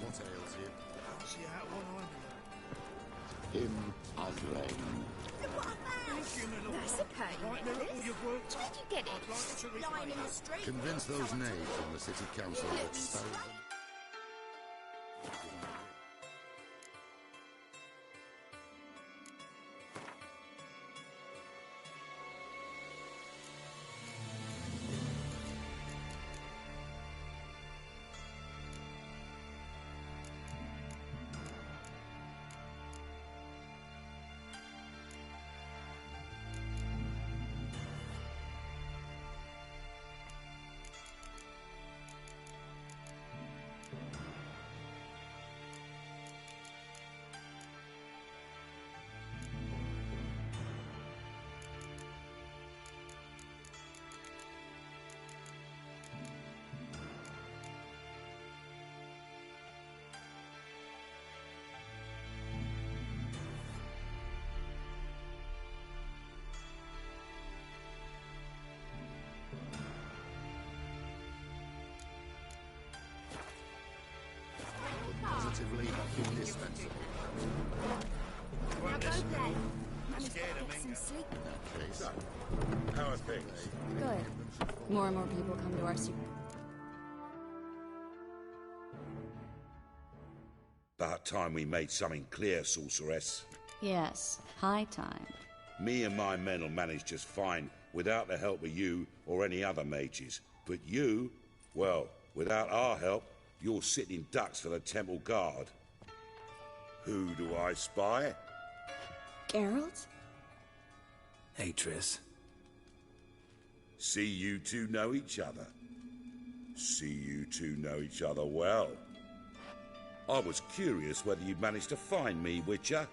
What ails you? See out one eye. Him Azrain. That's a pain. Right there, all you've worked. Where'd you get it? I'd like to read Lying in the street. Convince those knaves from the city council that stole them. Positively indispensable. Now go play. Mummy's got to get some sleep. Case. How are things? Good. More and more people come to our super... About time we made something clear, sorceress. Yes, high time. Me and my men will manage just fine without the help of you or any other mages. But you, well, without our help, you're sitting ducks for the temple guard. Who do I spy? Geralt? Hey, Triss. See you two know each other. See you two know each other well. I was curious whether you'd managed to find me, Witcher.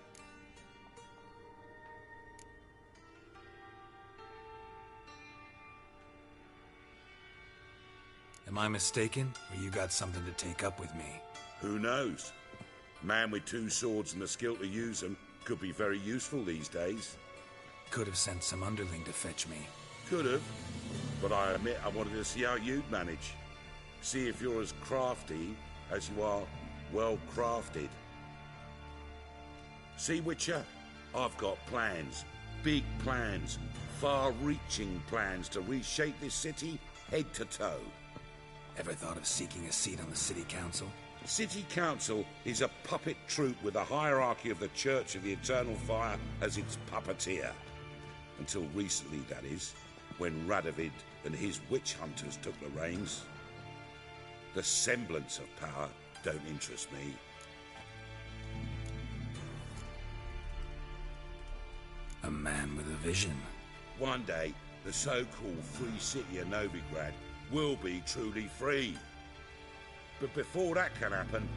Am I mistaken, or you got something to take up with me? Who knows? Man with two swords and the skill to use them could be very useful these days. Could have sent some underling to fetch me. Could have, but I admit I wanted to see how you'd manage. See if you're as crafty as you are well crafted. See, Witcher, I've got plans. Big plans. Far-reaching plans to reshape this city head to toe. Ever thought of seeking a seat on the city council? City Council is a puppet troupe with the hierarchy of the Church of the Eternal Fire as its puppeteer. Until recently, that is, when Radovid and his witch hunters took the reins. The semblance of power don't interest me. A man with a vision. One day, the so-called free city of Novigrad will be truly free. But before that can happen,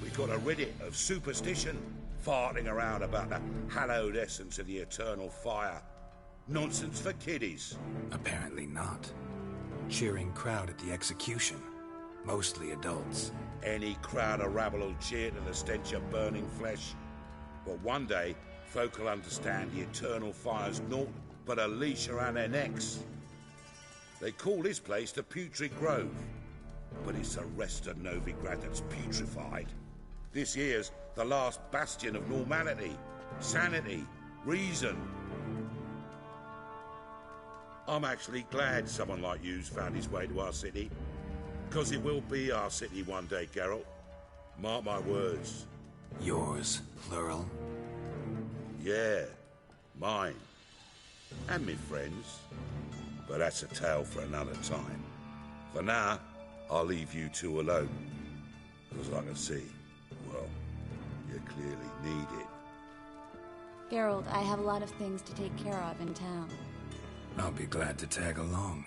we've got to rid it of superstition, farting around about the hallowed essence of the eternal fire. Nonsense for kiddies. Apparently not. Cheering crowd at the execution. Mostly adults. Any crowd of rabble will cheer to the stench of burning flesh. But one day, folk will understand the eternal fire's naught but a leash around their necks. They call this place the Putrid Grove, but it's the rest of Novigrad that's putrefied. This here's the last bastion of normality, sanity, reason. I'm actually glad someone like you's found his way to our city, because it will be our city one day, Geralt. Mark my words. Yours, plural. Yeah, mine. And me friends. But that's a tale for another time. For now, I'll leave you two alone. Because I can see, well, you clearly need it. Geralt, I have a lot of things to take care of in town. I'll be glad to tag along.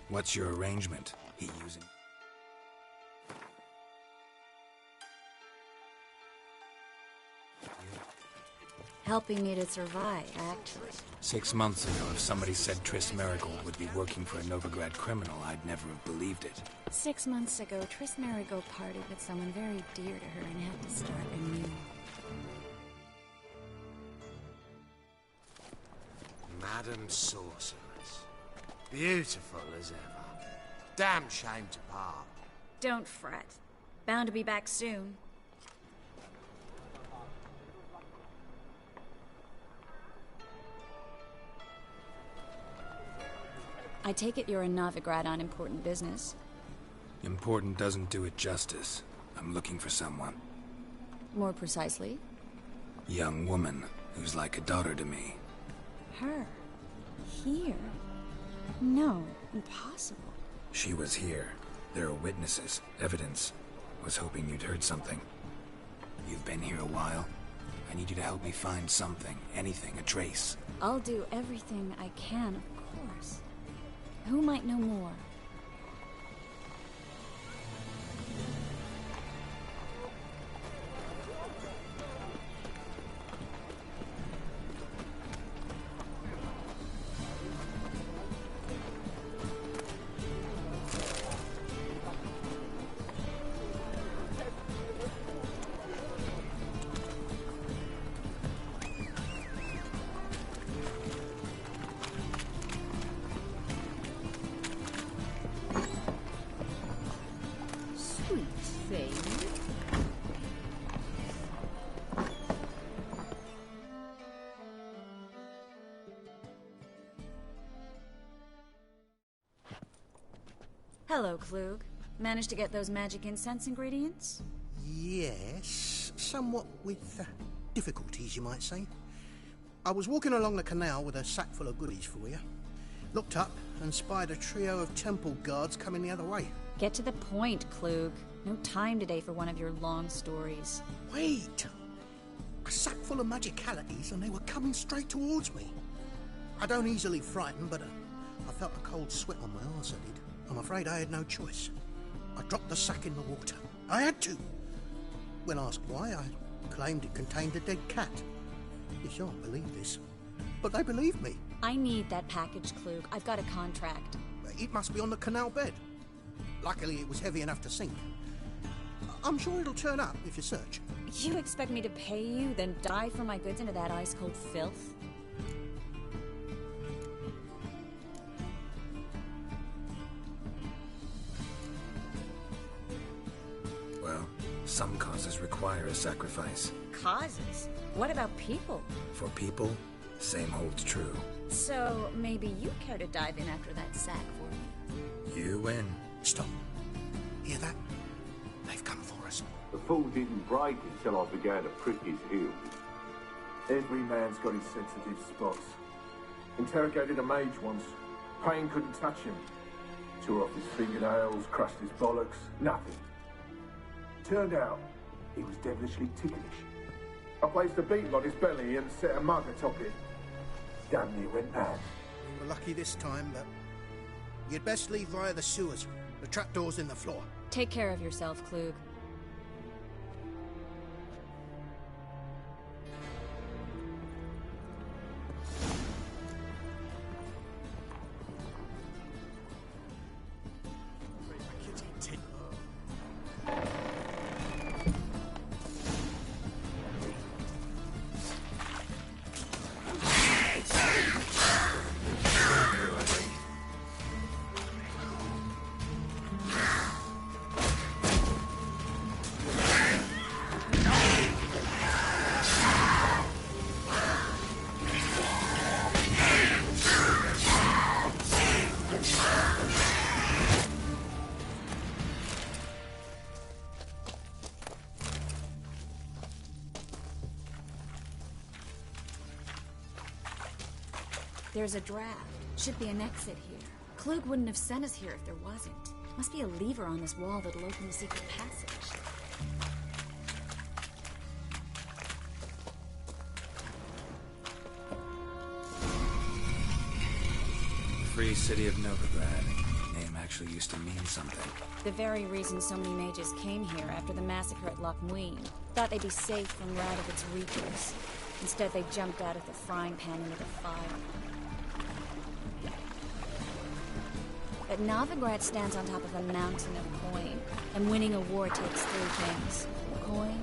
What's your arrangement? He using... Helping me to survive, actually. 6 months ago, if somebody said Triss Merigold would be working for a Novigrad criminal, I'd never have believed it. 6 months ago, Triss Merigold parted with someone very dear to her and had to start anew. Madam Sorceress. Beautiful as ever. Damn shame to part. Don't fret. Bound to be back soon. I take it you're in Novigrad on important business. Important doesn't do it justice. I'm looking for someone. More precisely? Young woman who's like a daughter to me. Her? Here? No, impossible. She was here. There are witnesses, evidence. Was hoping you'd heard something. You've been here a while. I need you to help me find something, anything, a trace. I'll do everything I can, of course. Who might know more? Hello, Klug. Managed to get those magic incense ingredients? Yes, somewhat with difficulties, you might say. I was walking along the canal with a sack full of goodies for you. Looked up and spied a trio of temple guards coming the other way. Get to the point, Klug. No time today for one of your long stories. Wait! A sack full of magicalities and they were coming straight towards me. I don't easily frighten, but I felt a cold sweat on my arse, I did. I'm afraid I had no choice. I dropped the sack in the water. I had to. When asked why, I claimed it contained a dead cat. You shan't believe this, but they believed me. I need that package, Klug. I've got a contract. It must be on the canal bed. Luckily, it was heavy enough to sink. I'm sure it'll turn up if you search. You expect me to pay you, then dive for my goods into that ice-cold filth? Well, some causes require a sacrifice. Causes? What about people? For people, same holds true. So, maybe you care to dive in after that sack for me? You win. Stop. Hear that? They've come for us. The fall didn't break until I began to prick his heels. Every man's got his sensitive spots. Interrogated a mage once. Pain couldn't touch him. Tore off his fingernails, crushed his bollocks, nothing. Turned out, he was devilishly ticklish. I placed a beetle on his belly and set a mug atop it. Damn near went mad. We were lucky this time, but you'd best leave via the sewers. The trapdoor's in the floor. Take care of yourself, Klug. There's a draft. Should be an exit here. Klug wouldn't have sent us here if there wasn't. Must be a lever on this wall that'll open the secret passage. Free city of Novigrad. Name actually used to mean something. The very reason so many mages came here after the massacre at Loch Muin. Thought they'd be safe from Radovic's reapers. Instead, they jumped out of the frying pan into the fire. But Novigrad stands on top of a mountain of coin, and winning a war takes three things. Coin,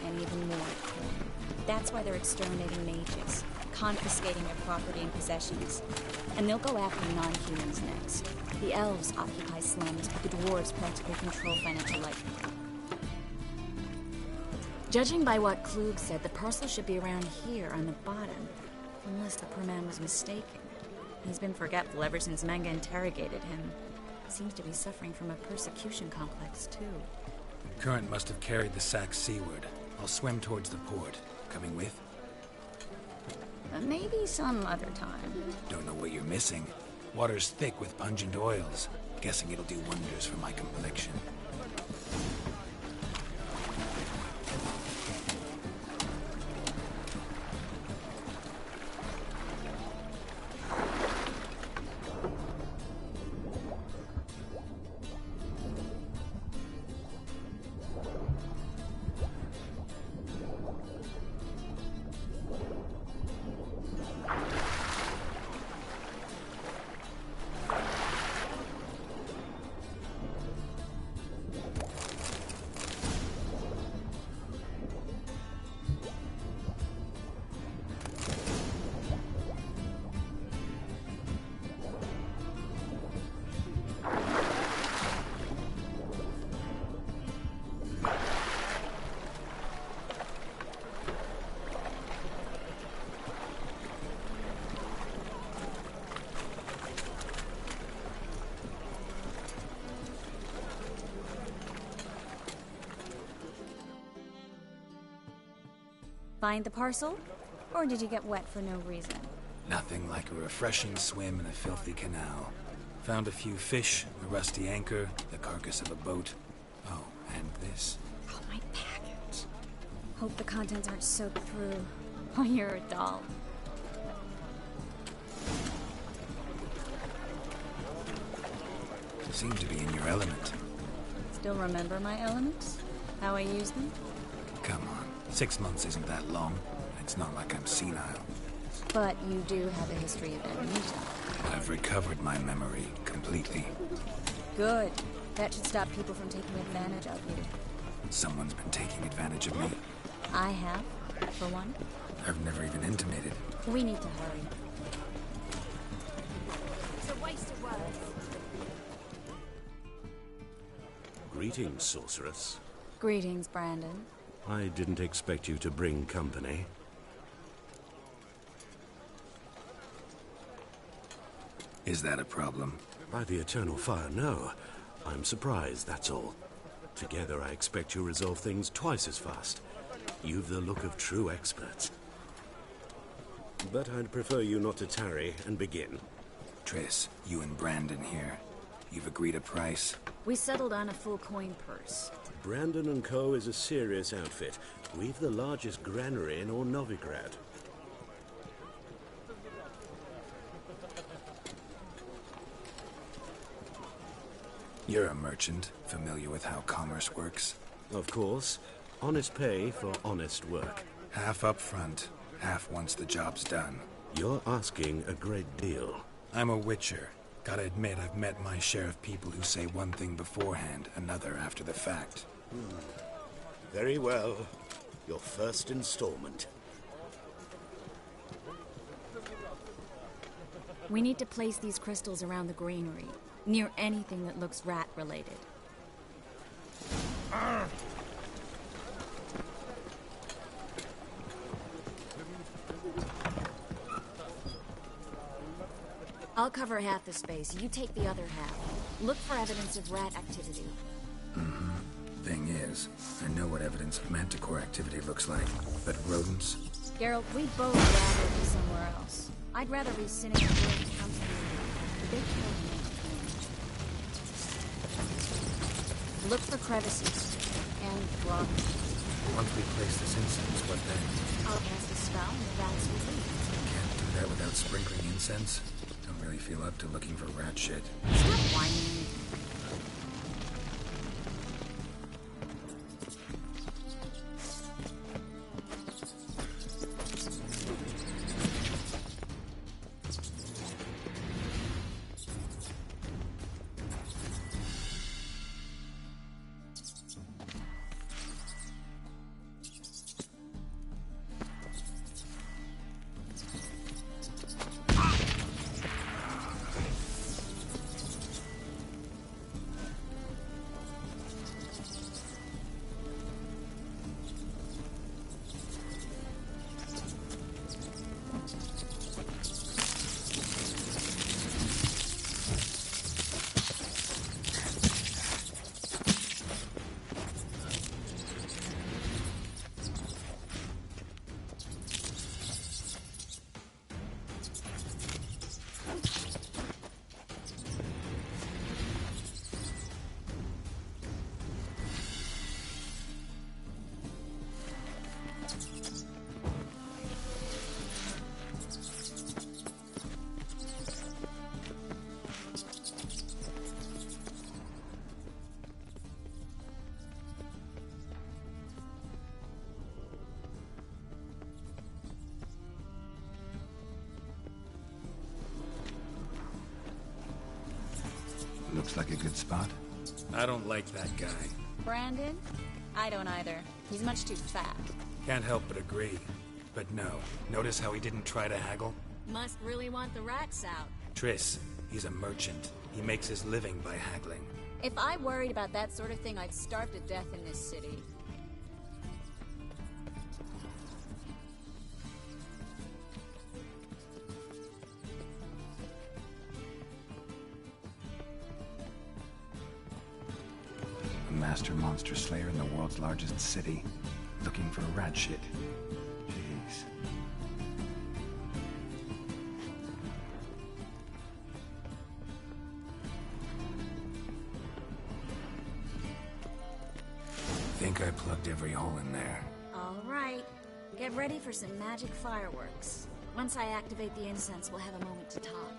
and even more coin. That's why they're exterminating mages. confiscating their property and possessions. And they'll go after non-humans next. The elves occupy slums, but the dwarves practically control financial life. Judging by what Klug said, the parcel should be around here on the bottom. Unless the poor man was mistaken. He's been forgetful ever since Manga interrogated him. Seems to be suffering from a persecution complex, too. Current must have carried the sack seaward. I'll swim towards the port. Coming with? Maybe some other time. Don't know what you're missing. Water's thick with pungent oils. Guessing it'll do wonders for my complexion. Find the parcel? Or did you get wet for no reason? Nothing like a refreshing swim in a filthy canal. Found a few fish, a rusty anchor, the carcass of a boat. Oh, and this. Oh, my package. Hope the contents aren't soaked through. Oh, you're a doll. Seem to be in your element. Still remember my elements? How I use them? Come on. 6 months isn't that long. It's not like I'm senile. But you do have a history of amnesia. I've recovered my memory completely. Good. That should stop people from taking advantage of you. Someone's been taking advantage of me. I have, for one. I've never even intimated. We need to hurry. It's a waste of words. Greetings, sorceress. Greetings, Brandon. I didn't expect you to bring company. Is that a problem? By the eternal fire, no. I'm surprised, that's all. Together, I expect you resolve things twice as fast. You've the look of true experts. But I'd prefer you not to tarry and begin. Triss, you and Brandon here. You've agreed a price? We settled on a full coin purse. Brandon & Co. is a serious outfit. We've the largest granary in all Novigrad. You're a merchant, familiar with how commerce works? Of course. Honest pay for honest work. Half up front, half once the job's done. You're asking a great deal. I'm a witcher. Gotta admit, I've met my share of people who say one thing beforehand, another after the fact. Very well. Your first installment. We need to place these crystals around the granary, near anything that looks rat-related. I'll cover half the space. You take the other half. Look for evidence of rat activity. Thing is, I know what evidence of manticore activity looks like, but rodents? Geralt, we'd both rather be somewhere else. I'd rather be sitting in William's company. They killed me. Look for crevices. And rocks. Once we place this incense, what then? I'll cast a spell and the rats will leave. Can't do that without sprinkling incense? Don't really feel up to looking for rat shit. Stop whining. Looks like a good spot. I don't like that guy. Brandon? I don't either. He's much too fat. Can't help but agree. But no, notice how he didn't try to haggle? Must really want the rats out. Triss, he's a merchant. He makes his living by haggling. If I worried about that sort of thing, I'd starve to death in this city. A master monster slayer in the world's largest city. Looking for rat shit. Jeez. Think I plugged every hole in there. All right. Get ready for some magic fireworks. Once I activate the incense, we'll have a moment to talk.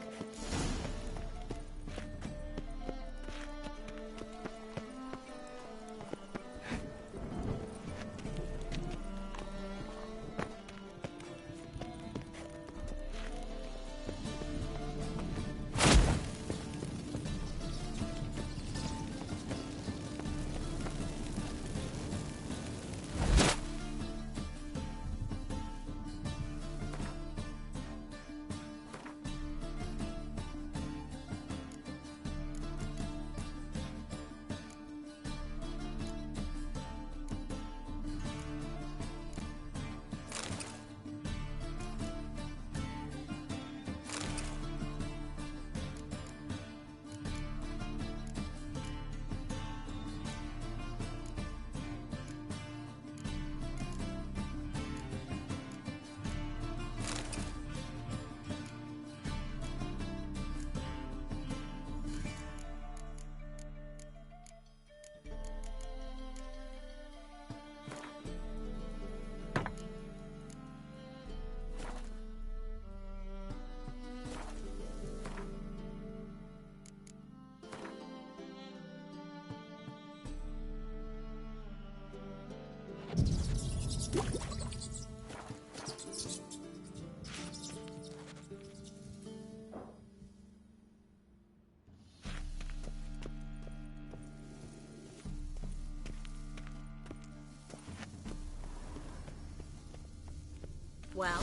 Well?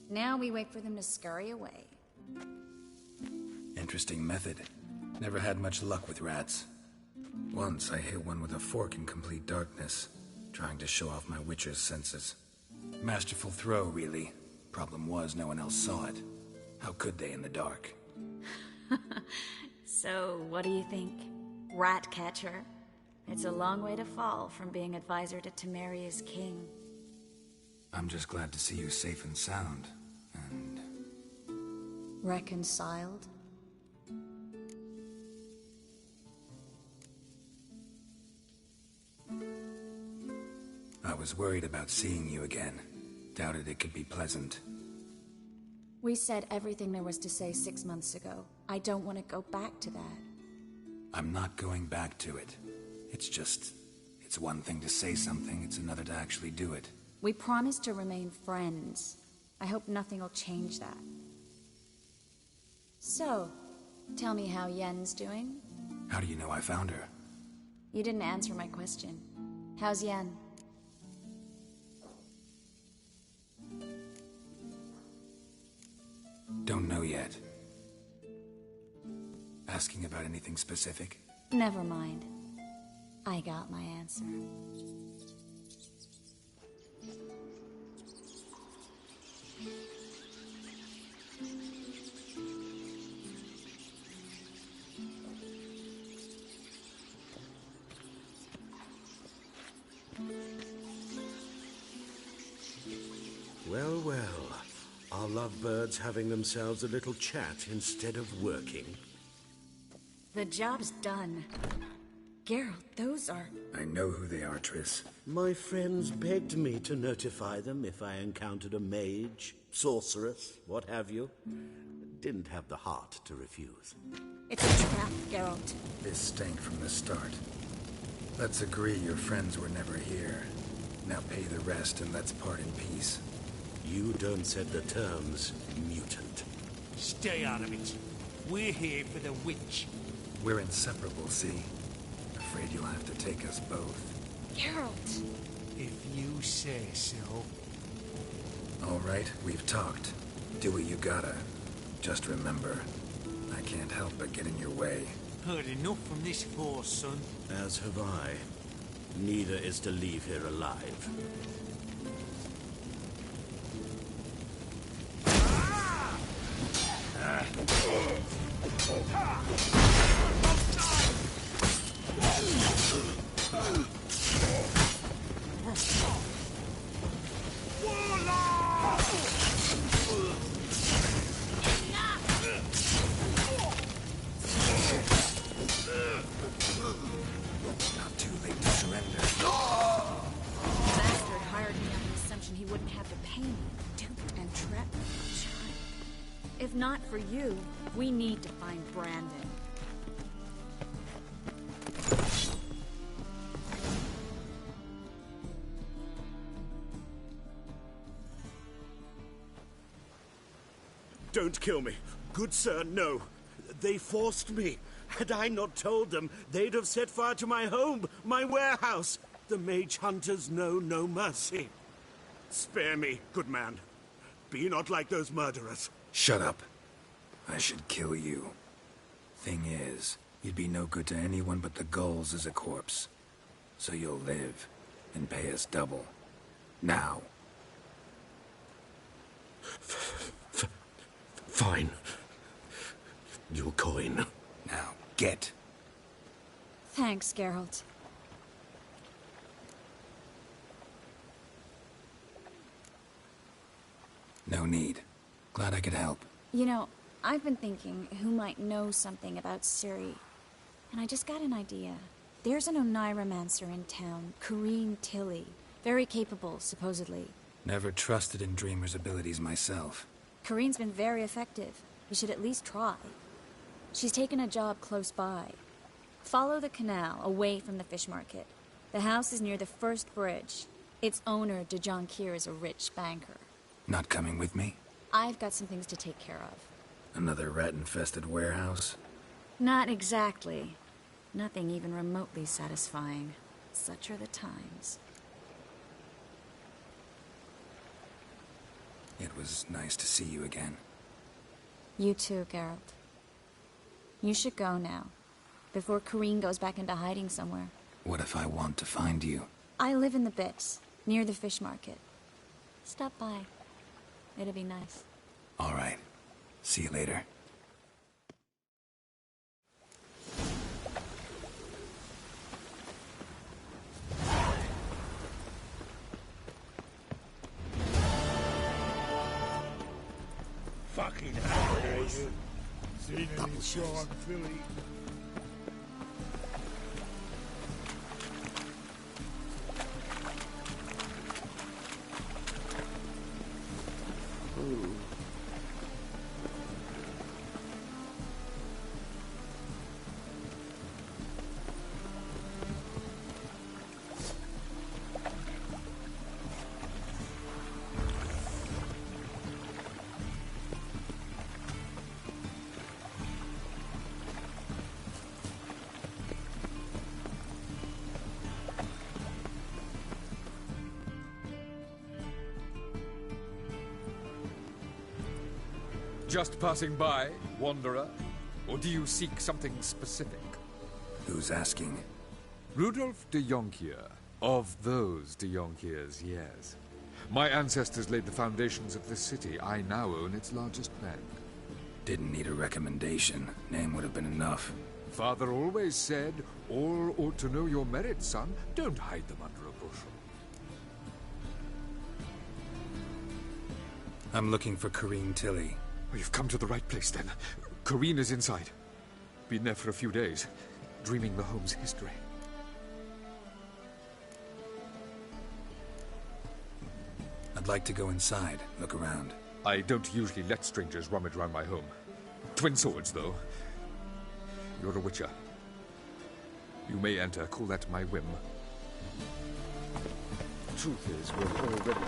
Now we wait for them to scurry away. Interesting method. Never had much luck with rats. Once I hit one with a fork in complete darkness, trying to show off my witcher's senses. Masterful throw, really. Problem was, no one else saw it. How could they in the dark? So, what do you think? Rat catcher? It's a long way to fall from being advisor to Temeria's king. I'm just glad to see you safe and sound, and... Reconciled? I was worried about seeing you again. Doubted it could be pleasant. We said everything there was to say 6 months ago. I don't want to go back to that. I'm not going back to it. It's one thing to say something, it's another to actually do it. We promised to remain friends. I hope nothing will change that. So, tell me how Yen's doing? How do you know I found her? You didn't answer my question. How's Yen? Don't know yet. Asking about anything specific? Never mind. I got my answer. Well, well. Are lovebirds having themselves a little chat instead of working? The job's done. Geralt, those are... I know who they are, Triss. My friends begged me to notify them if I encountered a mage, sorceress, what have you. Didn't have the heart to refuse. It's a trap, Geralt. This stank from the start. Let's agree your friends were never here. Now pay the rest and let's part in peace. You don't set the terms, mutant. Stay out of it. We're here for the witch. We're inseparable, see? Afraid you'll have to take us both. Geralt! If you say so. All right, we've talked. Do what you gotta. Just remember, I can't help but get in your way. Heard enough from this force, son. As have I. Neither is to leave here alive. Not too late to surrender. Bastard hired me on the assumption he wouldn't have to pay me. Duped and trapped me for a child. If not for you, we need to find Brandon. Don't kill me. Good sir, no. They forced me. Had I not told them, they'd have set fire to my home, my warehouse. The mage hunters know no mercy. Spare me, good man. Be not like those murderers. Shut up. I should kill you. Thing is, you'd be no good to anyone but the gulls as a corpse. So you'll live, and pay us double. Now. Fine. Your coin. Now, get. Thanks, Geralt. No need. Glad I could help. You know, I've been thinking who might know something about Ciri. And I just got an idea. There's an Oneiromancer in town, Corrine Tilly. Very capable, supposedly. Never trusted in Dreamer's abilities myself. Corrine's been very effective. You should at least try. She's taken a job close by. Follow the canal, away from the fish market. The house is near the first bridge. Its owner, de Jonquier, is a rich banker. Not coming with me? I've got some things to take care of. Another rat-infested warehouse? Not exactly. Nothing even remotely satisfying. Such are the times. It was nice to see you again. You too, Geralt. You should go now, before Corrine goes back into hiding somewhere. What if I want to find you? I live in the Bix, near the fish market. Stop by. It'll be nice. All right. See you later. Fucking assholes. Seen any Sean Philly? Just passing by, wanderer? Or do you seek something specific? Who's asking? Rudolf de Jonquier. Of those de Jonquiers, yes. My ancestors laid the foundations of this city. I now own its largest bank. Didn't need a recommendation. Name would have been enough. Father always said, all ought to know your merits, son. Don't hide them under a bushel. I'm looking for Corrine Tilly. Well, you've come to the right place, then. Corrine is inside. Been there for a few days, dreaming the home's history. I'd like to go inside, look around. I don't usually let strangers rummage around my home. Twin swords, though. You're a witcher. You may enter, call that my whim. Truth is, we're already...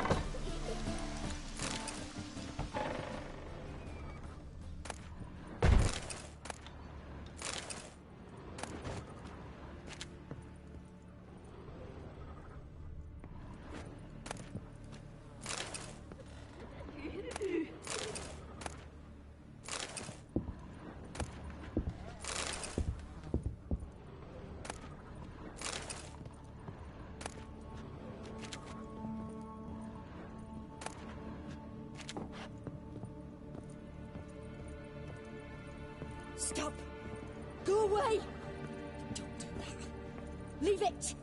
Stop! Go away! Don't do that. Leave it!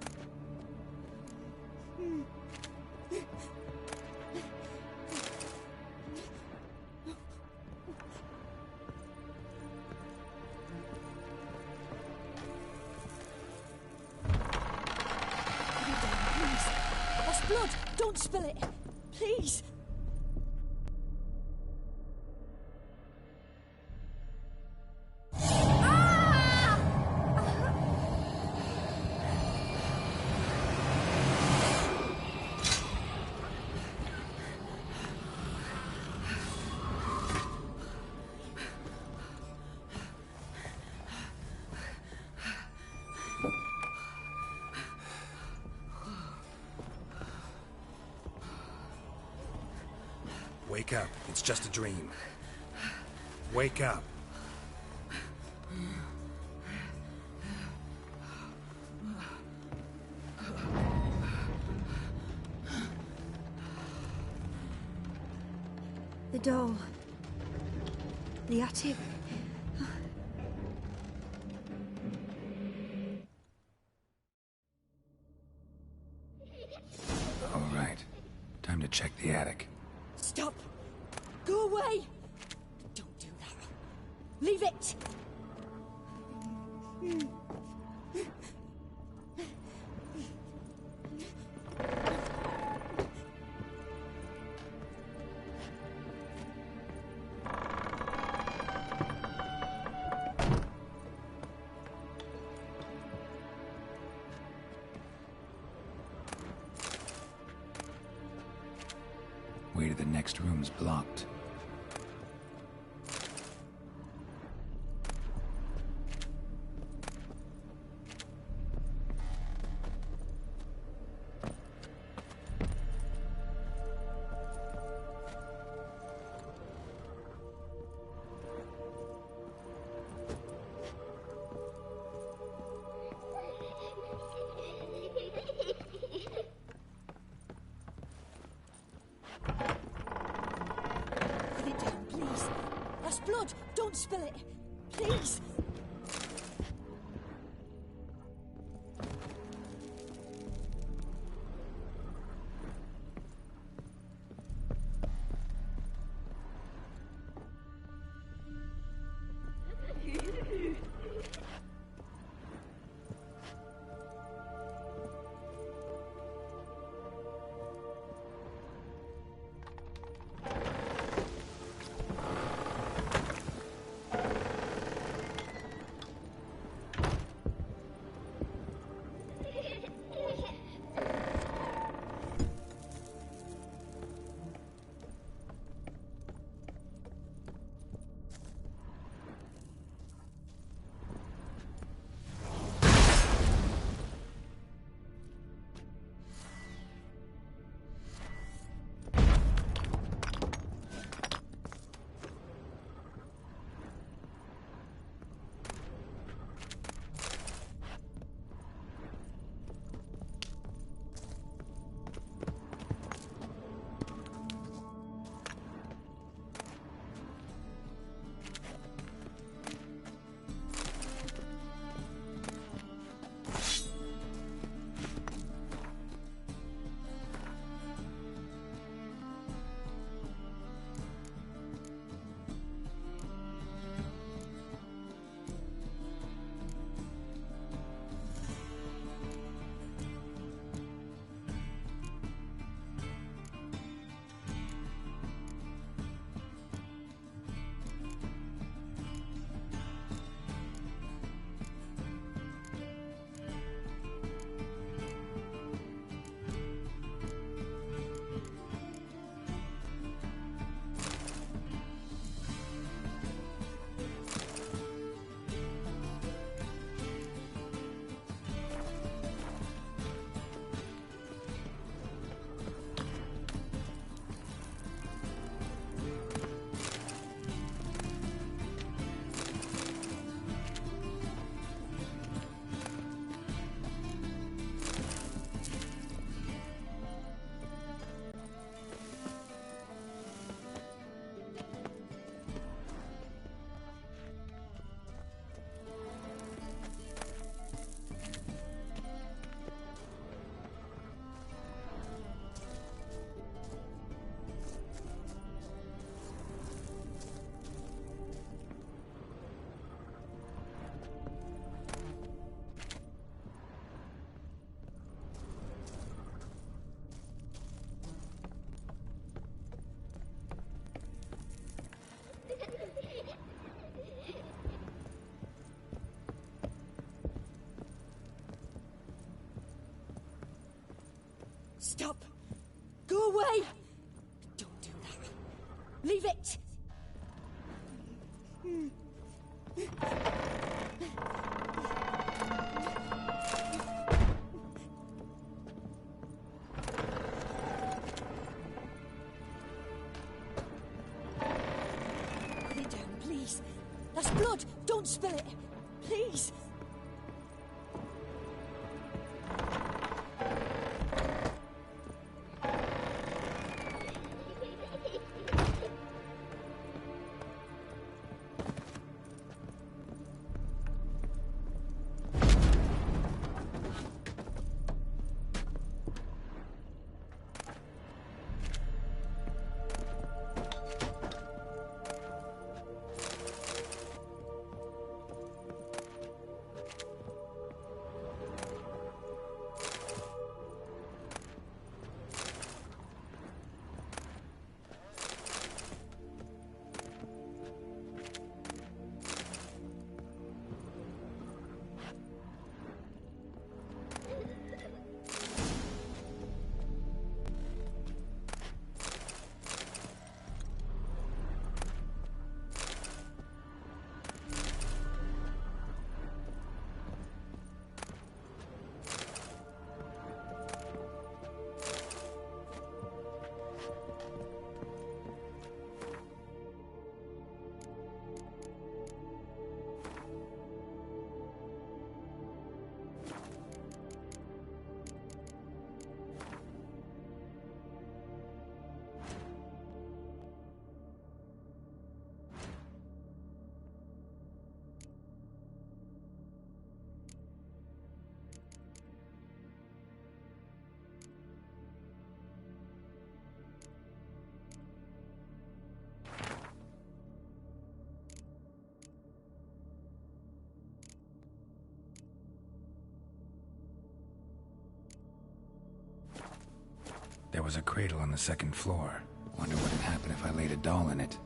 Please. That's blood! Don't spill it! Please! Wake up. It's just a dream. Wake up. The doll. The attic. All right. Time to check the attic. Stop! Go away! Don't do that. Leave it! Way to the next room's blocked. Put it down, please. That's blood. Don't spill it. Please. Stop! Go away! Don't do that. Leave it! Put it down, please. That's blood! Don't spill it! Please! There was a cradle on the second floor. Wonder what'd happen if I laid a doll in it.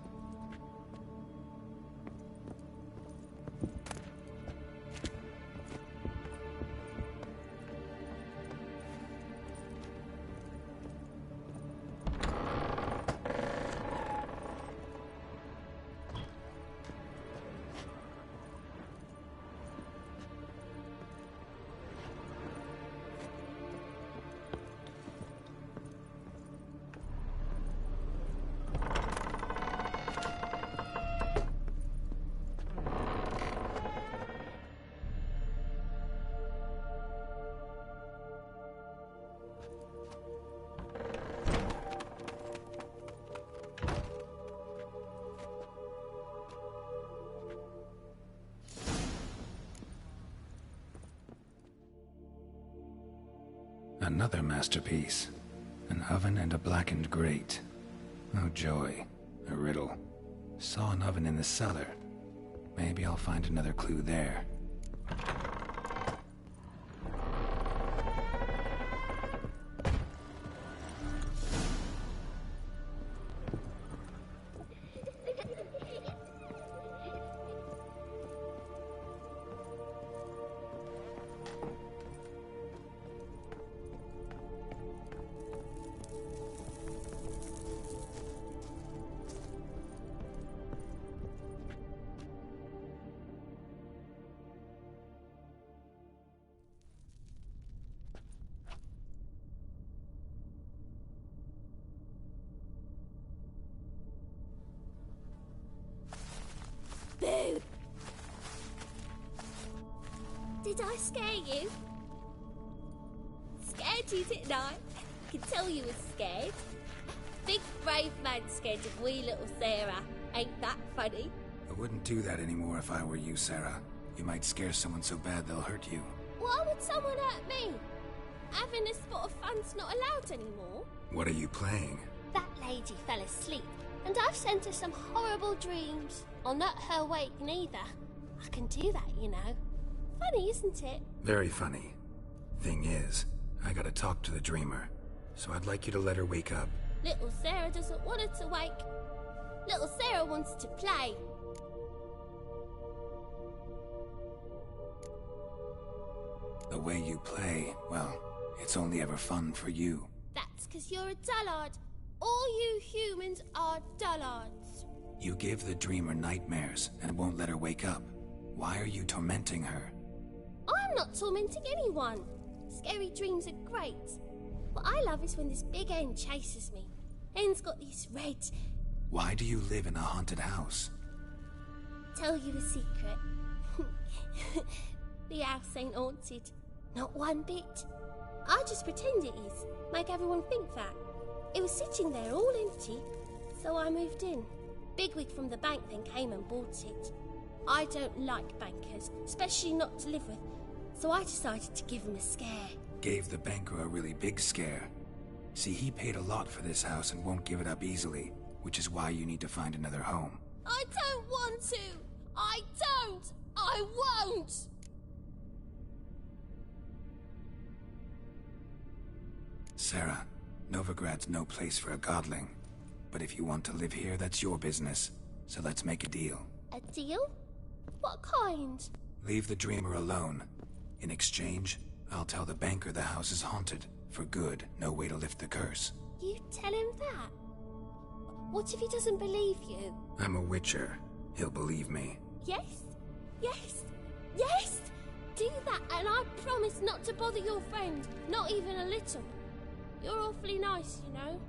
Another masterpiece. An oven and a blackened grate. Oh joy. A riddle. Saw an oven in the cellar. Maybe I'll find another clue there. Boo! Did I scare you? Scared you, didn't I? I can tell you were scared. Big brave man scared of wee little Sarah. Ain't that funny? I wouldn't do that anymore if I were you, Sarah. You might scare someone so bad they'll hurt you. Why would someone hurt me? Having a spot of fun's not allowed anymore. What are you playing? That lady fell asleep, and I've sent her some horrible dreams. I'll not her wake neither. I can do that, you know. Funny, isn't it? Very funny. Thing is, I gotta talk to the dreamer, so I'd like you to let her wake up. Little Sarah doesn't want her to wake. Little Sarah wants to play. The way you play, well, it's only ever fun for you. because you're a dullard. All you humans are dullards. You give the dreamer nightmares and won't let her wake up. Why are you tormenting her? I'm not tormenting anyone. Scary dreams are great. What I love is when this big N chases me. N's got these red... Why do you live in a haunted house? Tell you a secret. The house ain't haunted. Not one bit. I just pretend it is. Make everyone think that. It was sitting there all empty, so I moved in. Bigwig from the bank then came and bought it. I don't like bankers, especially not to live with, so I decided to give him a scare. Gave the banker a really big scare. See, he paid a lot for this house and won't give it up easily, which is why you need to find another home. I don't want to! I don't! I won't! Sarah, Novigrad's no place for a godling. But if you want to live here, that's your business. So let's make a deal. A deal? What kind? Leave the dreamer alone. In exchange, I'll tell the banker the house is haunted. For good, no way to lift the curse. You tell him that? What if he doesn't believe you? I'm a witcher. He'll believe me. Yes? Yes? Yes! Do that and I promise not to bother your friend. Not even a little. You're awfully nice, you know.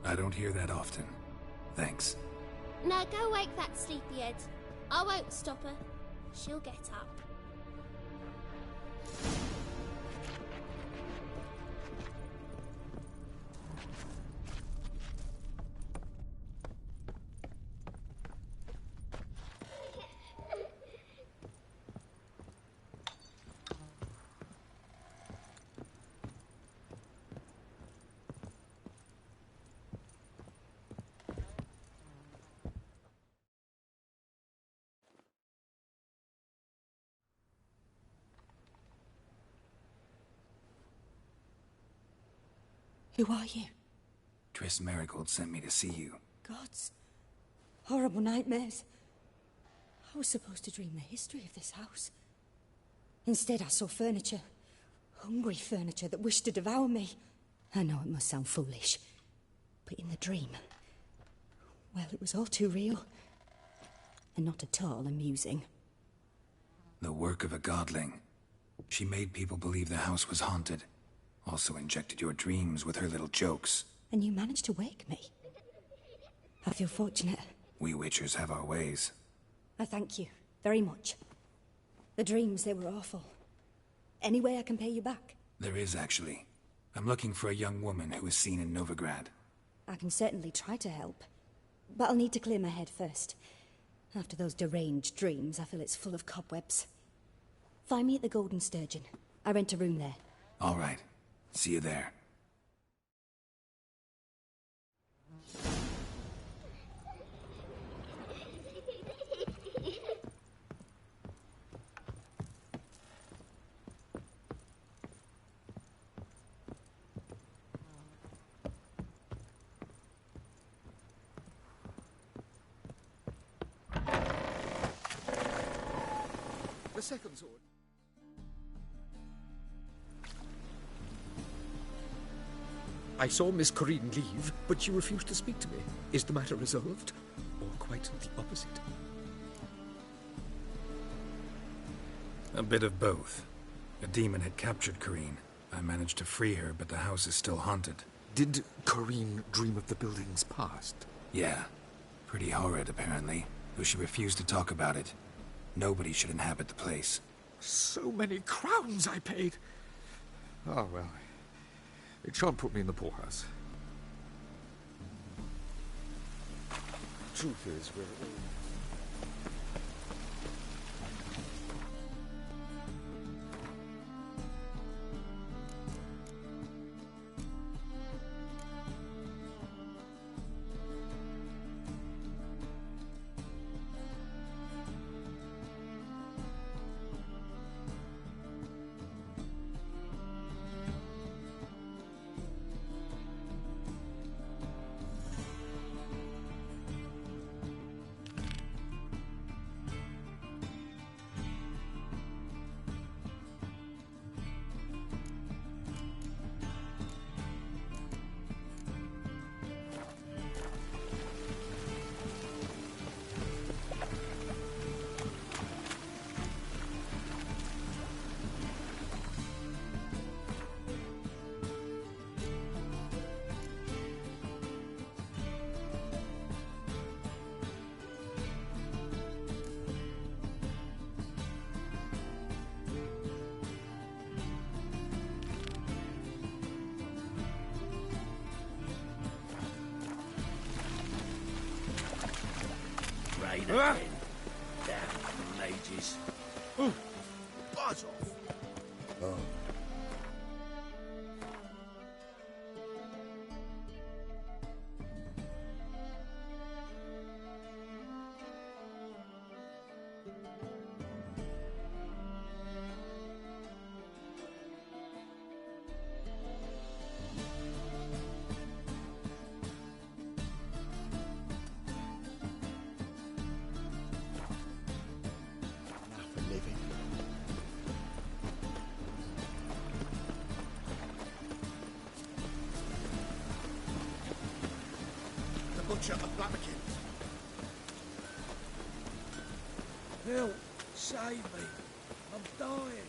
I don't hear that often. Thanks. Now go wake that sleepyhead. I won't stop her. She'll get up. Who are you? Triss Merigold sent me to see you. Gods. Horrible nightmares. I was supposed to dream the history of this house. Instead, I saw furniture. Hungry furniture that wished to devour me. I know it must sound foolish, but in the dream, well, it was all too real. And not at all amusing. The work of a godling. She made people believe the house was haunted. Also injected your dreams with her little jokes. And you managed to wake me. I feel fortunate. We witchers have our ways. I thank you very much. The dreams, they were awful. Any way I can pay you back? There is, actually. I'm looking for a young woman who was seen in Novigrad. I can certainly try to help. But I'll need to clear my head first. After those deranged dreams, I feel it's full of cobwebs. Find me at the Golden Sturgeon. I rent a room there. All right. See you there. The second sword. I saw Miss Corinne leave, but she refused to speak to me. Is the matter resolved? Or quite the opposite? A bit of both. A demon had captured Corinne. I managed to free her, but the house is still haunted. Did Corinne dream of the building's past? Yeah. Pretty horrid, apparently, though she refused to talk about it. Nobody should inhabit the place. So many crowns I paid! Oh, well. It shan't put me in the poorhouse. Truth is, we're all... again. Damn mages. Buzz off. Oh. Butcher of Blaviken. Help! Save me! I'm dying!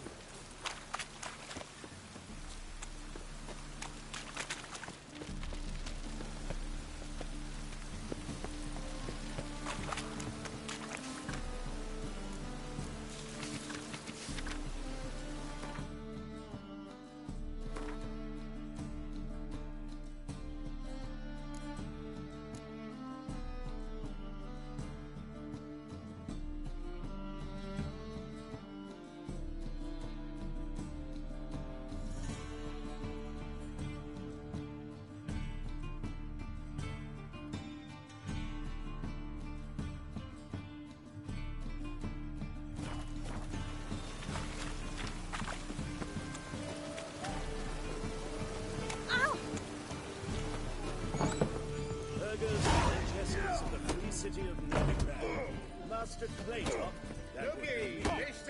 City of Novigrad, Master Claytop, that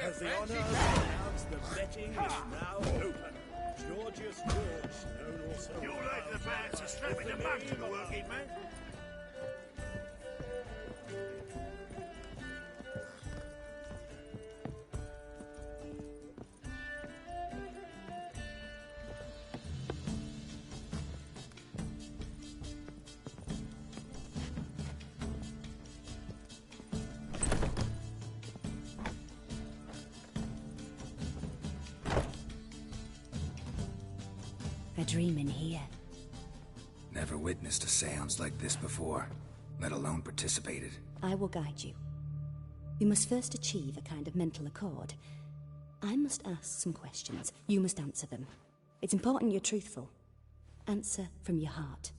has the honor to announce the betting is now open. Georgius George, known also You like the fancy slapping the mug to the working man? A dream in here. Never witnessed a seance like this before, let alone participated. I will guide you. You must first achieve a kind of mental accord. I must ask some questions. You must answer them. It's important you're truthful. Answer from your heart.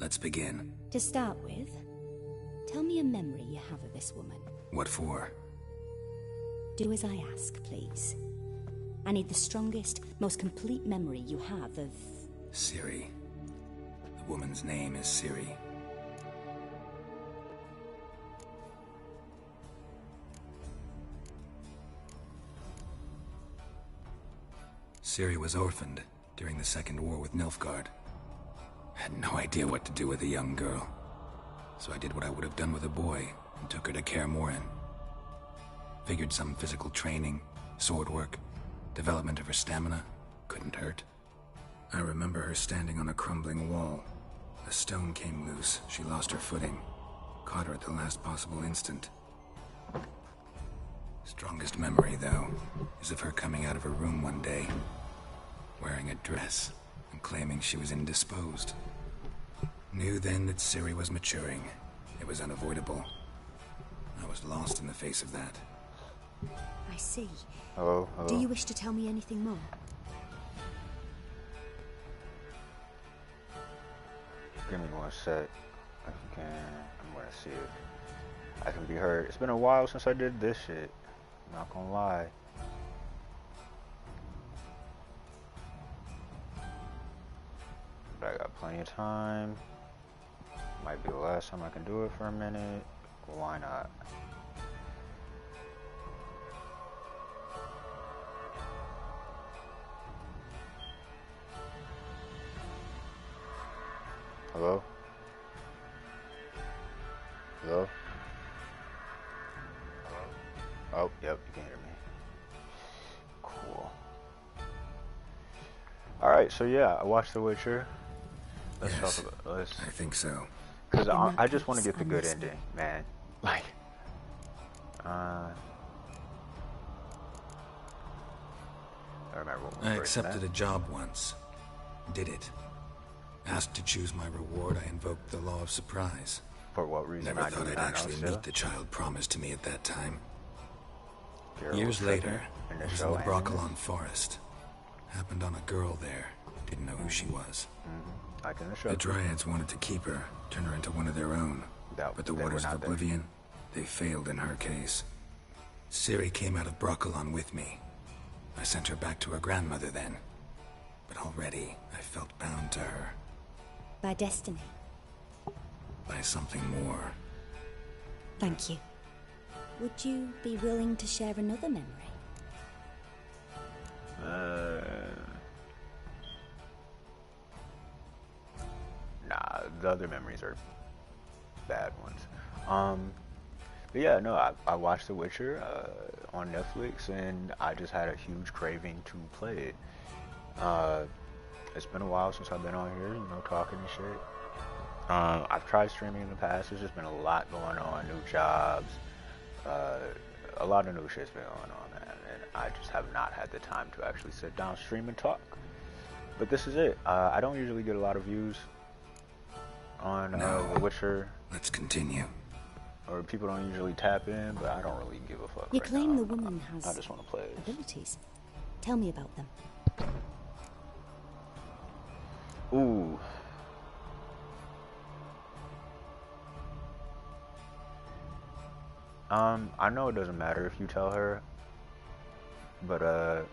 Let's begin. To start with, tell me a memory you have of this woman. What for? Do as I ask, please. I need the strongest, most complete memory you have of... Ciri. The woman's name is Ciri. Ciri was orphaned during the Second War with Nilfgaard. Had no idea what to do with a young girl. So I did what I would have done with a boy and took her to Kaer Morhen. Figured some physical training, sword work, development of her stamina couldn't hurt. I remember her standing on a crumbling wall. A stone came loose, she lost her footing. Caught her at the last possible instant. Strongest memory, though, is of her coming out of her room one day, wearing a dress and claiming she was indisposed. Knew then that Ciri was maturing. It was unavoidable. I was lost in the face of that. I see. Hello. Do you wish to tell me anything more? Give me one sec. If you can, I'm gonna see if I can be heard. It's been a while since I did this shit. Not gonna lie. But I got plenty of time. Might be the last time I can do it for a minute. Why not? Hello? Hello? Oh, yep, you can hear me. Cool. Alright, so yeah, I watched The Witcher. Let's talk about this. I think so. Because I just want to get the good ending, man. Like, I remember when we I first accepted met. a job once. Did it. Asked to choose my reward, I invoked the law of surprise. For what reason? Never thought I'd actually meet the child promised to me at that time. Years later, I was in the Broccolon Forest. Happened on a girl there. Didn't know who she was. The Dryads wanted to keep her, turn her into one of their own. But the Waters of Oblivion, they failed in her case. Ciri came out of Broccolon with me. I sent her back to her grandmother then. But already, I felt bound to her. By destiny. By something more. Thank you. Would you be willing to share another memory? Nah, the other memories are bad ones. But yeah, no, I watched The Witcher on Netflix, and I just had a huge craving to play it. It's been a while since I've been on here, you know, talking and shit. I've tried streaming in the past. There's just been a lot going on, new jobs, a lot of new shit's been going on, man, and I just have not had the time to actually sit down, stream, and talk. But this is it. I don't usually get a lot of views on The Witcher. Let's continue. Or people don't usually tap in, but I don't really give a fuck. You right claim now. the woman has I just want to play it. abilities. Tell me about them. Ooh. I know it doesn't matter if you tell her, but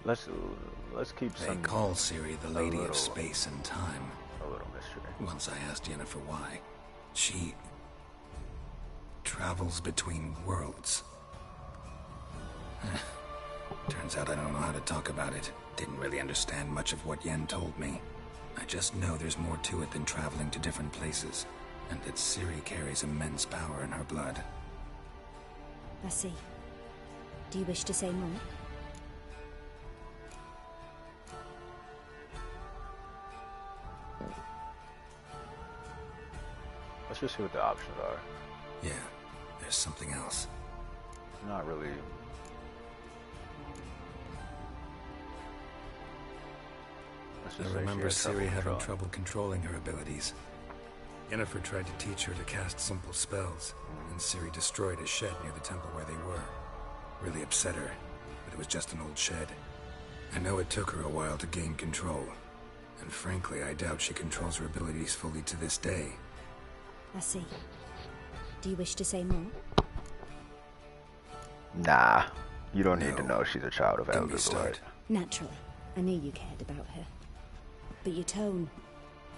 let's keep some. They call Ciri the Lady of Space and Time. A little mystery. Once I asked Yennefer why. She travels between worlds. Turns out I don't know how to talk about it. Didn't really understand much of what Yen told me. I just know there's more to it than traveling to different places, and that Ciri carries immense power in her blood. I see. Do you wish to say more? Let's just see what the options are. Yeah, there's something else. Not really. I remember Ciri having trouble controlling her abilities. Yennefer tried to teach her to cast simple spells, and Ciri destroyed a shed near the temple where they were. Really upset her, but it was just an old shed. I know it took her a while to gain control, and frankly, I doubt she controls her abilities fully to this day. I see. Do you wish to say more? Nah, you don't need to know she's a child of Elder Blood. Naturally. I knew you cared about her. But your tone,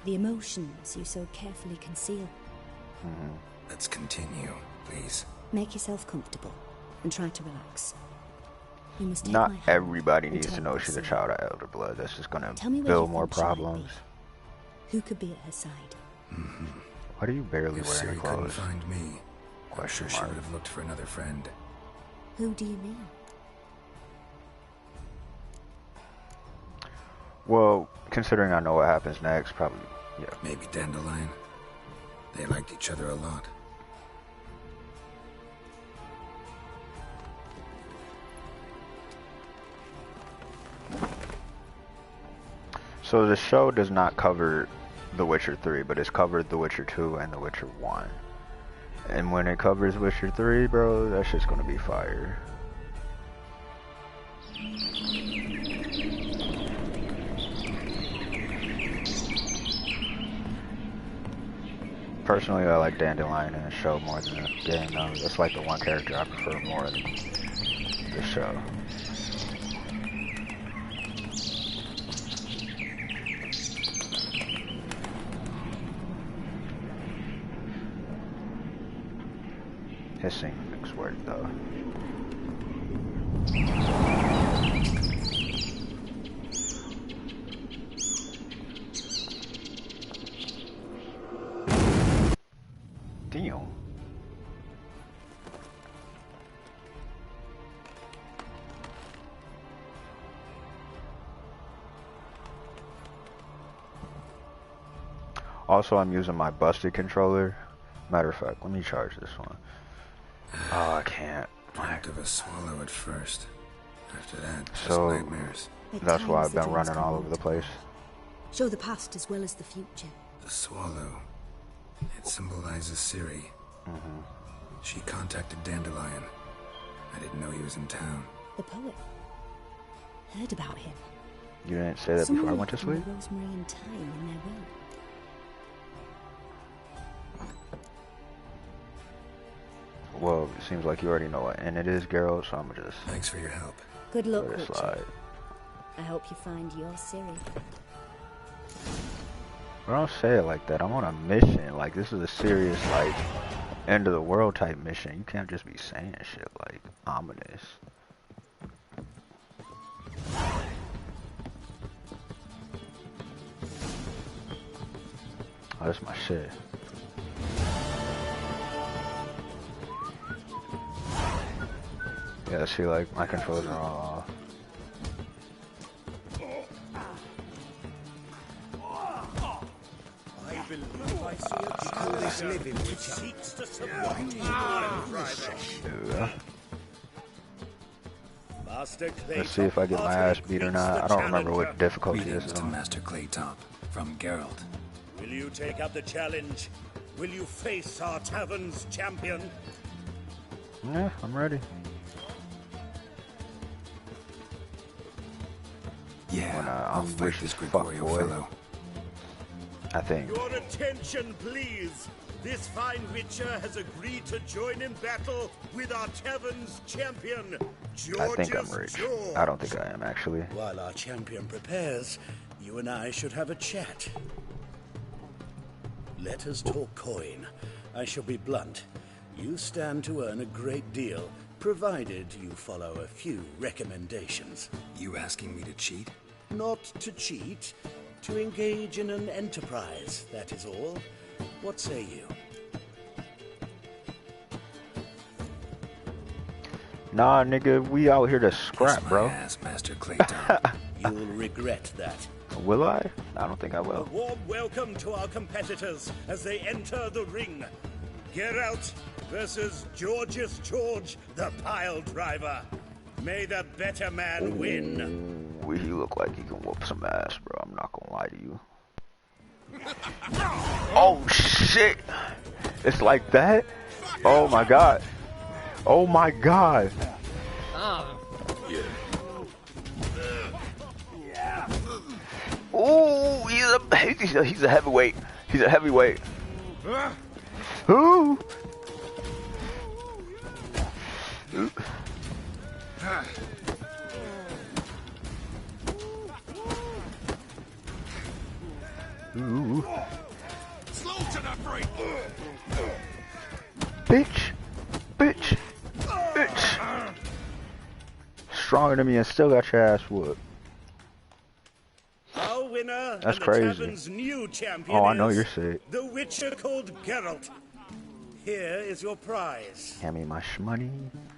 the emotions you so carefully conceal. Let's continue, please. Make yourself comfortable and try to relax. You must take Not my hand everybody and needs tell to me know what's she's a in it. child of Elder Blood. That's just gonna Tell me where build you more think she might be. problems. Who could be at her side? Why do you barely If wear any Ciri couldn't clothes? find me, I'm sure she mark. would have looked for another friend. Who do you mean? Well, considering I know what happens next, probably, yeah. Maybe Dandelion. They liked each other a lot. So the show does not cover The Witcher 3, but it's covered The Witcher 2 and The Witcher 1. And when it covers Witcher 3, bro, that shit's gonna be fire. Personally, I like Dandelion in the show more than the game, though. That's like the one character I prefer more than the show. Hissing looks weird, though. Damn. Also, I'm using my busted controller. Matter of fact, let me charge this one. Oh, I can't. Dreamt of a swallow at first. After that, just So, nightmares. that's why I've been running all over the place. Show the past as well as the future. The swallow. It symbolizes Ciri. She contacted Dandelion. I didn't know he was in town. The poet. Heard about him. You didn't say that before I went to sleep? Rosemary and thyme in their will. Well, it seems like you already know what and it is, Geralt, so I'm gonna just... Thanks for your help. Good luck, let it Witcher. slide. I hope you find your Ciri. But don't say it like that. I'm on a mission. Like, this is a serious, like, end of the world type mission. You can't just be saying shit like ominous. Oh, that's my shit. Yeah, see, like, my controls are all off. I believe I see a coolest living which seeks to subvert Yeah. Master Claytop. Let's see if I get my ass beat or not. I don't remember what difficulty this Greetings is to on. Master Claytop from Geralt. Will you take up the challenge? Will you face our tavern's champion? Yeah, I'm ready. Yeah, I'll fight this Gregorio boy. fellow. I think. Your attention, please. This fine Witcher has agreed to join in battle with our tavern's champion, I think I'm Georgius rich. George. I don't think I am, actually. While our champion prepares, you and I should have a chat. Let us talk coin. I shall be blunt. You stand to earn a great deal, provided you follow a few recommendations. You asking me to cheat? Not to cheat, to engage in an enterprise, that is all. What say you? Nah, nigga, we out here to scrap, bro. Ass, Master Claytop. You'll regret that. Will I? I don't think I A will. warm welcome to our competitors as they enter the ring. Geralt versus Georgius George, the pile driver. May the better man win. Ooh, he look like he can whoop some ass, bro. I'm not gonna lie to you. Oh shit! It's like that? Oh my god! Oh my god! Ooh, he's a heavyweight. He's a heavyweight. Ooh. Ooh. Slow to the break. Bitch. Bitch. Bitch. Stronger than me and still got your ass whooped. Our winner That's and crazy. the tavern's new champion Oh, I know is you're sick. the Witcher called Geralt. Here is your prize. Hand me my shmoney.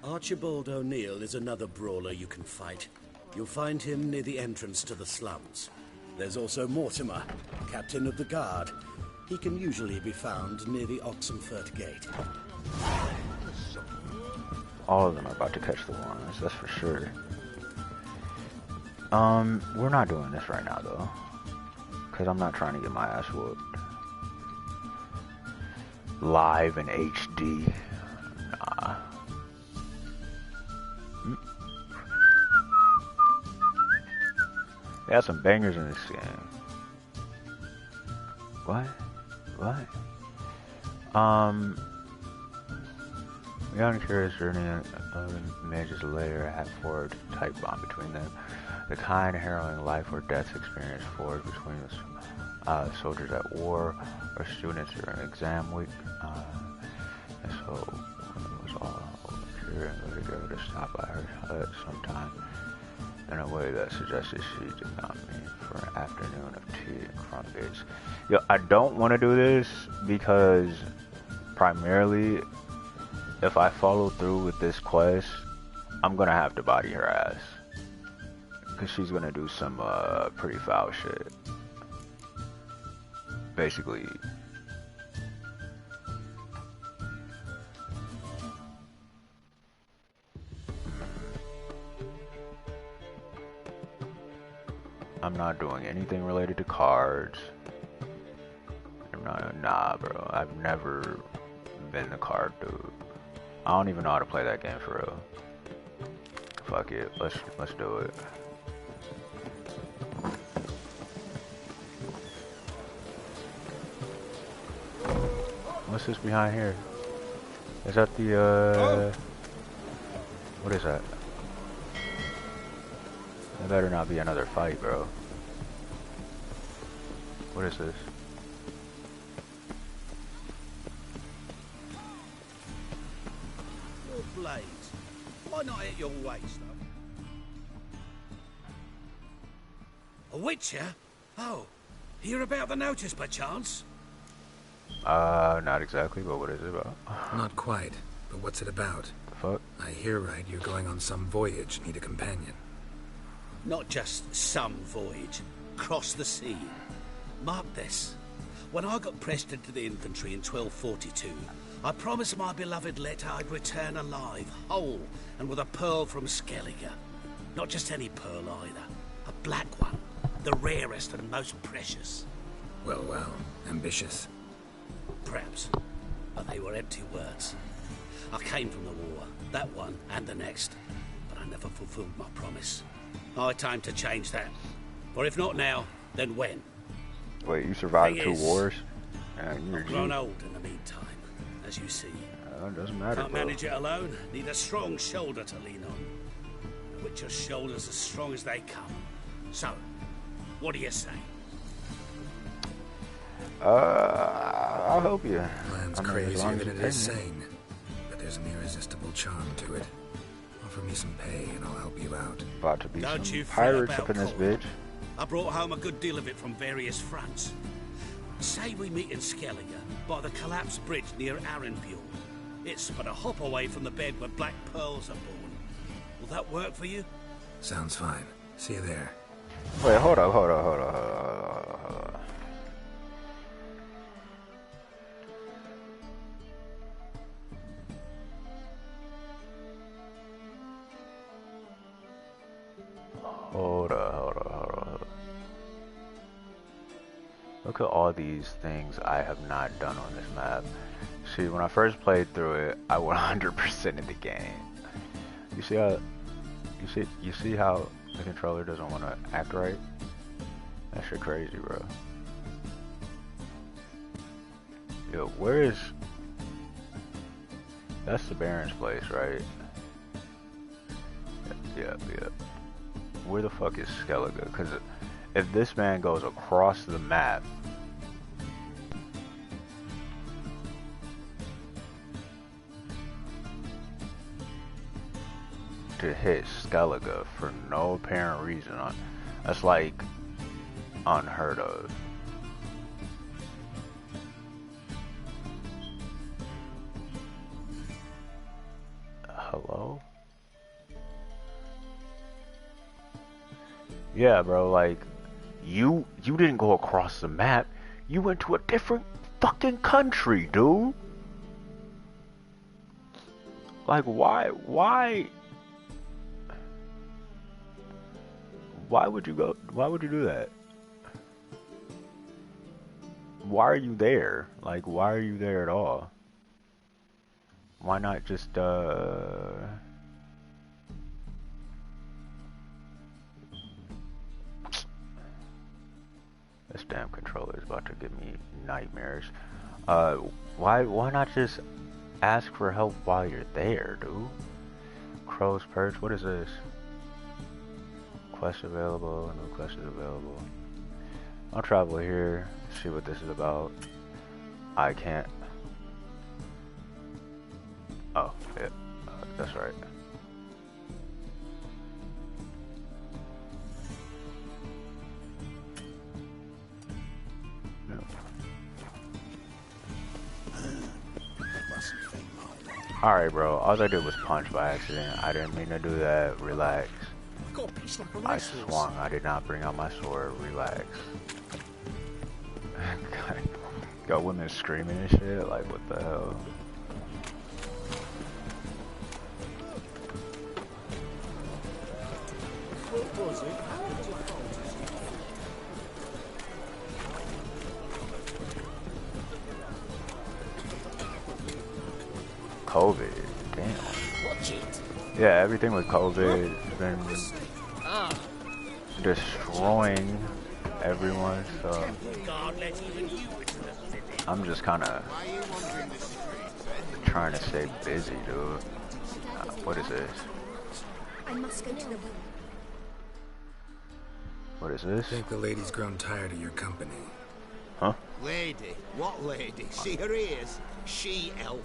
Archibald O'Neill is another brawler you can fight. You'll find him near the entrance to the slums. There's also Mortimer, captain of the guard. He can usually be found near the Oxenfurt Gate. All of them are about to catch the ones, that's for sure. We're not doing this right now though, because I'm not trying to get my ass whooped live in HD. Nah. They have some bangers in this game. What? We on a curious journey of Mage's Lair have forged a tight bond between them. The kind of harrowing life or death experience forged between soldiers at war or students during exam week. And so when it was all clear and ready to go to stop by her hut sometime in a way that suggested she did not mean for an afternoon of tea and crumpets. Yo, I don't want to do this because primarily if I follow through with this quest, I'm gonna have to body her ass. Cause she's gonna do some pretty foul shit. Basically. I'm not doing anything related to cards. Nah, bro. I've never been the card dude. I don't even know how to play that game for real. Fuck it. Let's do it. What's this behind here? Is that the what is that? There better not be another fight, bro. What is this? Your blades. Why not hit your waist, though? A witcher? Oh, hear about the notice, perchance? Not exactly, but what is it about? Not quite, but what's it about? The fuck? I hear right, you're going on some voyage, need a companion. Not just some voyage. Cross the sea. Mark this. When I got pressed into the infantry in 1242, I promised my beloved Letta I'd return alive, whole, and with a pearl from Skellige. Not just any pearl either. A black one. The rarest and most precious. Well, ambitious. Perhaps. But they were empty words. I came from the war, that one and the next. But I never fulfilled my promise. High time to change that. For if not now, then when? Wait, you survived Thing 2 is, wars? I've grown old in the meantime, as you see. It doesn't matter, Can't bro. manage it alone. Need a strong shoulder to lean on. A witcher's shoulder's as strong as they come. So, what do you say? I'll help you. Plan's I mean, as crazier long than as it you is pay me. sane, but there's an irresistible charm to it. Offer me some pay and I'll help you out. About to be Don't some you fret pirates about up in this Cole. bitch. I brought home a good deal of it from various fronts. Say we meet in Skellige by the collapsed bridge near Arenbjorn. It's but a hop away from the bed where black pearls are born. Will that work for you? Sounds fine. See you there. Wait, hold up. Hold up. Look at all these things I have not done on this map. See, when I first played through it, I went 100% in the game. You see how the controller doesn't want to act right? That shit crazy, bro. Yo, where is... That's the Baron's place, right? Yep. Where the fuck is Skellige? Because if this man goes across the map... to hit Skellige for no apparent reason, that's like unheard of. Hello? Yeah, bro, like, you didn't go across the map. You went to a different fucking country, dude. Like, why would you do that? Why are you there? Like, why are you there at all? Why not just, This damn controller is about to give me nightmares. Why not just ask for help while you're there, dude? Crow's Perch, what is this? Quest available, no quest is available. I'll travel here, see what this is about. I can't. Oh, yeah, that's right. Alright, bro. All I did was punch by accident. I didn't mean to do that. Relax. I swung. I did not bring out my sword. Relax. Got women screaming and shit. Like, what the hell? What was it? COVID. Damn. Watch it. Yeah, everything with COVID has been destroying everyone, so I'm just kind of trying to stay busy, dude. What is this? I must go to the room. What is this? I think the lady's grown tired of your company. Huh? Lady? What lady? See her ears? She-elf.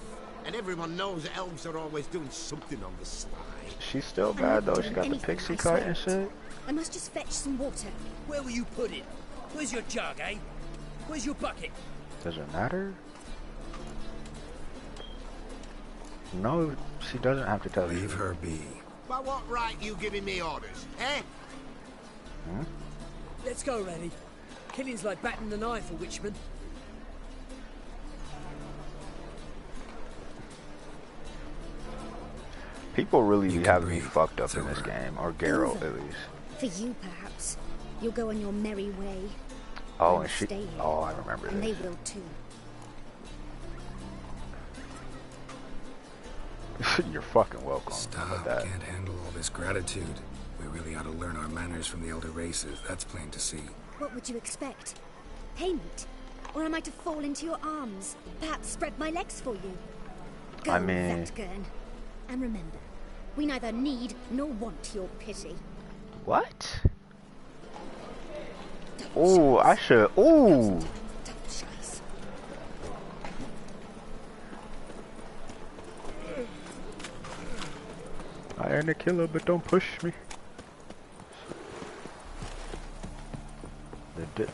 And everyone knows that elves are always doing something on the sly. She's still bad though. She got the pixie cut and shit. I must just fetch some water. Where will you put it? Where's your jug, eh? Where's your bucket? Does it matter? No, she doesn't have to tell you. Leave her be. By what right you giving me orders, eh? Hmm? Let's go, Randy. Killing's like batting an eye for Witchman. People really have me fucked up in this game, or Geralt at least. For you, perhaps. You'll go on your merry way. Oh, I'll and she. stay here, Oh, I remember and this. they will too. You're fucking welcome. Stop. Can't handle all this gratitude. We really ought to learn our manners from the elder races. That's plain to see. What would you expect? Payment? Or am I to fall into your arms? Perhaps spread my legs for you? Go, I mean... Vetgern. And remember, we neither need nor want your pity. What? Oh, I should. Oh. I ain't a killer, but don't push me.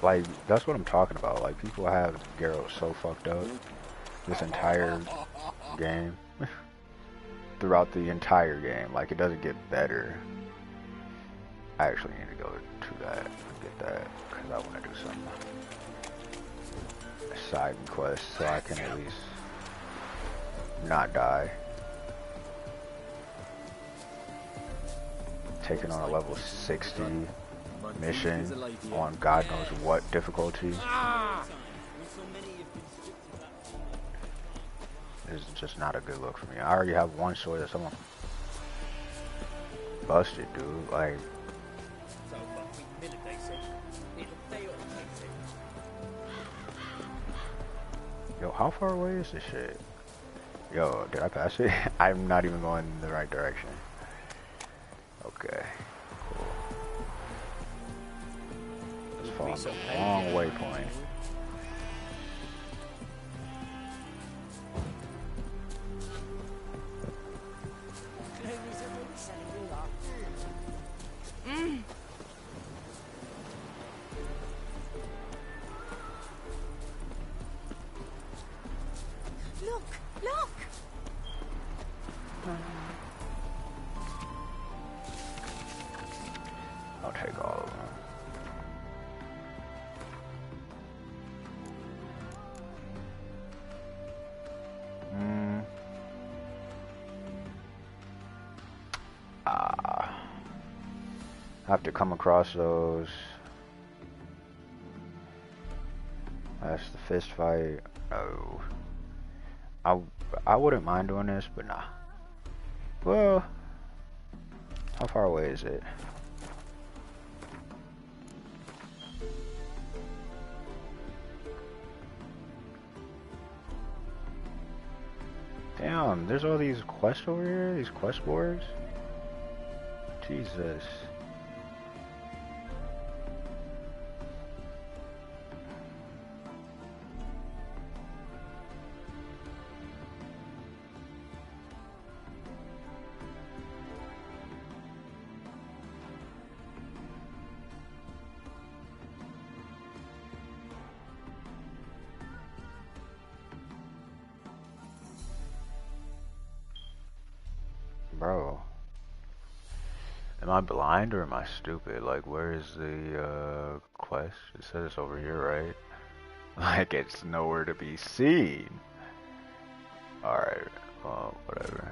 Like, that's what I'm talking about. Like, people have Geralt so fucked up this entire game. Throughout the entire game. Like, it doesn't get better. I actually need to go to that and get that, because I want to do some side quests so I can at least not die. Taking on a level 60 mission on God knows what difficulty. This is just not a good look for me. I already have one sword that someone busted, dude. Like, yo, how far away is this shit? Yo, did I pass it? I'm not even going in the right direction. Okay, cool. Let's follow the wrong waypoint. Look! Look! I'll take all of them. I have to come across those. That's the fist fight. No. I wouldn't mind doing this, but nah. Well, how far away is it? Damn, there's all these quests over here, these quest boards. Jesus. Bro, am I blind or am I stupid? Like, where is the quest? It says it's over here, right? Like, it's nowhere to be seen. Alright, well, whatever.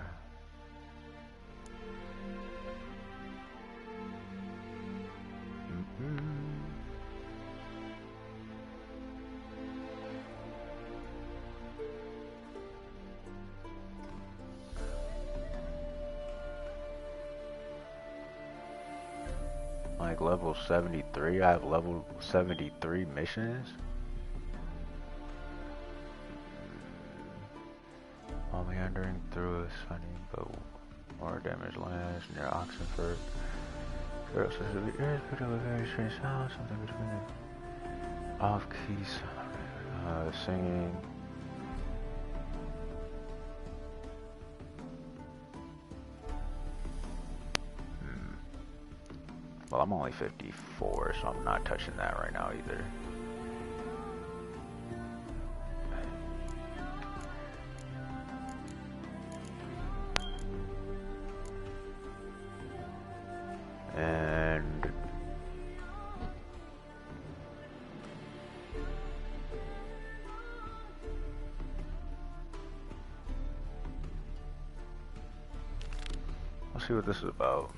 Like level 73? I have level 73 missions? While meandering through a sunny but more damaged lands near Oxenford. There also should be ears picked up a very strange sound, something between the off-keys, singing. Well, I'm only 54, so I'm not touching that right now either. And let's see what this is about.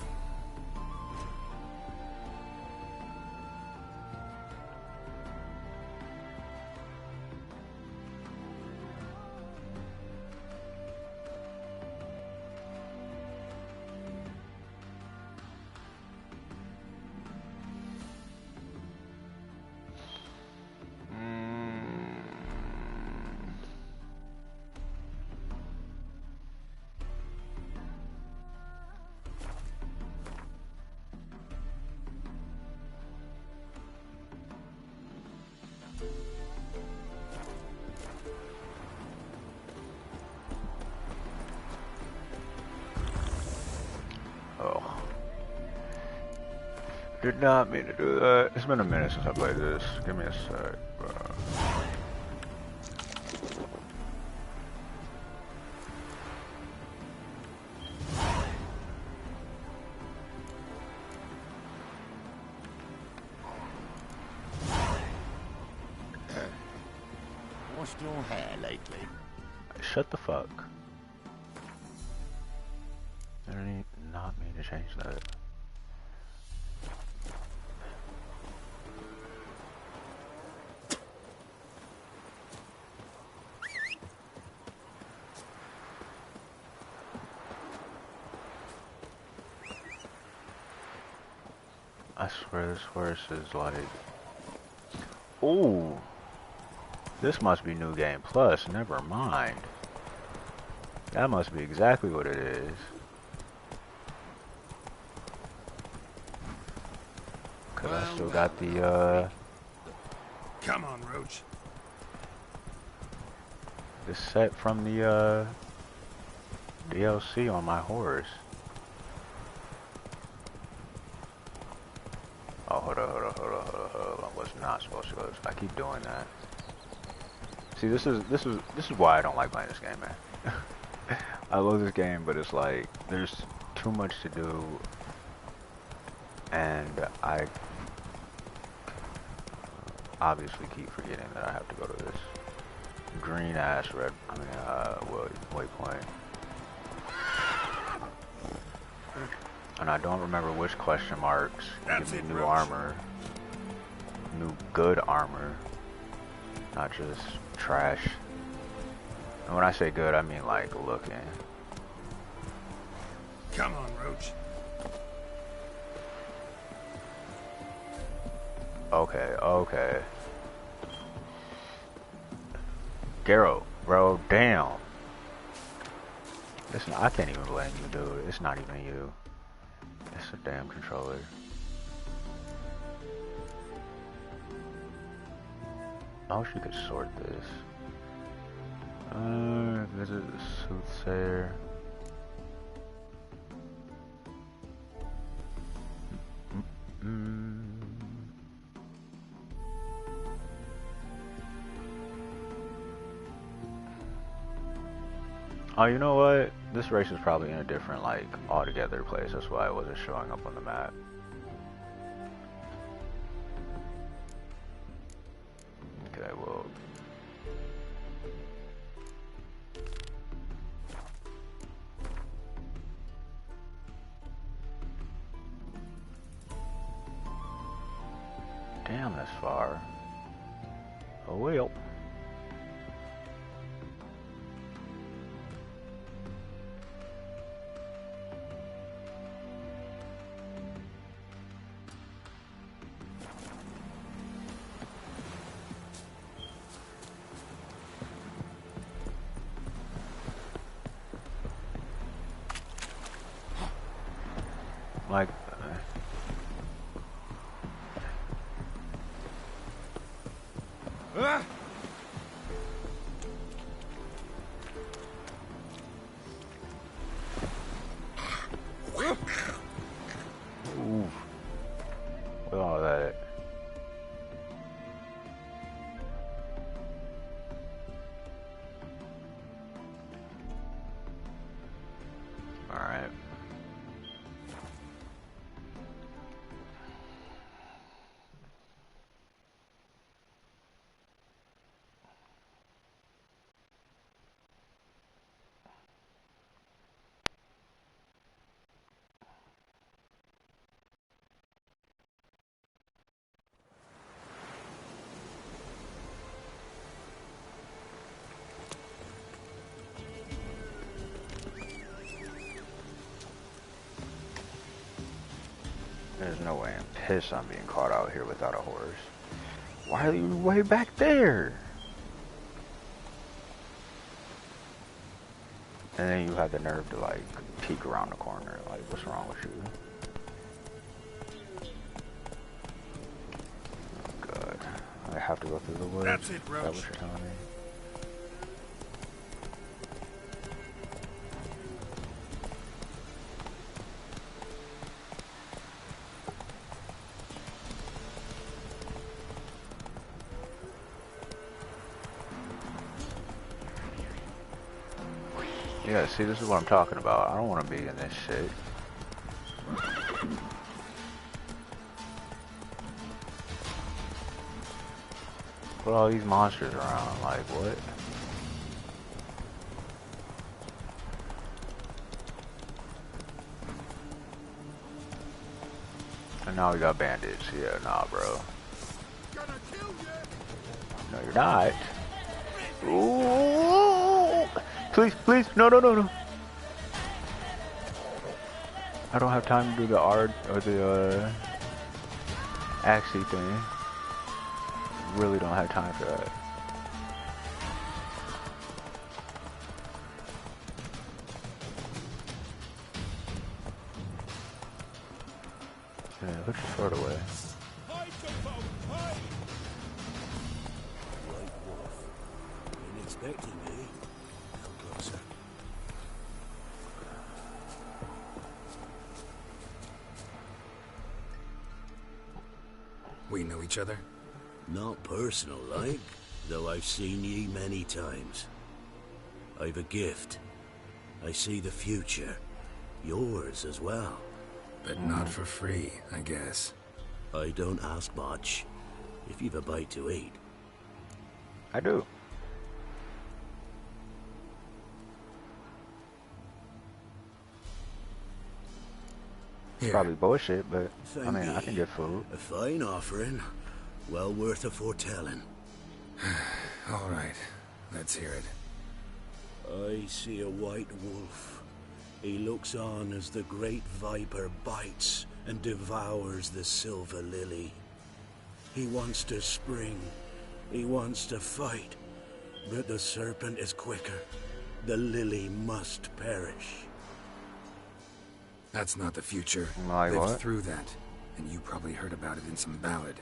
Did not mean to do that. It's been a minute since I played this. Give me a sec, bro. Washed your hair lately? Shut the fuck. I did not mean to change that. I swear this horse is like... Ooh! This must be New Game Plus, never mind. That must be exactly what it is. Cause I still got the, Come on, Roach. the set from the, DLC on my horse. Oh, hold on. I was not supposed to go. I keep doing that. See, this is why I don't like playing this game, man. I love this game, but it's like there's too much to do, and I obviously keep forgetting that I have to go to this green ass waypoint. And I don't remember which question marks give me new armor. New good armor. Not just trash. And when I say good, I mean like looking. Come on, Roach. Okay. Garrow, bro, damn. Listen, I can't even blame you, dude. It's not even you. It's a damn controller. I wish you could sort this. Visit the soothsayer. Oh, you know what? This race is probably in a different, like, altogether place. That's why it wasn't showing up on the map. Okay, well... Damn, that's far. Oh, well. Like, ooh. Look at all that. Alright. There's no way I'm pissed I'm being caught out here without a horse. Why are you way back there? And then you have the nerve to like peek around the corner. Like, what's wrong with you? Oh god. I have to go through the woods. That's it, Is that what Roach. you're telling me? Yeah, see, this is what I'm talking about. I don't want to be in this shit. Put all these monsters around, like, what? And now we got bandits. Yeah, nah, bro. No, you're not. Ooh. Please, please, no, no, no, no. I don't have time to do the art or the axie thing. Really don't have time for that. Yeah, put your sword away. White Wolf. Been expecting me. Come closer. We know each other? Not personal like, though I've seen ye many times. I've a gift. I see the future. Yours as well. But not for free, I guess. I don't ask much. If you've a bite to eat. I do. Here. Probably bullshit, but I Thank mean, I ye. can get food. A fine offering. Well worth a foretelling. All right, let's hear it. I see a white wolf. He looks on as the great viper bites and devours the silver lily. He wants to spring. He wants to fight. But the serpent is quicker. The lily must perish. That's not the future. Like Lived what? through that, and you probably heard about it in some ballad.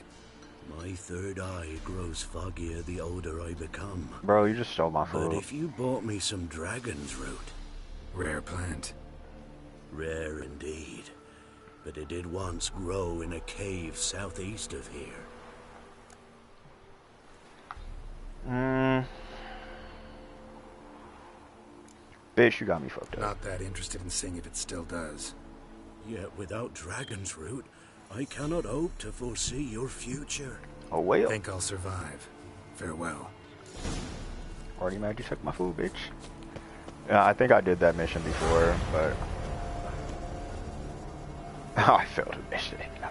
My third eye grows foggier the older I become. Bro, you just stole my But food. if you bought me some dragon's root... Rare plant. Rare indeed. But it did once grow in a cave southeast of here. Bitch, you got me fucked up. Not that interested in seeing if it still does. Yet without dragon's root, I cannot hope to foresee your future. Oh, well. Think I'll survive. Farewell. Already mad you took my food, bitch. Yeah, I think I did that mission before, but... Oh, I failed a mission. No.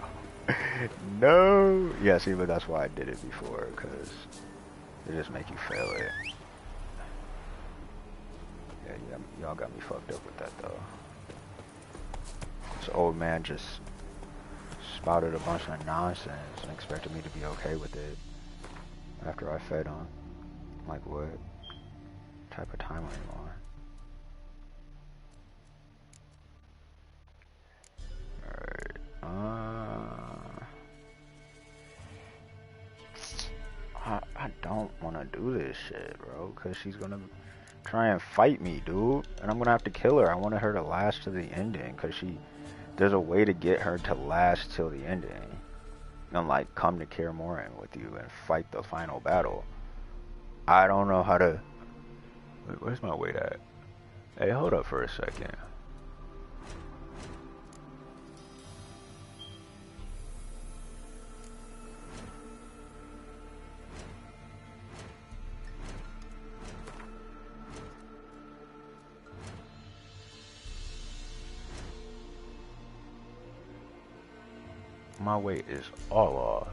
No! Yeah, see, but that's why I did it before, because it just make you fail it. Yeah, y'all got me fucked up with that, though. This old man just spouted a bunch of nonsense and expected me to be okay with it after I fed him. Like, what type of time are you on? Alright. I don't want to do this shit, bro, because she's gonna try and fight me, dude, and I'm gonna have to kill her. I wanted her to last to the ending, because there's a way to get her to last till the ending, and like come to Kaer Morhen with you and fight the final battle. I don't know how to. Wait, where's my weight at? Hey, hold up for a second. My weight is all off.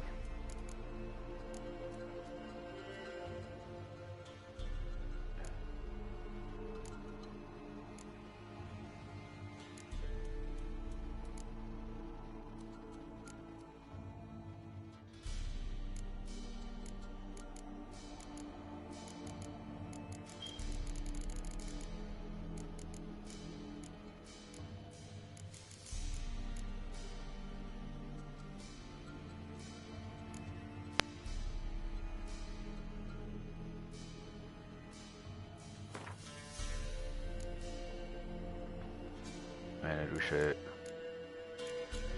Man, do shit.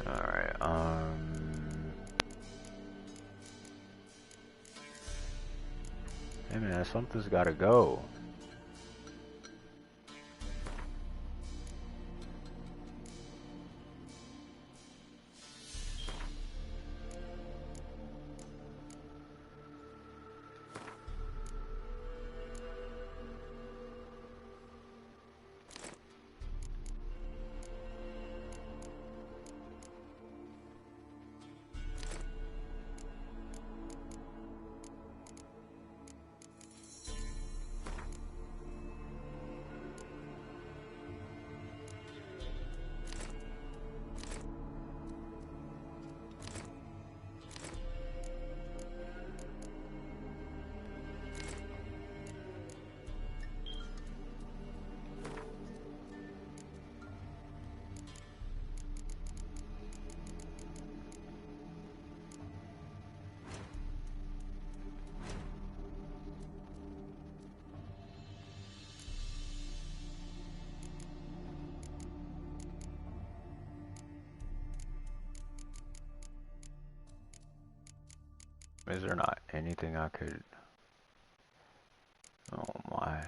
Alright, hey man, something's gotta go. Is there not anything I could... Oh my.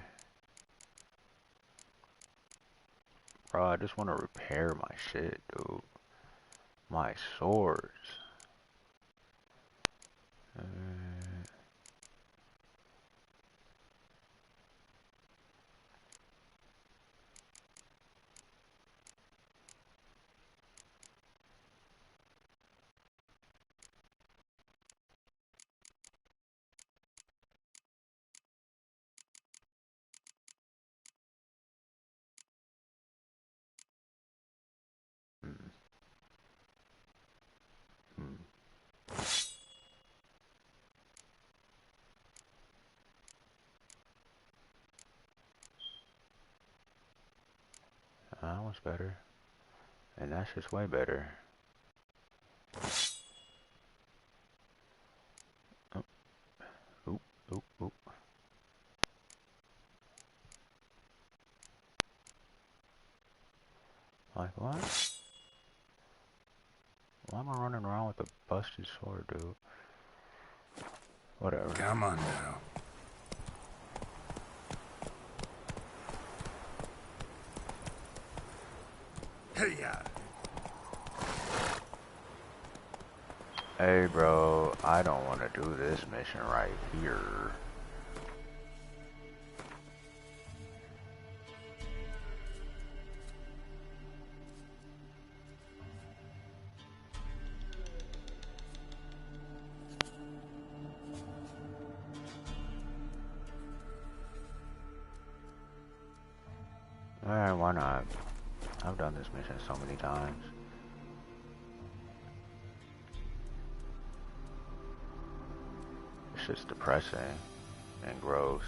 Bro, I just want to repair my shit, dude. My swords. That was better. And that's just way better. Oh. Oop, oop, oop. Like what? Why am I running around with a busted sword, dude? Whatever. Come on now. Hey bro, I don't want to do this mission right here. Alright, why not? I've done this mission so many times. It's just depressing and gross.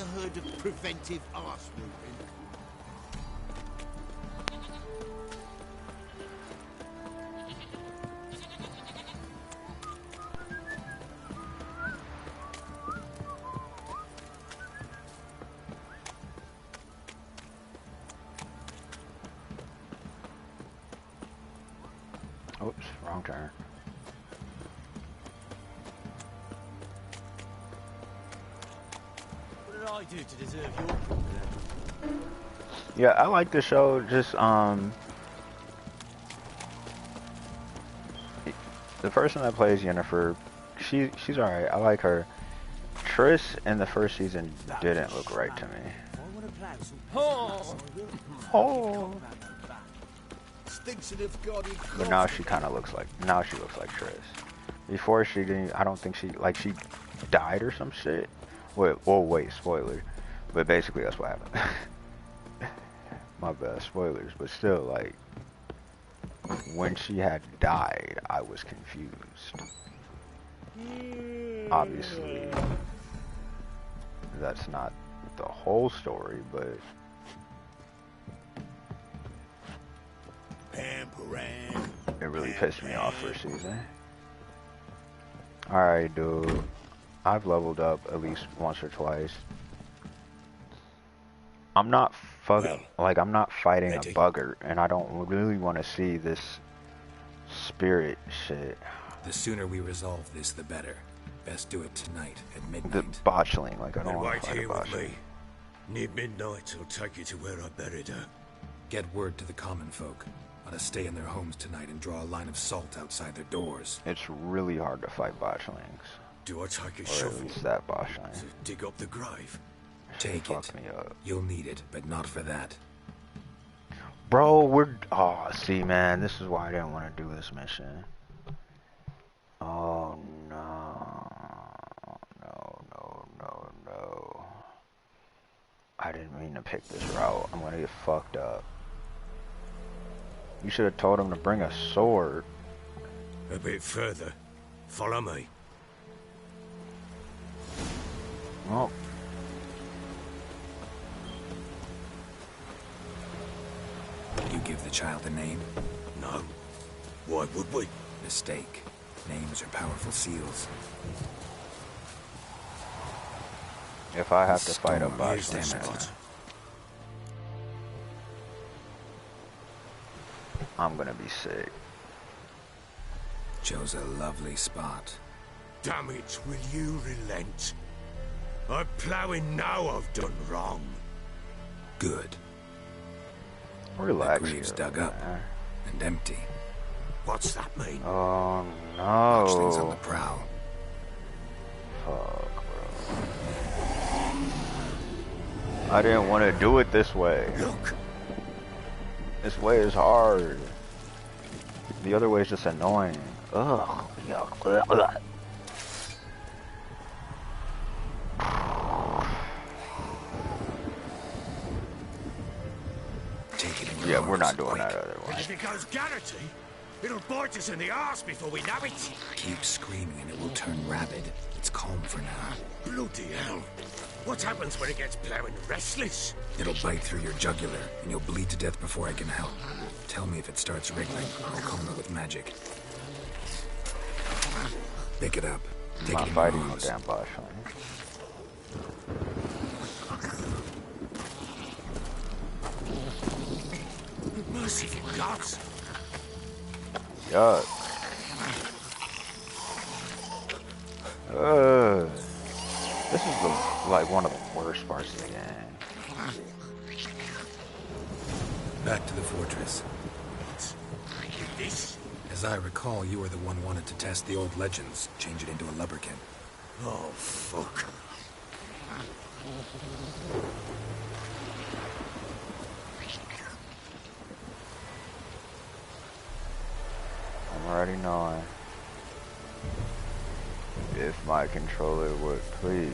Ever heard of preventive arse moving? Oops, wrong turn. What did I do to deserve your company? Yeah, I like the show. Just the person that plays Yennefer, she's alright. I like her. Triss in the first season didn't look right to me. Oh. But now she kind of looks like Triss. Before she didn't. I don't think she died or some shit. Wait, spoiler. But basically that's what happened. My bad, spoilers. But still, like, when she had died, I was confused. Obviously, that's not the whole story, but it really pissed me off first season. Alright, dude. I've leveled up at least once or twice. I'm not fighting a bugger, and I don't really want to see this spirit shit. The sooner we resolve this, the better. Best do it tonight at midnight. The botchling, like I don't want to fight a Wait here with botchling. me. Near midnight, I'll take you to where I buried her. Get word to the common folk. Let us stay in their homes tonight and draw a line of salt outside their doors. It's really hard to fight botchlings. Do I take a Or shovel at least that botchling. to dig up the grave? Take it. You'll need it, but not for that. Bro, see, man, this is why I didn't want to do this mission. Oh, no. I didn't mean to pick this route. I'm gonna get fucked up. You should have told him to bring a sword. A bit further. Follow me. Oh. You give the child a name? No. Why would we? Mistake. Names are powerful seals. If I have to fight a Storm, botchling, damn it. I'm gonna be sick. Chose a lovely spot. Damn it, will you relent? I'm ploughing now I've done wrong. Good. Relax. The grave's here, dug up man. and empty. What's that mean? Oh no. Botchlings on the prowl. Fuck, bro. I didn't want to do it this way. Look. This way is hard. The other way is just annoying. Ugh. Yeah, we're not doing that other way. If it goes Garrity, it'll bite us in the arse before we know it. Keep screaming and it will turn rabid. It's calm for now. Bloody hell. What happens when it gets ploughing restless? It'll bite through your jugular and you'll bleed to death before I can help. Tell me if it starts wriggling. I'll calm it with magic. Pick it up. I'm Take not it in fighting your no arms. damn botchling. Merciful gods. Yuck. This is like one of the worst parts of the game. Back to the fortress. This? As I recall, you were the one wanted to test the old legends, change it into a lubberkin. Oh, fuck. I'm already knowing. If my controller would please.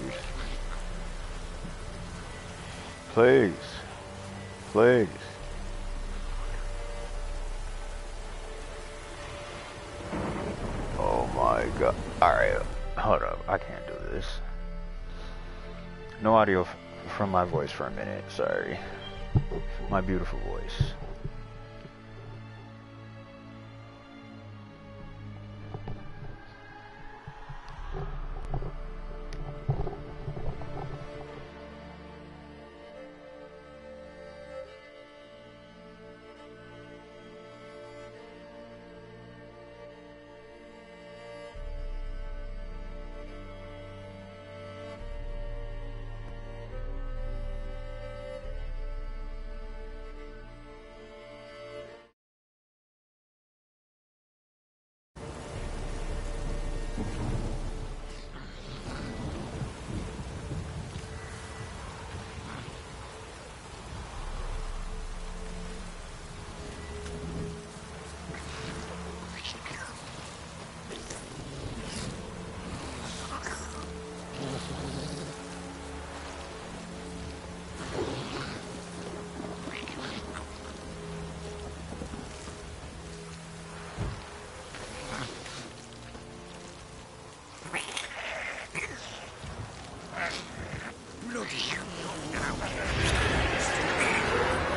Please. Please. Oh my god. Alright, hold up. I can't do this. No audio from my voice for a minute. Sorry. My beautiful voice.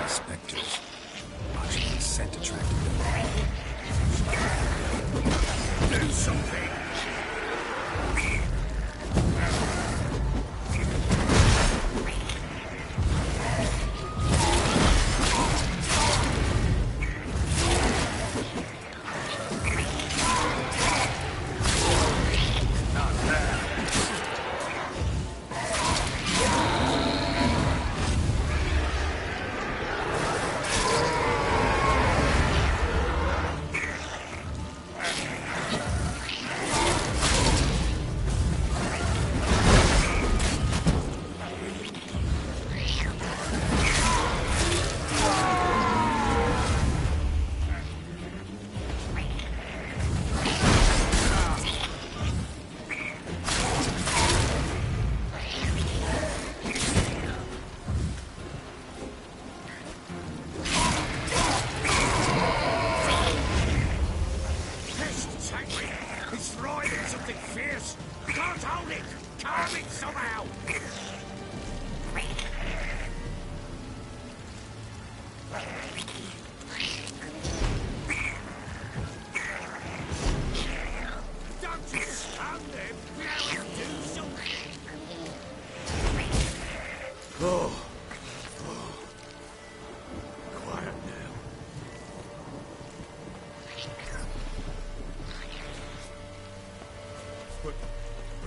Spectres. Watching the scent attracted them. Do something!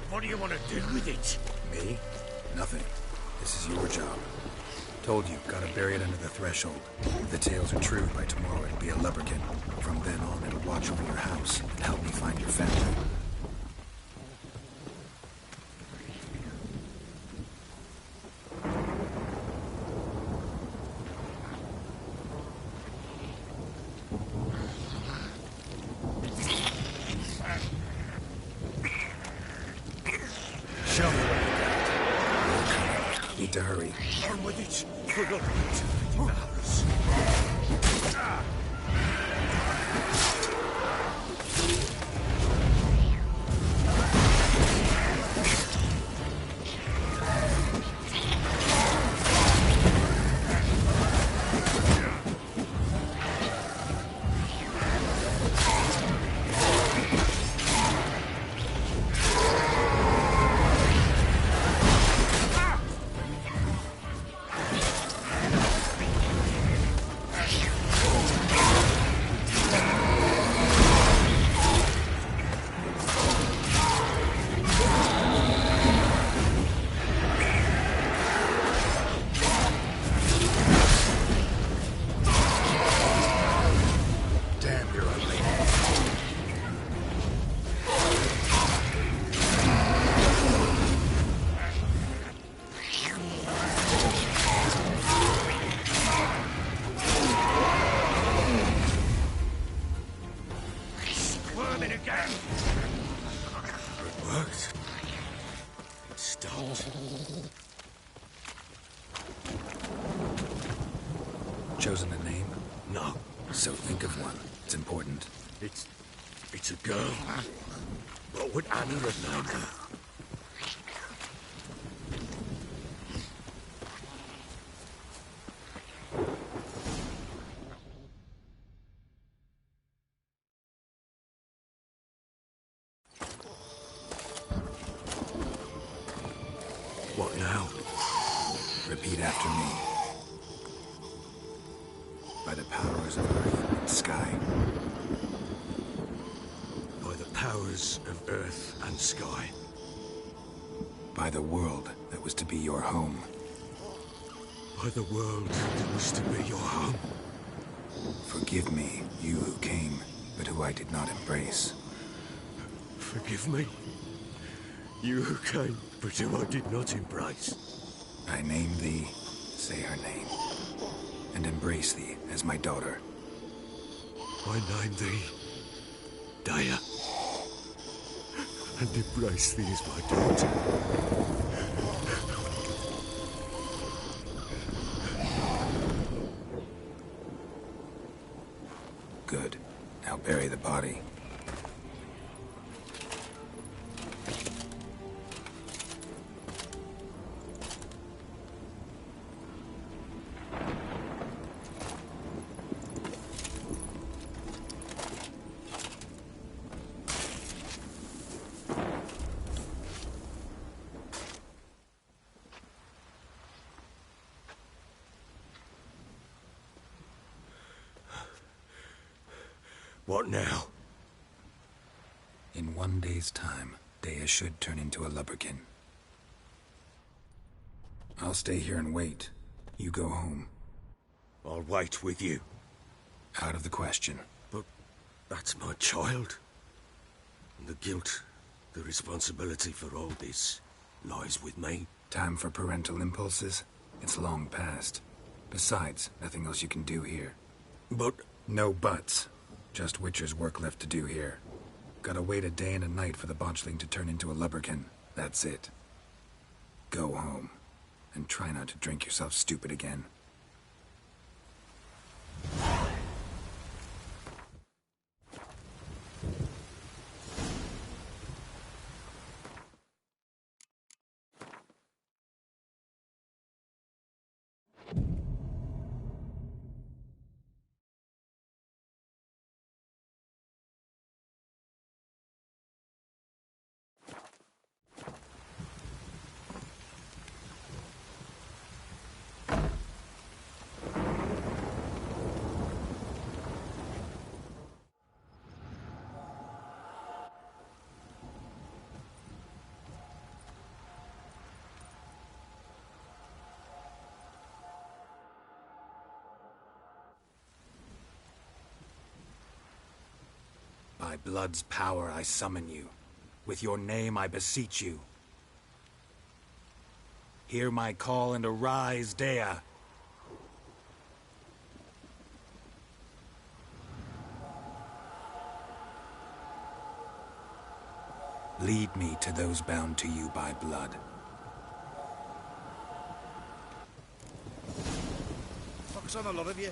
What do you want to do with it? Me? Nothing. This is your job. Told you, gotta bury it under the threshold. If the tales are true, by tomorrow it'll be a lubberkin. From then on, it'll watch over your house and help me find your family. Show me what you got. Need to hurry. On with it. We're not going to devours. Chosen a name? No. So think of one. It's important. It's a girl. What would Annie have named her? Repeat after me. By the powers of earth and sky. By the powers of earth and sky. By the world that was to be your home. By the world that was to be your home. Forgive me, you who came, but who I did not embrace. Forgive me, you who came, but who I did not embrace. I name thee, say her name, and embrace thee as my daughter. I name thee, Dea, and embrace thee as my daughter. Good. Now bury the body. What now? In 1 day's time, Dea should turn into a lubberkin. I'll stay here and wait. You go home. I'll wait with you. Out of the question. But that's my child. And the guilt, the responsibility for all this, lies with me. Time for parental impulses? It's long past. Besides, nothing else you can do here. But... No buts. Just Witcher's work left to do here. Gotta wait a day and a night for the botchling to turn into a lubberkin. That's it. Go home. And try not to drink yourself stupid again. By blood's power I summon you. With your name I beseech you. Hear my call and arise, Dea. Lead me to those bound to you by blood. Focus on a lot of you.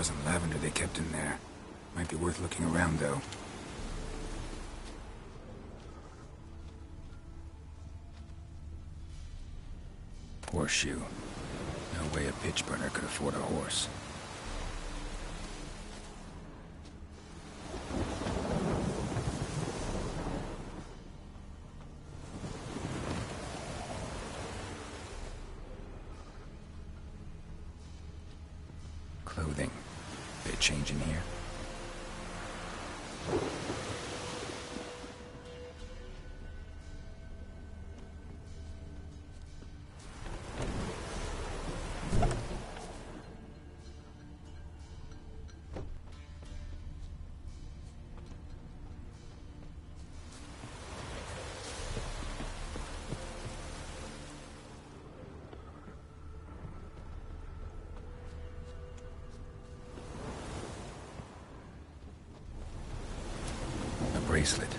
wasn't lavender they kept in there. Might be worth looking around, though. Horseshoe. No way a pitch burner could afford a horse. Clothing. Bit change in here. Bracelet.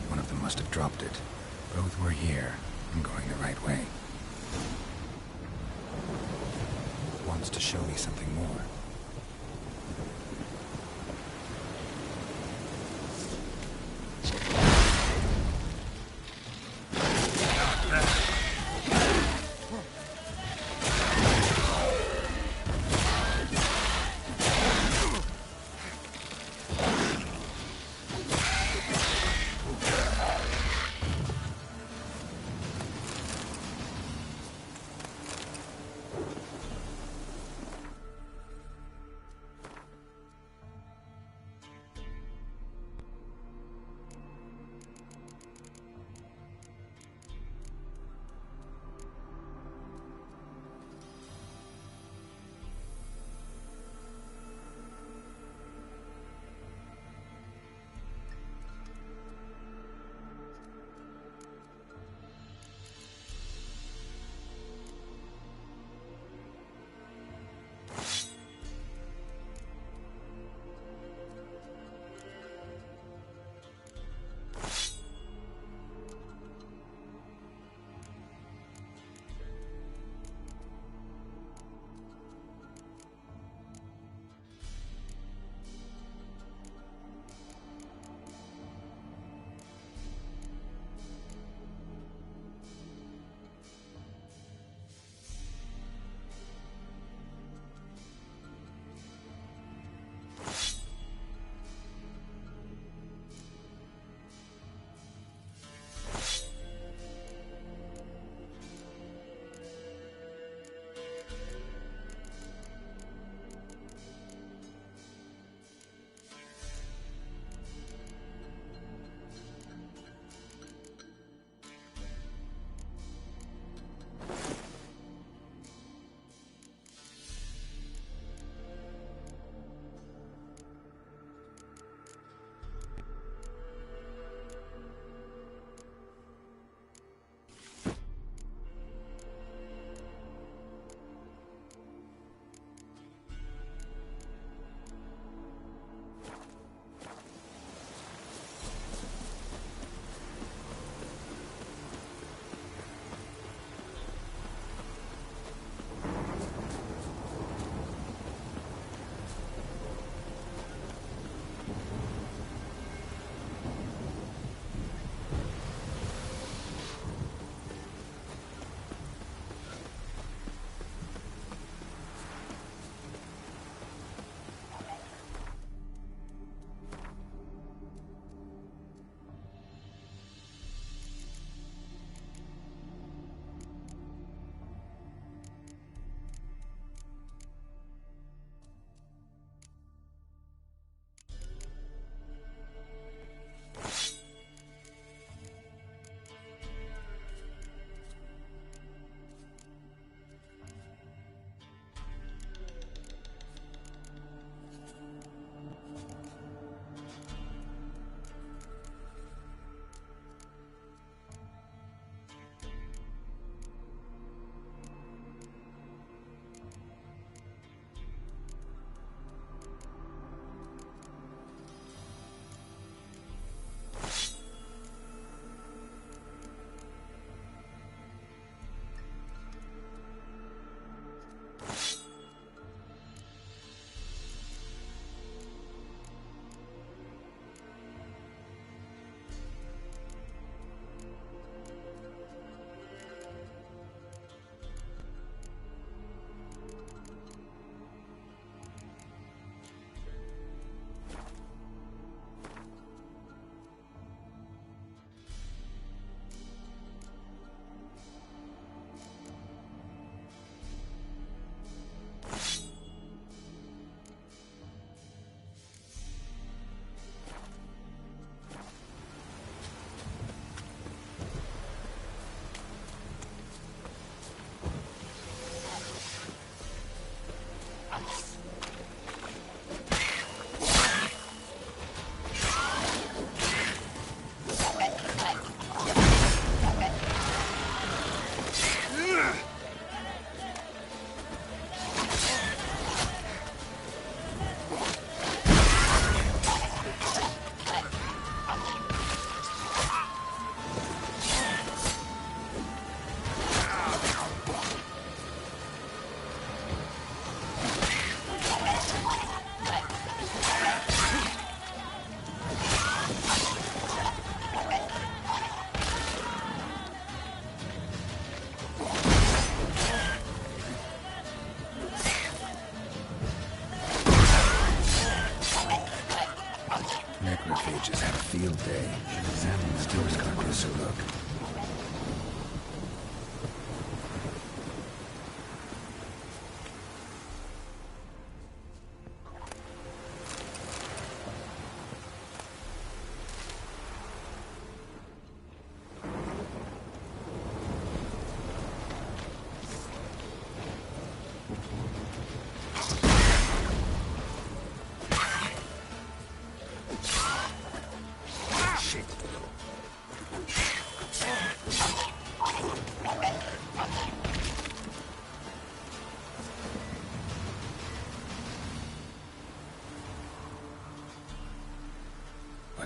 One of them must have dropped it. Both were here. I'm going the right way. Wants to show me something more.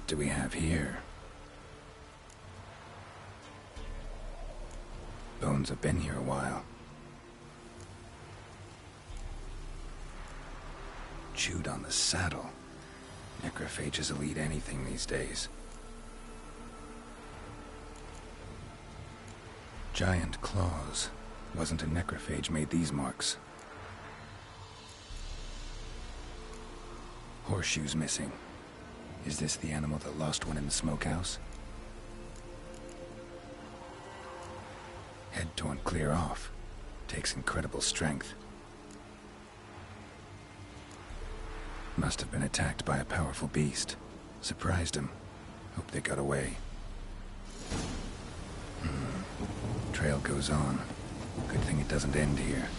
do we have here? Bones have been here a while. Chewed on the saddle. Necrophages will eat anything these days. Giant claws. Wasn't a necrophage made these marks. Horseshoes missing. Is this the animal that lost one in the smokehouse? Head torn clear off. Takes incredible strength. Must have been attacked by a powerful beast. Surprised him. Hope they got away. Trail goes on. Good thing it doesn't end here.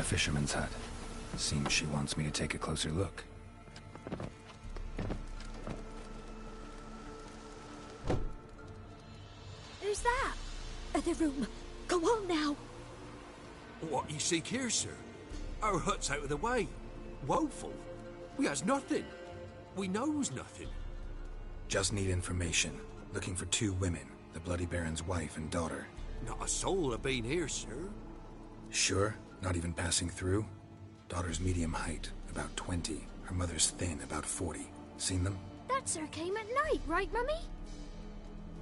Fisherman's hut. Seems she wants me to take a closer look. Who's that? The room. Go on now. What you seek here, sir? Our hut's out of the way. Woeful. We has nothing. We knows nothing. Just need information. Looking for 2 women. The Bloody Baron's wife and daughter. Not a soul have been here, sir. Sure? Not even passing through? Daughter's medium height, about 20. Her mother's thin, about 40. Seen them? That sir came at night, right, Mummy?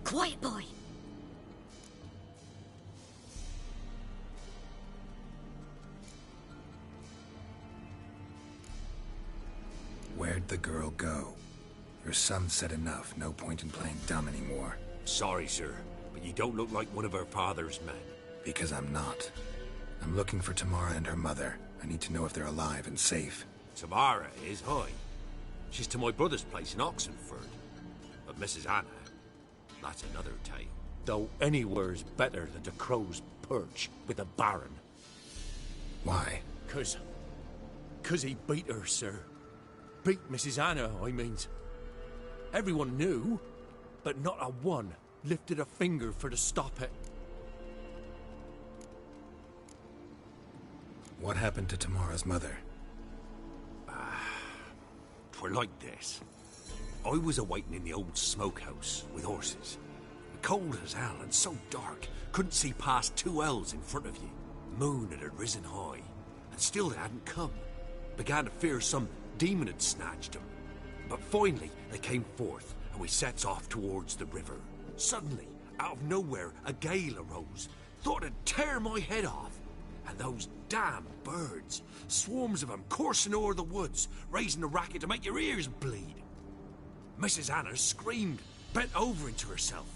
Quiet, boy. Where'd the girl go? Your son said enough. No point in playing dumb anymore. Sorry, sir, but you don't look like one of her father's men. Because I'm not. I'm looking for Tamara and her mother. I need to know if they're alive and safe. Tamara is, hi. She's to my brother's place in Oxenford. But Mrs. Anna, that's another tale. Though anywhere's better than the Crow's Perch with a Baron. Why? 'Cause he beat her, sir. Beat Mrs. Anna, I means. Everyone knew, but not a one lifted a finger for to stop it. What happened to Tamara's mother? 'Twere like this. I was awaiting in the old smokehouse with horses. Cold as hell and so dark, couldn't see past 2 ells in front of you. Moon had risen high, and still they hadn't come. Began to fear some demon had snatched them. But finally they came forth, and we sets off towards the river. Suddenly, out of nowhere, a gale arose. Thought it'd tear my head off. And those damn birds, swarms of them coursing o'er the woods, raising a racket to make your ears bleed. Mrs. Anna screamed, bent over into herself.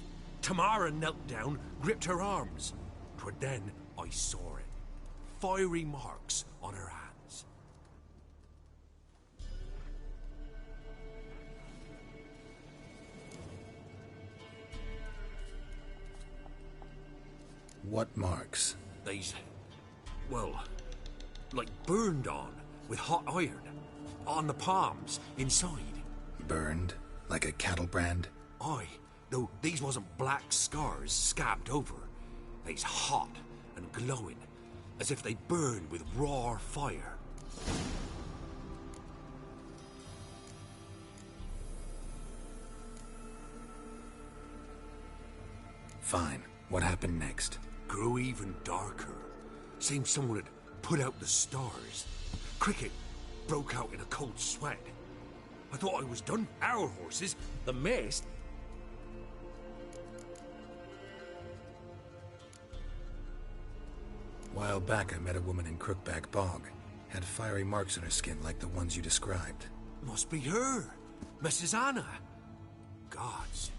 Tamara knelt down, gripped her arms. 'Twere then I saw it. Fiery marks on her hands. What marks? These... well, like burned on with hot iron. On the palms, inside. Burned? Like a cattle brand? Aye, though these wasn't black scars scabbed over. They's hot and glowing, as if they burned with raw fire. Fine. What happened next? Grew even darker. Seemed someone had put out the stars. Cricket broke out in a cold sweat. I thought I was done. Our horses, the mist. While back, I met a woman in Crookback Bog. Had fiery marks on her skin like the ones you described. Must be her. Mrs. Anna. Gods.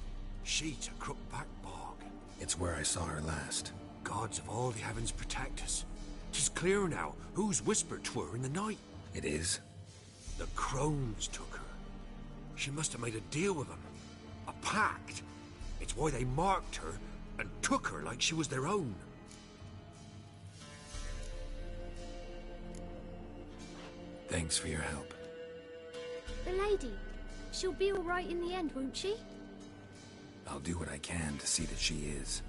She to Crookback Bog. It's where I saw her last. Gods of all the heavens protect us. 'Tis clear now who's whispered to her in the night. It is? The crones took her. She must have made a deal with them. A pact. It's why they marked her and took her like she was their own. Thanks for your help. The lady. She'll be all right in the end, won't she? I'll do what I can to see that she is.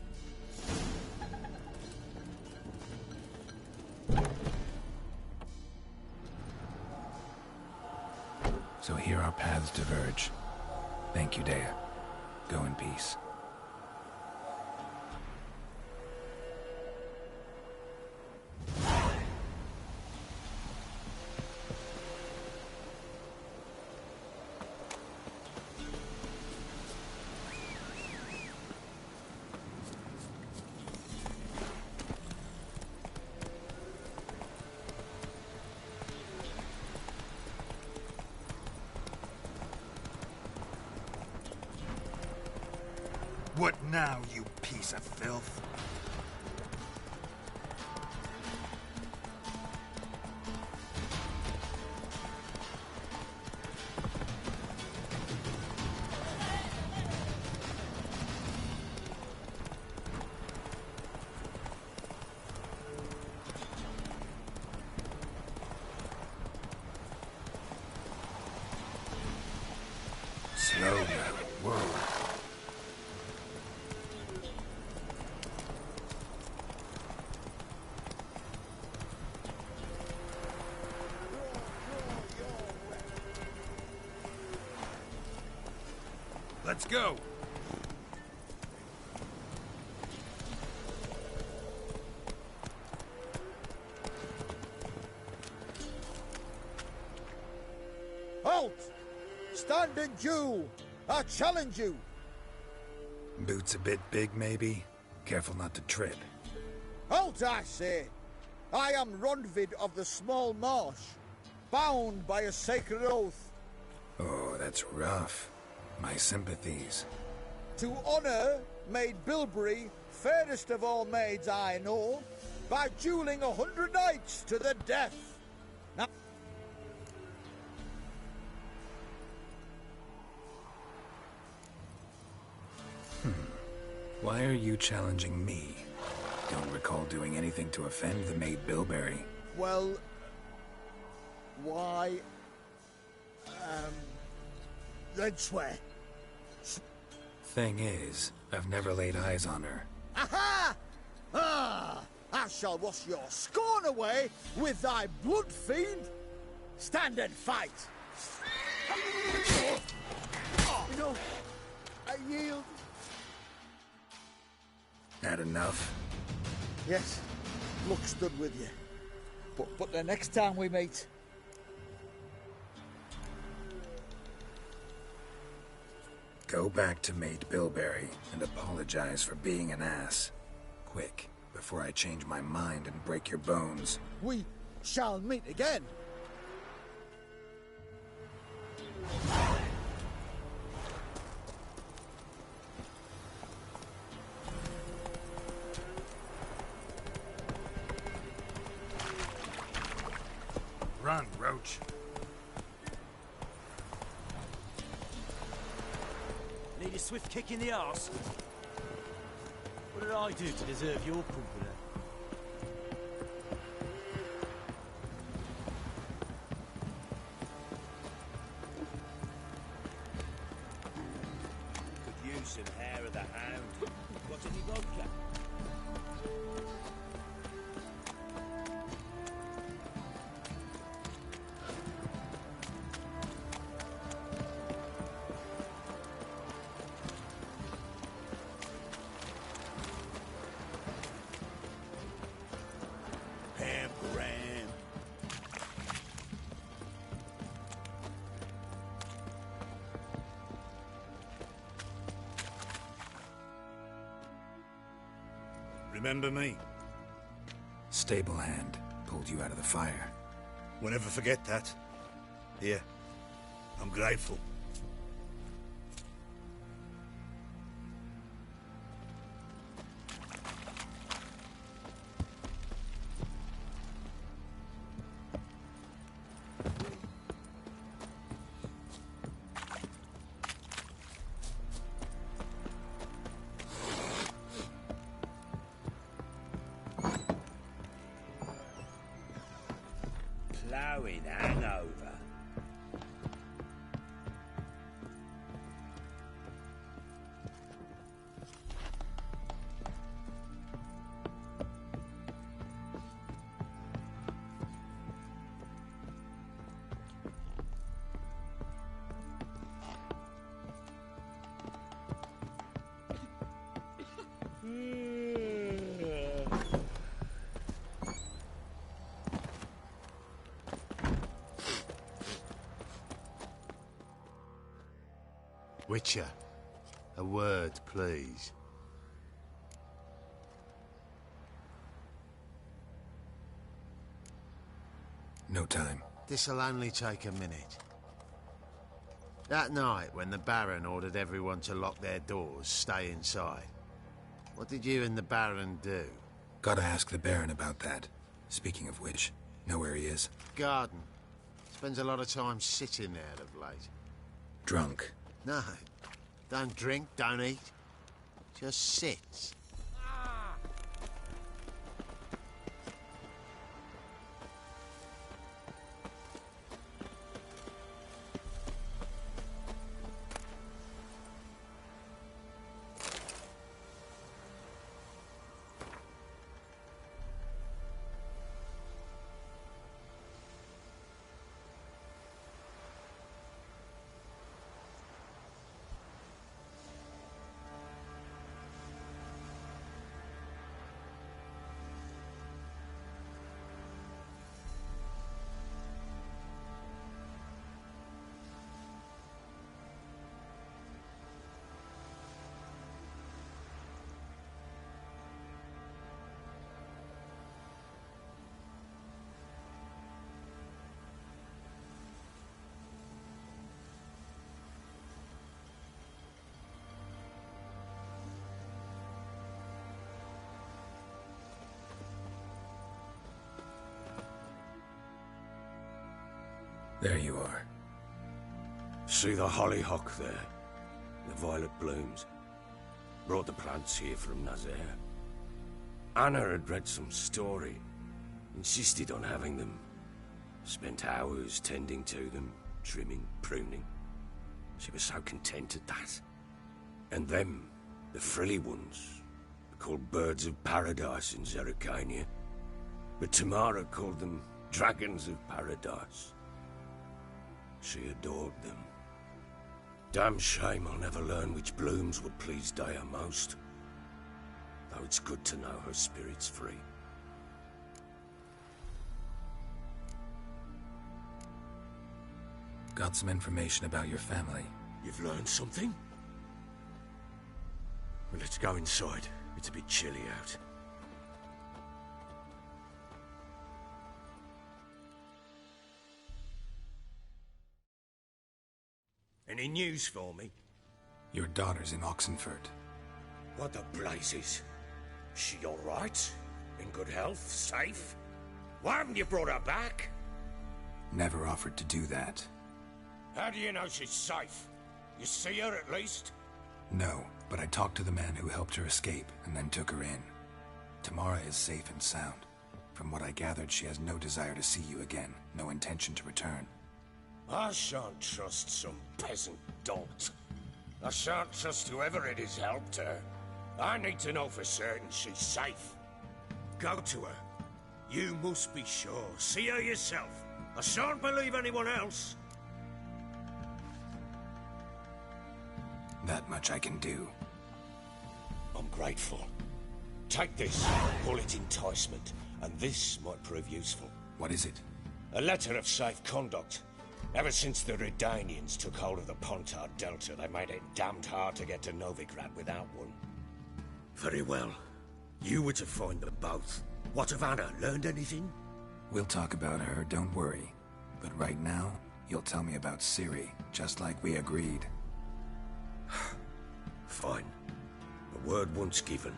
So here our paths diverge. Thank you, Dea. Go in peace. What now, you piece of filth? Slow now. Whoa. Let's go. Halt! Stand in duel! I challenge you! Boots a bit big, maybe? Careful not to trip. Halt, I say! I am Ronvid of the Small Marsh, bound by a sacred oath. Oh, that's rough. My sympathies. To honour Maid Bilberry, fairest of all maids I know, by duelling 100 knights to the death. Now... Why are you challenging me? Don't recall doing anything to offend the Maid Bilberry. Well... why... then swear. Thing is, I've never laid eyes on her. Aha! Ah! I shall wash your scorn away with thy blood fiend. Stand and fight. No, I yield. Had enough? Yes, luck stood with you. But the next time we meet... Go back to Maid Bilberry and apologize for being an ass. Quick, before I change my mind and break your bones. We shall meet again. Run, Roach. Need a swift kick in the arse? What did I do to deserve your company? Could use some hair of the hound. Got any vodka? Remember me? Stable hand pulled you out of the fire. We'll never forget that. Here, I'm grateful. Ploughing hangover. Witcher, a word, please. No time. This'll only take a minute. That night, when the Baron ordered everyone to lock their doors, stay inside, what did you and the Baron do? Gotta ask the Baron about that. Speaking of which, know where he is? Garden. Spends a lot of time sitting there of late. Drunk. No. Don't drink, don't eat. Just sits. There you are. See the hollyhock there? The violet blooms. Brought the plants here from Nazaire. Anna had read some story. Insisted on having them. Spent hours tending to them, trimming, pruning. She was so content at that. And them, the frilly ones, called birds of paradise in Zerrikania. But Tamara called them dragons of paradise. She adored them. Damn shame I'll never learn which blooms would please Dea most. Though it's good to know her spirit's free. Got some information about your family. You've learned something? Well, let's go inside. It's a bit chilly out. Any news for me? Your daughter's in Oxenfurt. What the blazes? She all right? In good health? Safe? Why haven't you brought her back? Never offered to do that. How do you know she's safe? You see her at least? No, but I talked to the man who helped her escape and then took her in. Tamara is safe and sound. From what I gathered, she has no desire to see you again, no intention to return. I shan't trust some peasant dolt. I shan't trust whoever it is helped her. I need to know for certain she's safe. Go to her. You must be sure. See her yourself. I shan't believe anyone else. That much I can do. I'm grateful. Take this. Call it enticement. And this might prove useful. What is it? A letter of safe conduct. Ever since the Redanians took hold of the Pontar Delta, they made it damned hard to get to Novigrad without one. Very well. You were to find them both. What of Anna? Learned anything? We'll talk about her, don't worry. But right now, you'll tell me about Ciri, just like we agreed. Fine. A word once given.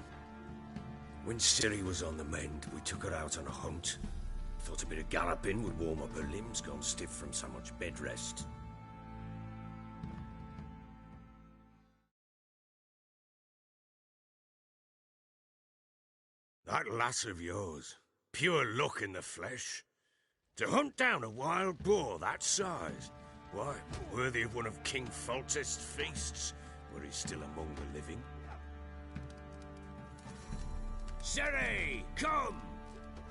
When Ciri was on the mend, we took her out on a hunt. Thought a bit of galloping would warm up her limbs, gone stiff from so much bed rest. That lass of yours, pure luck in the flesh. To hunt down a wild boar that size, why, worthy of one of King Foltest's feasts, were he still among the living. Ciri, come!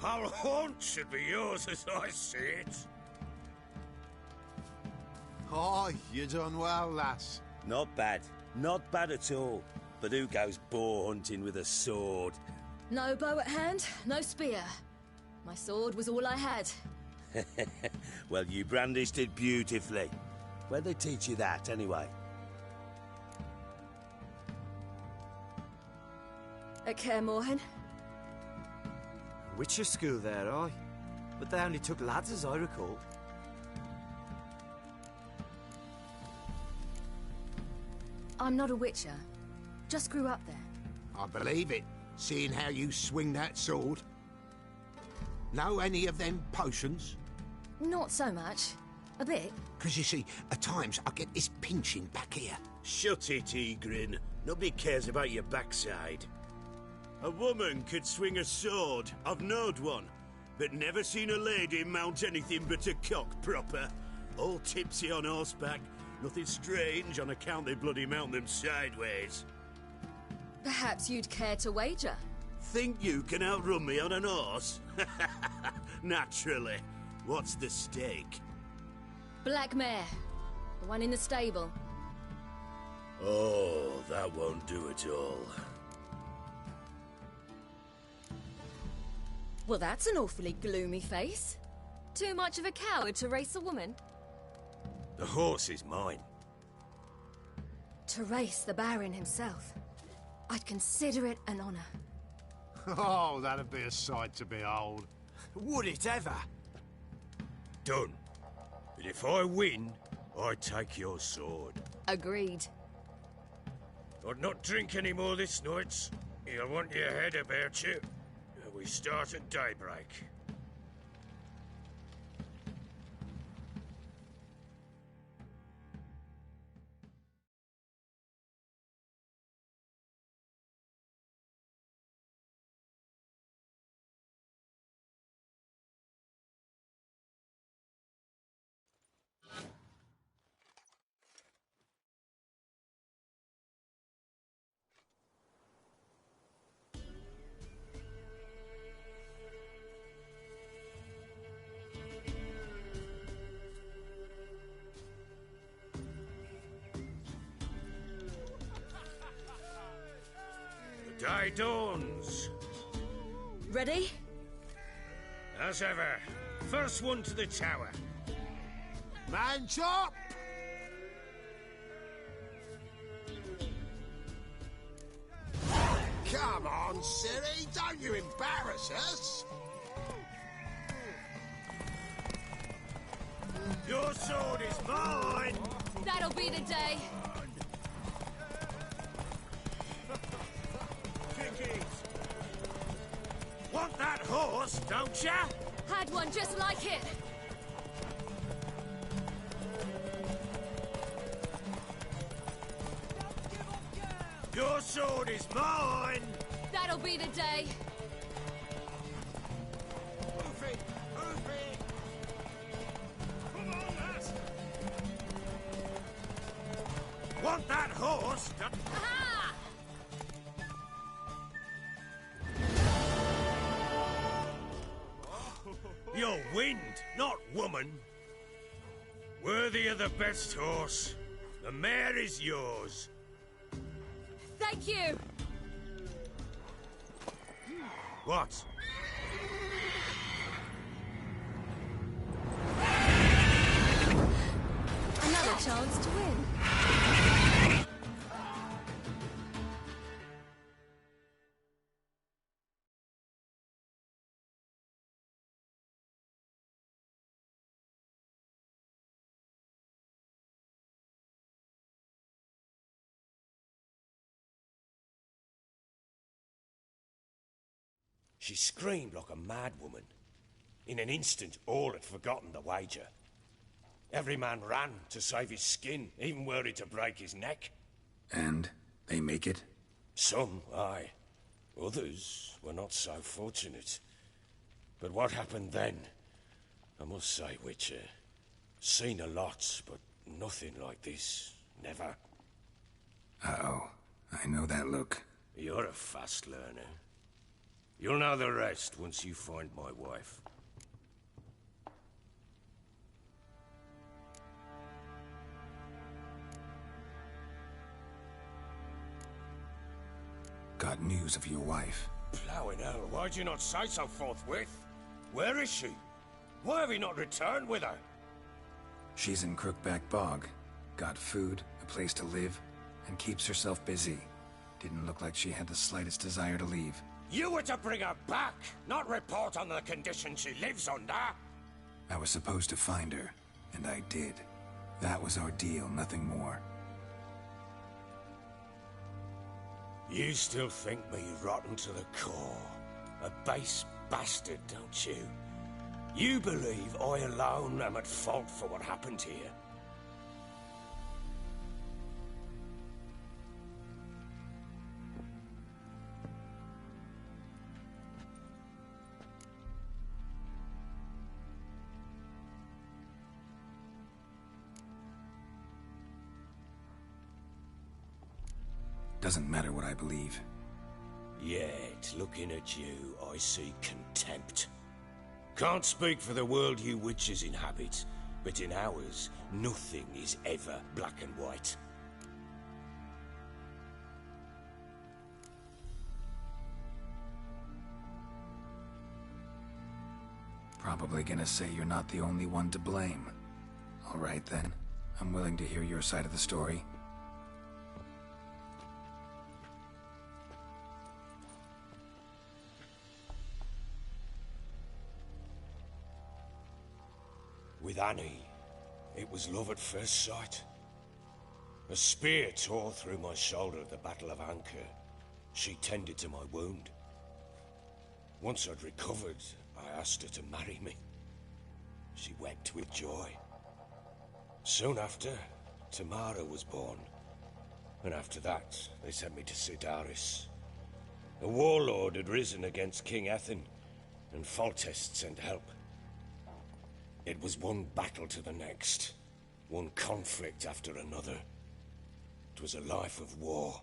Our haunt should be yours as I see it. Oh, you done well, lass. Not bad. Not bad at all. But who goes boar hunting with a sword? No bow at hand, no spear. My sword was all I had. Well, you brandished it beautifully. Where'd they teach you that, anyway? At Kaer Morhen. Witcher school there, aye. But they only took lads, as I recall. I'm not a witcher. Just grew up there. I believe it, seeing how you swing that sword. Know any of them potions? Not so much. A bit. Because you see, at times I get this pinching back here. Shut it, Egrin. Nobody cares about your backside. A woman could swing a sword. I've knowed one. But never seen a lady mount anything but a cock proper. All tipsy on horseback. Nothing strange on account they bloody mount them sideways. Perhaps you'd care to wager? Think you can outrun me on an horse? Naturally. What's the stake? Black mare. The one in the stable. Oh, that won't do at all. Well, that's an awfully gloomy face. Too much of a coward to race a woman? The horse is mine. To race the Baron himself. I'd consider it an honor. Oh, that'd be a sight to behold. Would it ever? Done. But if I win, I take your sword. Agreed. I'd not drink any more this night. You'll want your head about you. We start at daybreak. Day dawns. Ready? As ever. First one to the tower. Man chop! Come on, Ciri, don't you embarrass us! Your sword is mine! That'll be the day. Want that horse, don't ya? Had one just like it. Your sword is mine! That'll be the day. Move it! Move it! Come on, lass! Want that horse? Aha! You're wind, not woman. Worthy of the best horse. The mare is yours. Thank you. What? Another chance to win. She screamed like a mad woman. In an instant, all had forgotten the wager. Every man ran to save his skin, even were it to break his neck. And they make it? Some, aye. Others were not so fortunate. But what happened then? I must say, Witcher, seen a lot, but nothing like this. Never. Uh-oh. I know that look. You're a fast learner. You'll know the rest once you find my wife. Got news of your wife. Plowing hell, why'd you not say so forthwith? Where is she? Why have you not returned with her? She's in Crookback Bog. Got food, a place to live, and keeps herself busy. Didn't look like she had the slightest desire to leave. You were to bring her back, not report on the conditions she lives under. I was supposed to find her, and I did. That was our deal, nothing more. You still think me rotten to the core. A base bastard, don't you? You believe I alone am at fault for what happened here. Doesn't matter what I believe. Yet, looking at you, I see contempt. Can't speak for the world you witches inhabit, but in ours, nothing is ever black and white. Probably gonna say you're not the only one to blame. All right then, I'm willing to hear your side of the story. With Annie, it was love at first sight. A spear tore through my shoulder at the Battle of Anchor. She tended to my wound. Once I'd recovered, I asked her to marry me. She wept with joy. Soon after, Tamara was born. And after that, they sent me to Sidaris. A warlord had risen against King Ethain, and Foltest sent help. It was one battle to the next, one conflict after another. It was a life of war.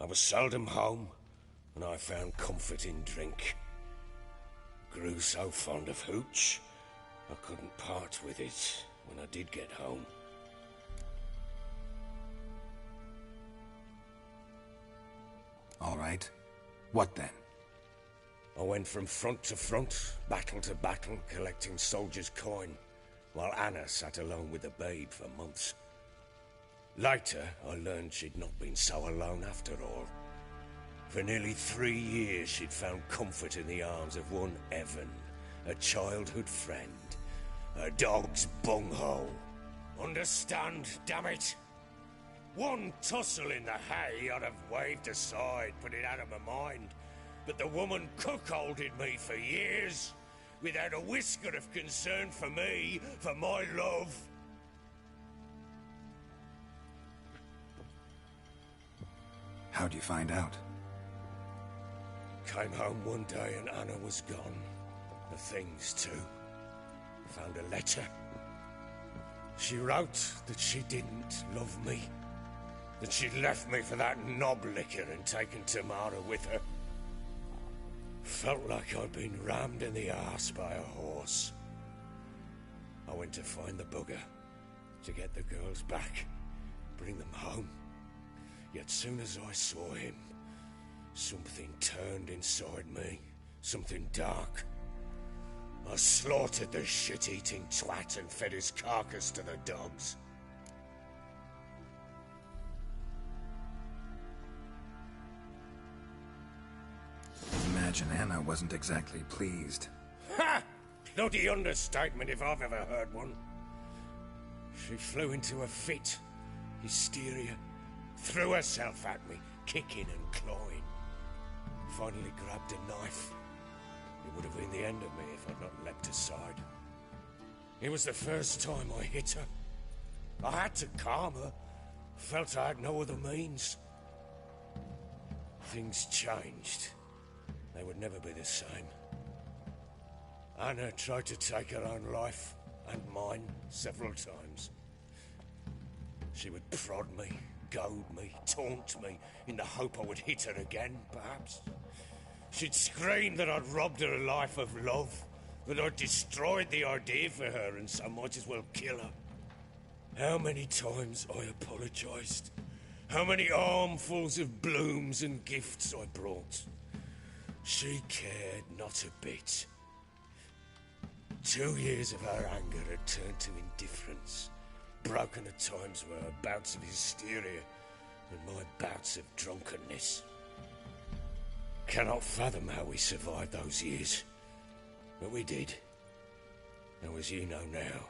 I was seldom home, and I found comfort in drink. Grew so fond of hooch, I couldn't part with it when I did get home. All right. What then? I went from front to front, battle to battle, collecting soldiers' coin, while Anna sat alone with the babe for months. Later, I learned she'd not been so alone after all. For nearly 3 years, she'd found comfort in the arms of one Evan, a childhood friend, a dog's bunghole. Understand, damn it? One tussle in the hay I'd have waved aside, put it out of my mind. But the woman cuckolded me for years, without a whisker of concern for me, for my love. How'd you find out? Came home one day and Anna was gone. The things too. Found a letter. She wrote that she didn't love me. That she'd left me for that knob licker and taken Tamara with her. Felt like I'd been rammed in the arse by a horse. I went to find the bugger, to get the girls back, bring them home. Yet soon as I saw him, something turned inside me, something dark. I slaughtered the shit-eating twat and fed his carcass to the dogs. Imagine Anna wasn't exactly pleased. Ha! Bloody understatement if I've ever heard one. She flew into a fit, hysteria, threw herself at me, kicking and clawing. Finally grabbed a knife, seen the end of me if I'd not leapt aside. It was the first time I hit her. I had to calm her. Felt I had no other means. Things changed. They would never be the same. Anna tried to take her own life, and mine, several times. She would prod me, goad me, taunt me, in the hope I would hit her again, perhaps. She'd scream that I'd robbed her a life of love, that I'd destroyed the idea for her, and so might as well kill her. How many times I apologized. How many armfuls of blooms and gifts I brought. She cared not a bit. 2 years of her anger had turned to indifference, broken at times were her bouts of hysteria and my bouts of drunkenness. Cannot fathom how we survived those years, but we did. Now, as you know now,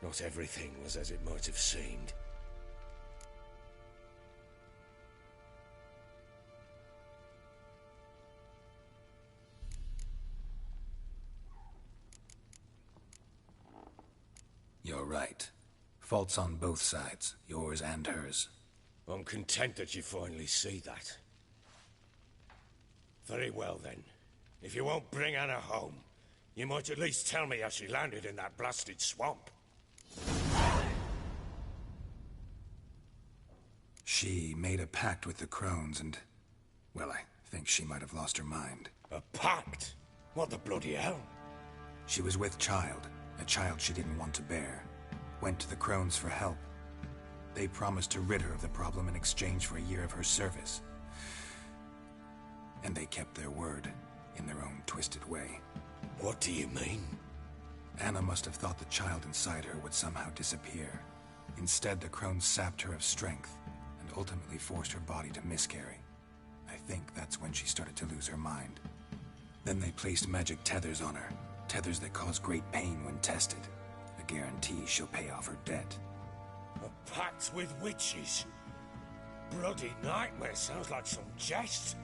not everything was as it might have seemed. You're right. Faults on both sides, yours and hers. I'm content that you finally see that. Very well, then. If you won't bring Anna home, you might at least tell me how she landed in that blasted swamp. She made a pact with the Crones and... well, I think she might have lost her mind. A pact? What the bloody hell? She was with child, a child she didn't want to bear. Went to the Crones for help. They promised to rid her of the problem in exchange for a year of her service. And they kept their word, in their own twisted way. What do you mean? Anna must have thought the child inside her would somehow disappear. Instead, the Crones sapped her of strength, and ultimately forced her body to miscarry. I think that's when she started to lose her mind. Then they placed magic tethers on her, tethers that cause great pain when tested. A guarantee she'll pay off her debt. A pact with witches? Bloody nightmare, sounds like some jest.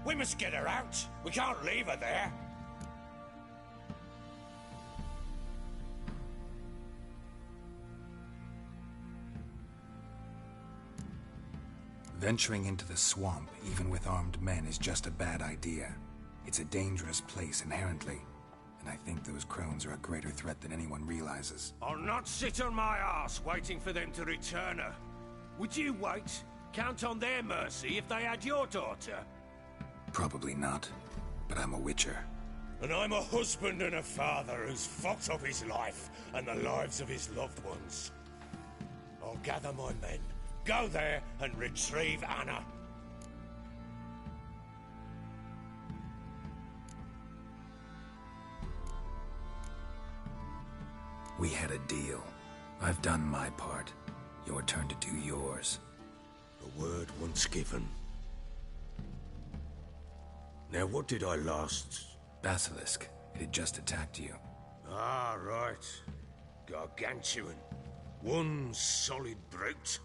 We must get her out. We can't leave her there. Venturing into the swamp, even with armed men, is just a bad idea. It's a dangerous place inherently, and I think those Crones are a greater threat than anyone realizes. I'll not sit on my arse waiting for them to return her. Would you wait? Count on their mercy if they had your daughter? Probably not, but I'm a witcher. And I'm a husband and a father who's fucked up his life and the lives of his loved ones. I'll gather my men, go there and retrieve Anna. We had a deal. I've done my part. Your turn to do yours. A word once given. Now, what did I last... Basilisk. It had just attacked you. Ah, right. Gargantuan. One solid brute.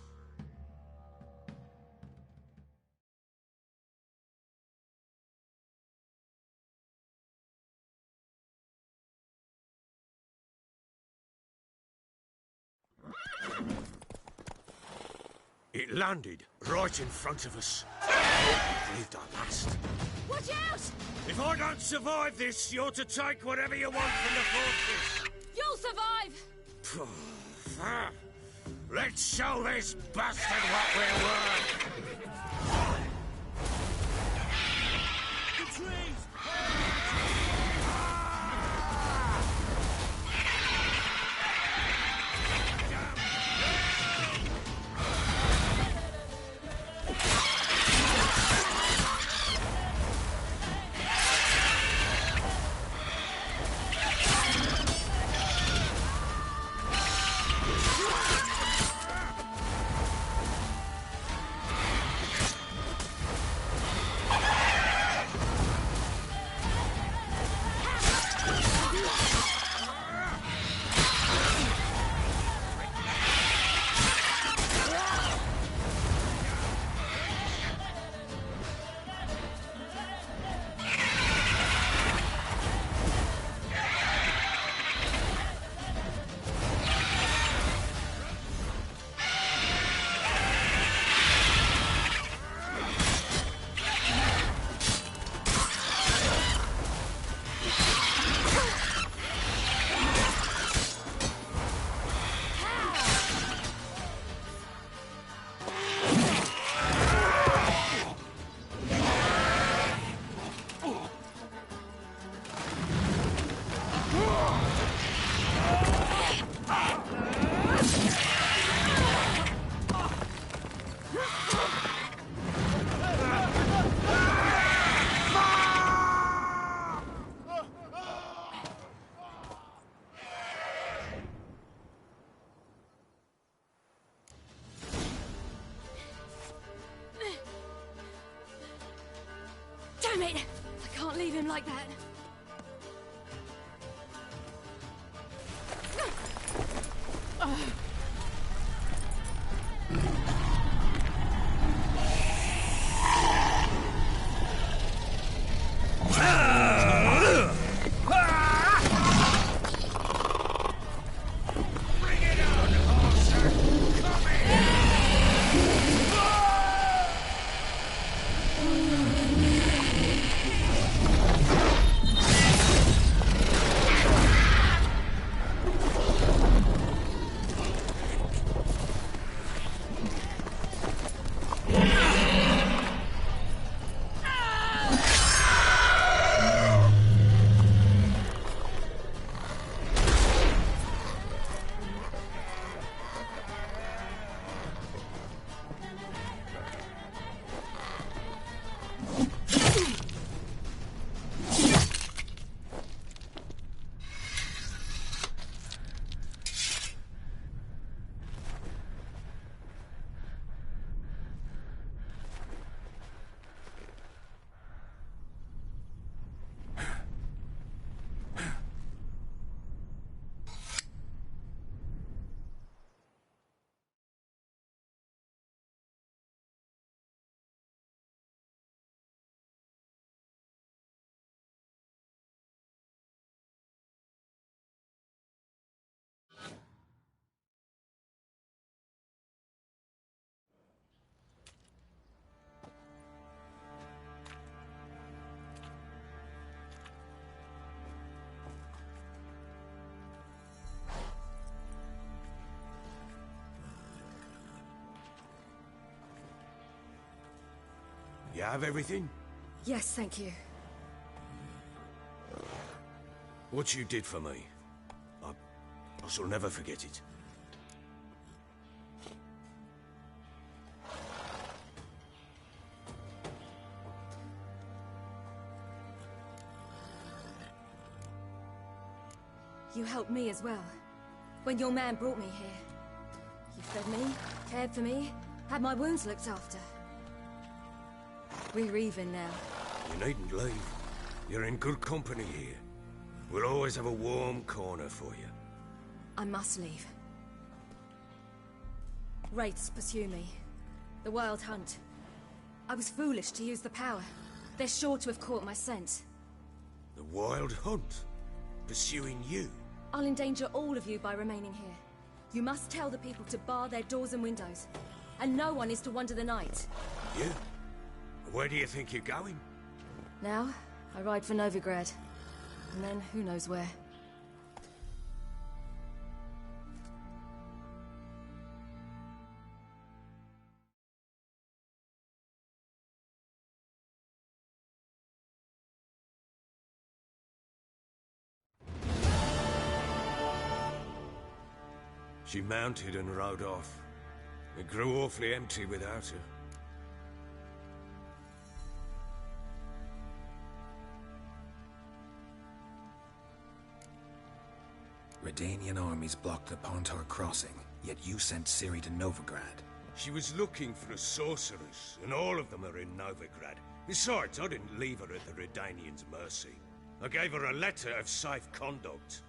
It landed right in front of us. We breathed our last. Watch out! If I don't survive this, you're to take whatever you want from the fortress. You'll survive! Let's show this bastard what we're worth! The trees! Damn it! I can't leave him like that. You have everything? Yes, thank you. What you did for me, I shall never forget it. You helped me as well. When your man brought me here. You fed me, cared for me, had my wounds looked after. We're even now. You needn't leave. You're in good company here. We'll always have a warm corner for you. I must leave. Wraiths pursue me. The Wild Hunt. I was foolish to use the power. They're sure to have caught my scent. The Wild Hunt? Pursuing you? I'll endanger all of you by remaining here. You must tell the people to bar their doors and windows. And no one is to wander the night. You? Where do you think you're going? Now, I ride for Novigrad. And then, who knows where. She mounted and rode off. It grew awfully empty without her. Redanian armies blocked the Pontar crossing, yet you sent Ciri to Novigrad. She was looking for a sorceress, and all of them are in Novigrad. Besides, I didn't leave her at the Redanians' mercy. I gave her a letter of safe conduct.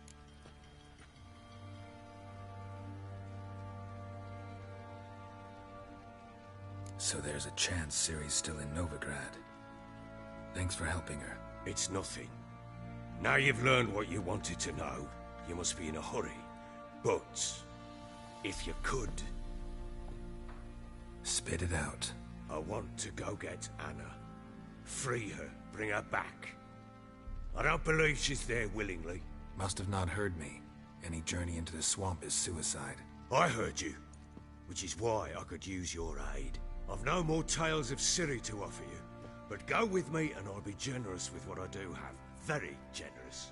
So there's a chance Ciri's still in Novigrad. Thanks for helping her. It's nothing. Now you've learned what you wanted to know, you must be in a hurry. But, if you could... Spit it out. I want to go get Anna. Free her, bring her back. I don't believe she's there willingly. Must have not heard me. Any journey into the swamp is suicide. I heard you, which is why I could use your aid. I've no more tales of Ciri to offer you, but go with me and I'll be generous with what I do have. Very generous.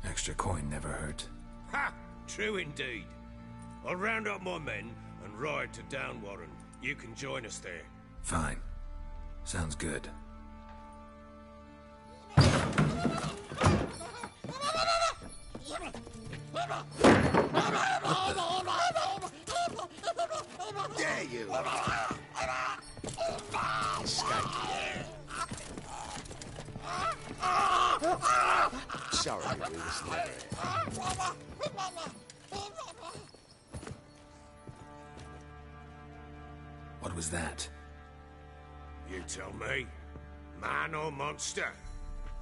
Extra coin never hurt. Ha! True indeed. I'll round up my men and ride to Downwarren. You can join us there. Fine. Sounds good. Dare you! Escape. Sorry, we was never here. What was that? You tell me. Man or monster?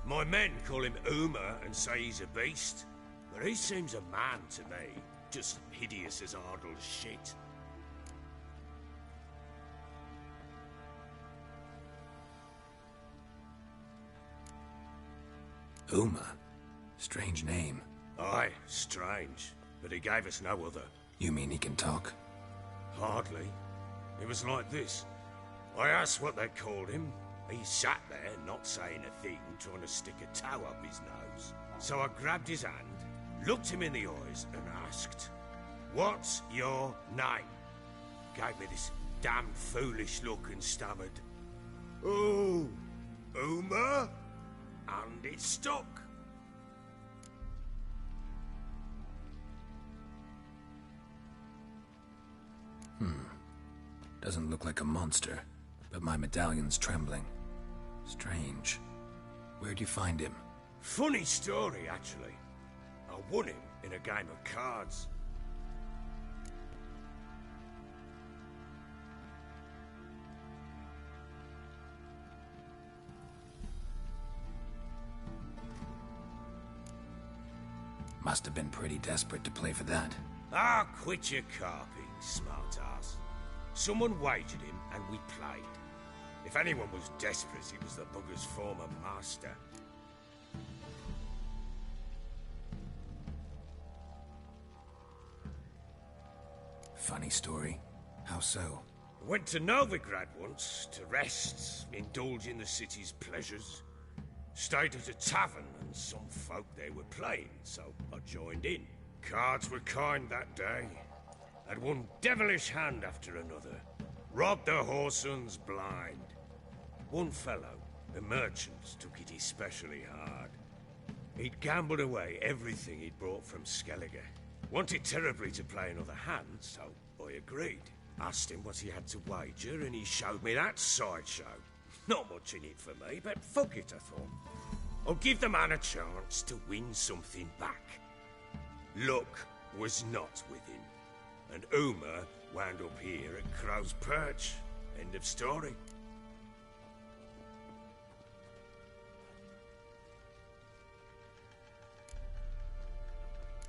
My men call him Uma and say he's a beast. But he seems a man to me. Just hideous as Ardle's shit. Uma? Strange name. Aye, strange. But he gave us no other. You mean he can talk? Hardly. It was like this. I asked what they called him. He sat there, not saying a thing, trying to stick a toe up his nose. So I grabbed his hand, looked him in the eyes, and asked, "What's your name?" Gave me this damn foolish look and stammered, "Oh, Uma?" And it stuck. Doesn't look like a monster, but my medallion's trembling. Strange. Where'd you find him? Funny story, actually. I won him in a game of cards. Must have been pretty desperate to play for that. Ah, quit your carping, smart-ass. Someone wagered him, and we played. If anyone was desperate, it was the bugger's former master. Funny story. How so? Went to Novigrad once, to rest, indulge in the city's pleasures. Stayed at a tavern, and some folk there were playing, so I joined in. Cards were kind that day. Had one devilish hand after another. Robbed the whoresons blind. One fellow, a merchant, took it especially hard. He'd gambled away everything he'd brought from Skellige. Wanted terribly to play another hand, so I agreed. Asked him what he had to wager, and he showed me that sideshow. Not much in it for me, but fuck it, I thought. I'll give the man a chance to win something back. Luck was not with him, and Uma wound up here at Crow's Perch. End of story.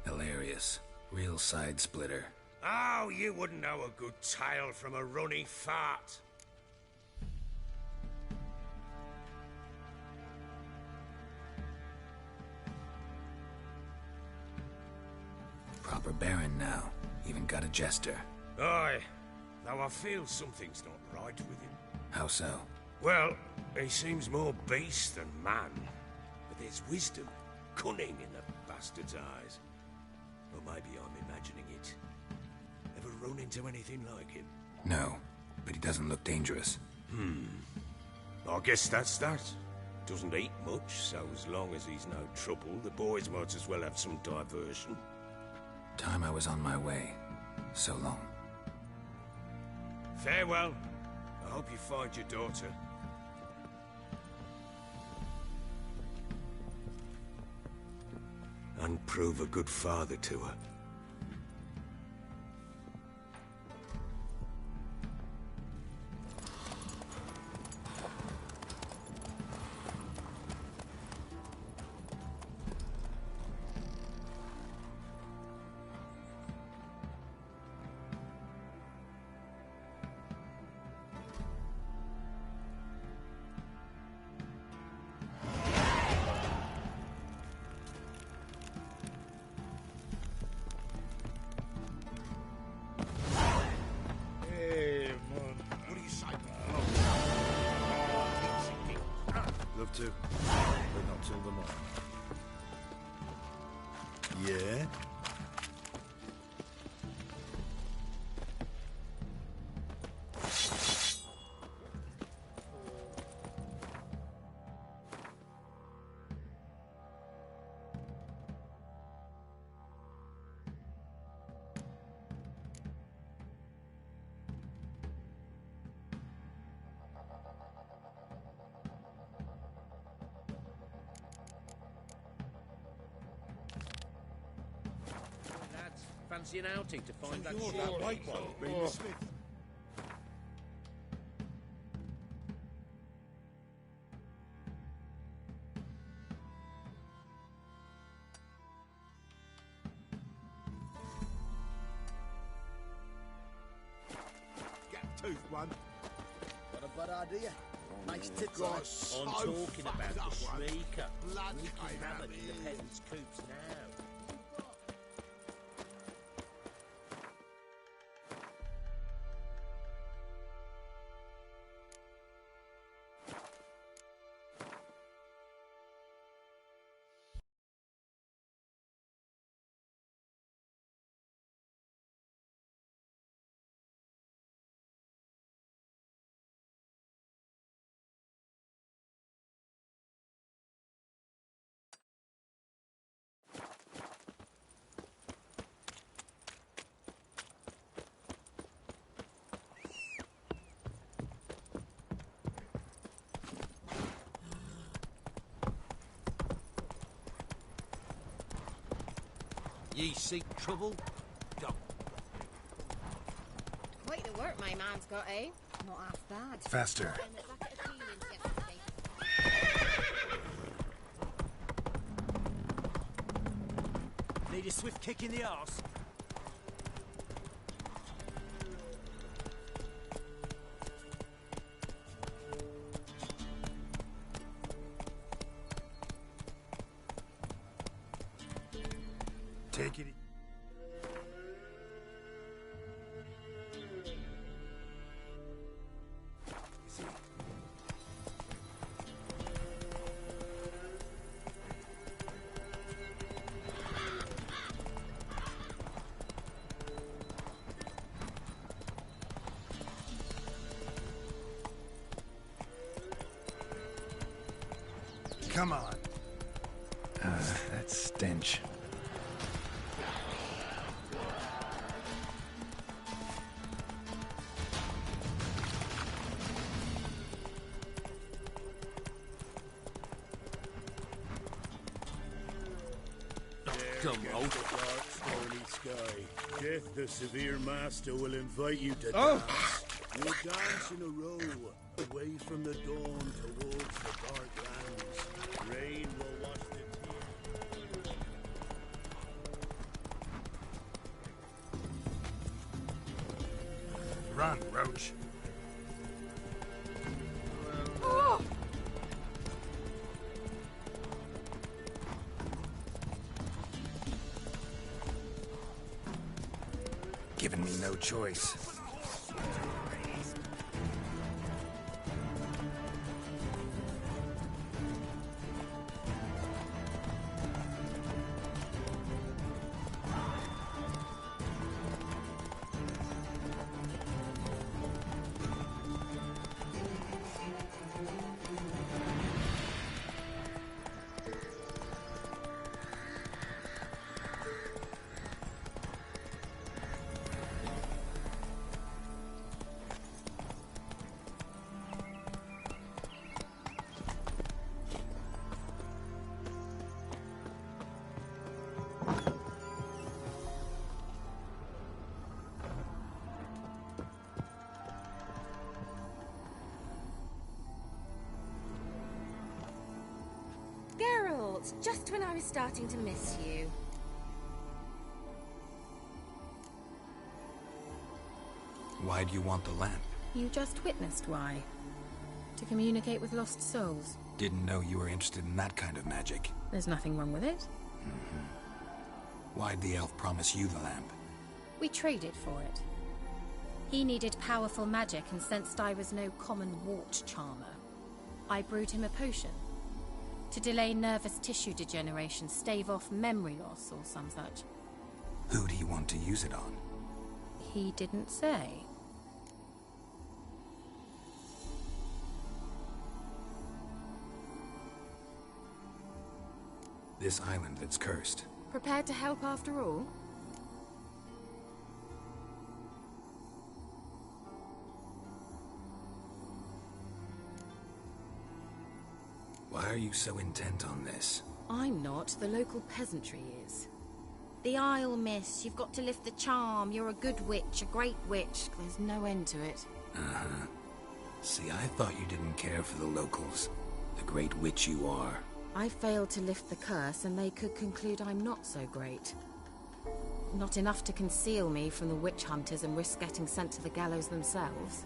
Hilarious. Real side splitter. Oh, you wouldn't know a good tale from a runny fart. Proper baron now. Even got a jester. Aye, though I feel something's not right with him. How so? Well, he seems more beast than man. But there's wisdom, cunning in the bastard's eyes. Or maybe I'm imagining it. Ever run into anything like him? No, but he doesn't look dangerous. I guess that's that. Doesn't eat much, so as long as he's no trouble, the boys might as well have some diversion. Time I was on my way. So long. Farewell. I hope you find your daughter. And prove a good father to her. Love to, but not till the morning. Yeah? Fancy an outing to find that You're shit. that white one, Bailey Smith. Gap-toothed one. Got a bad idea. Makes tits God, like. so I'm talking fucked about that the one. shrieker. Bloody Wreaking hell, havoc in the it peasants' coops now. Ye seek trouble? Go. Quite the work my man's got, eh? Not half bad. Faster. Need a swift kick in the arse. Take it. Easy. Come on. That stench. Come on. The dark, stormy sky. Death, the severe master, will invite you to dance. We'll dance in a row, away from the dawn towards the dark lands. Rain will wash the tears. Run, Roach. Oh! Giving me no choice. Geralt, just when I was starting to miss you. Why do you want the lamp? You just witnessed why. To communicate with lost souls. Didn't know you were interested in that kind of magic. There's nothing wrong with it. Why'd the elf promise you the lamp? We traded for it. He needed powerful magic and sensed I was no common wart charmer. I brewed him a potion. To delay nervous tissue degeneration, stave off memory loss, or some such. Who do you want to use it on? He didn't say. This island that's cursed. Prepared to help after all? Why are you so intent on this? I'm not. The local peasantry is. The Isle, miss. You've got to lift the charm. You're a good witch, a great witch. There's no end to it. Uh-huh. See, I thought you didn't care for the locals. The great witch you are. I failed to lift the curse, and they could conclude I'm not so great. Not enough to conceal me from the witch hunters and risk getting sent to the gallows themselves.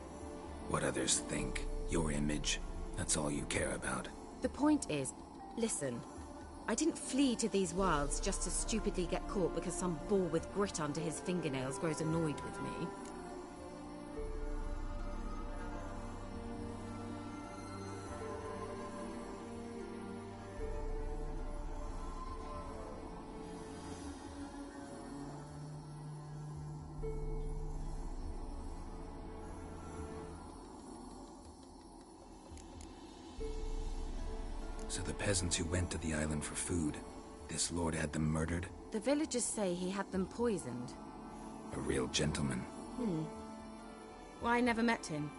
What others think, your image, that's all you care about. The point is, listen, I didn't flee to these wilds just to stupidly get caught because some boar with grit under his fingernails grows annoyed with me. So the peasants who went to the island for food, this lord had them murdered? The villagers say he had them poisoned. A real gentleman. Well, I never met him.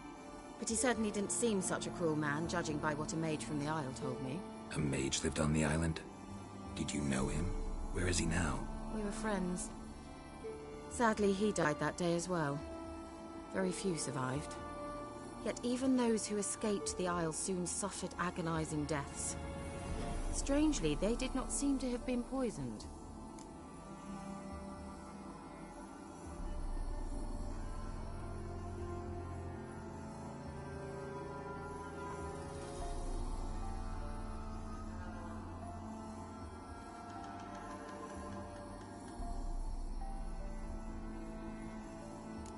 But he certainly didn't seem such a cruel man, judging by what a mage from the Isle told me. A mage lived on the island? Did you know him? Where is he now? We were friends. Sadly, he died that day as well. Very few survived. Yet even those who escaped the Isle soon suffered agonizing deaths. Strangely, they did not seem to have been poisoned.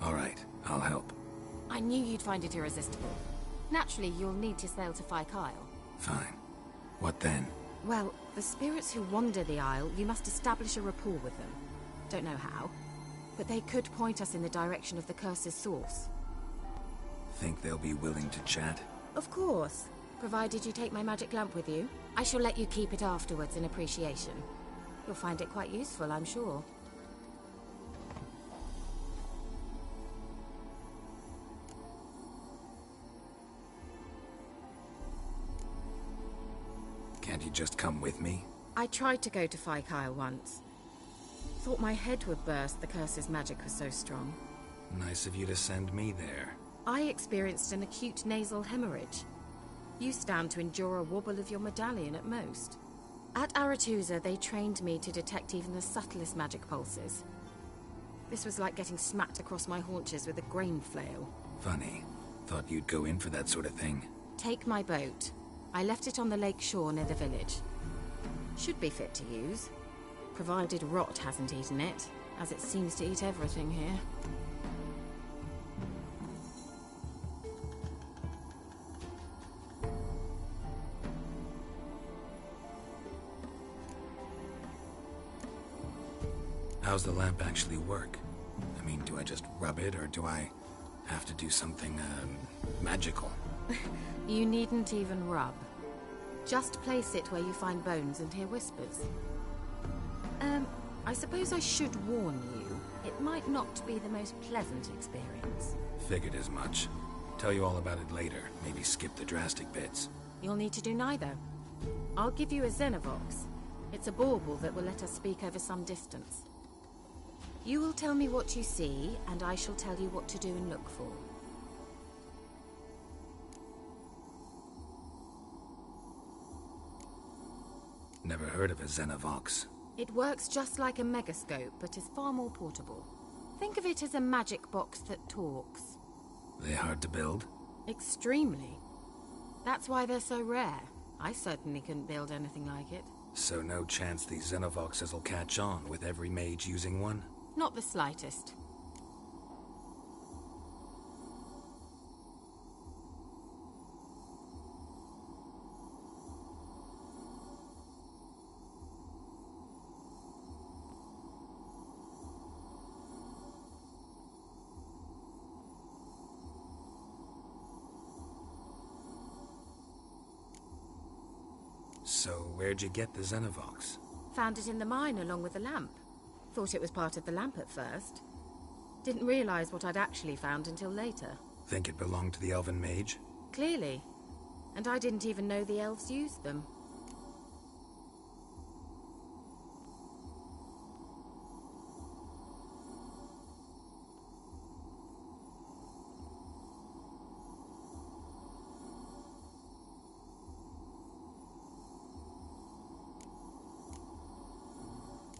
All right, I'll help. I knew you'd find it irresistible. Naturally, you'll need to sail to Fyke Isle. Fine. What then? Well, the spirits who wander the Isle, you must establish a rapport with them. Don't know how, but they could point us in the direction of the curse's source. Think they'll be willing to chat? Of course, provided you take my magic lamp with you. I shall let you keep it afterwards in appreciation. You'll find it quite useful, I'm sure. Can't you just come with me? I tried to go to Fyke Isle once. Thought my head would burst, the curse's magic was so strong. Nice of you to send me there. I experienced an acute nasal hemorrhage. You stand to endure a wobble of your medallion at most. At Aretusa, they trained me to detect even the subtlest magic pulses. This was like getting smacked across my haunches with a grain flail. Funny. Thought you'd go in for that sort of thing. Take my boat. I left it on the lake shore near the village. Should be fit to use, provided rot hasn't eaten it, as it seems to eat everything here. How's the lamp actually work? I mean, do I just rub it, or do I have to do something, magical? You needn't even rub. Just place it where you find bones and hear whispers. I suppose I should warn you, it might not be the most pleasant experience. Figured as much. Tell you all about it later, maybe skip the drastic bits. You'll need to do neither. I'll give you a Xenovox. It's a bauble that will let us speak over some distance. You will tell me what you see, and I shall tell you what to do and look for. Never heard of a Xenovox. It works just like a megascope, but is far more portable. Think of it as a magic box that talks. They hard to build? Extremely. That's why they're so rare. I certainly couldn't build anything like it. So no chance these Xenovoxes will catch on with every mage using one? Not the slightest. So, where'd you get the Xenovox? Found it in the mine along with the lamp. Thought it was part of the lamp at first. Didn't realize what I'd actually found until later. Think it belonged to the Elven Mage? Clearly. And I didn't even know the elves used them.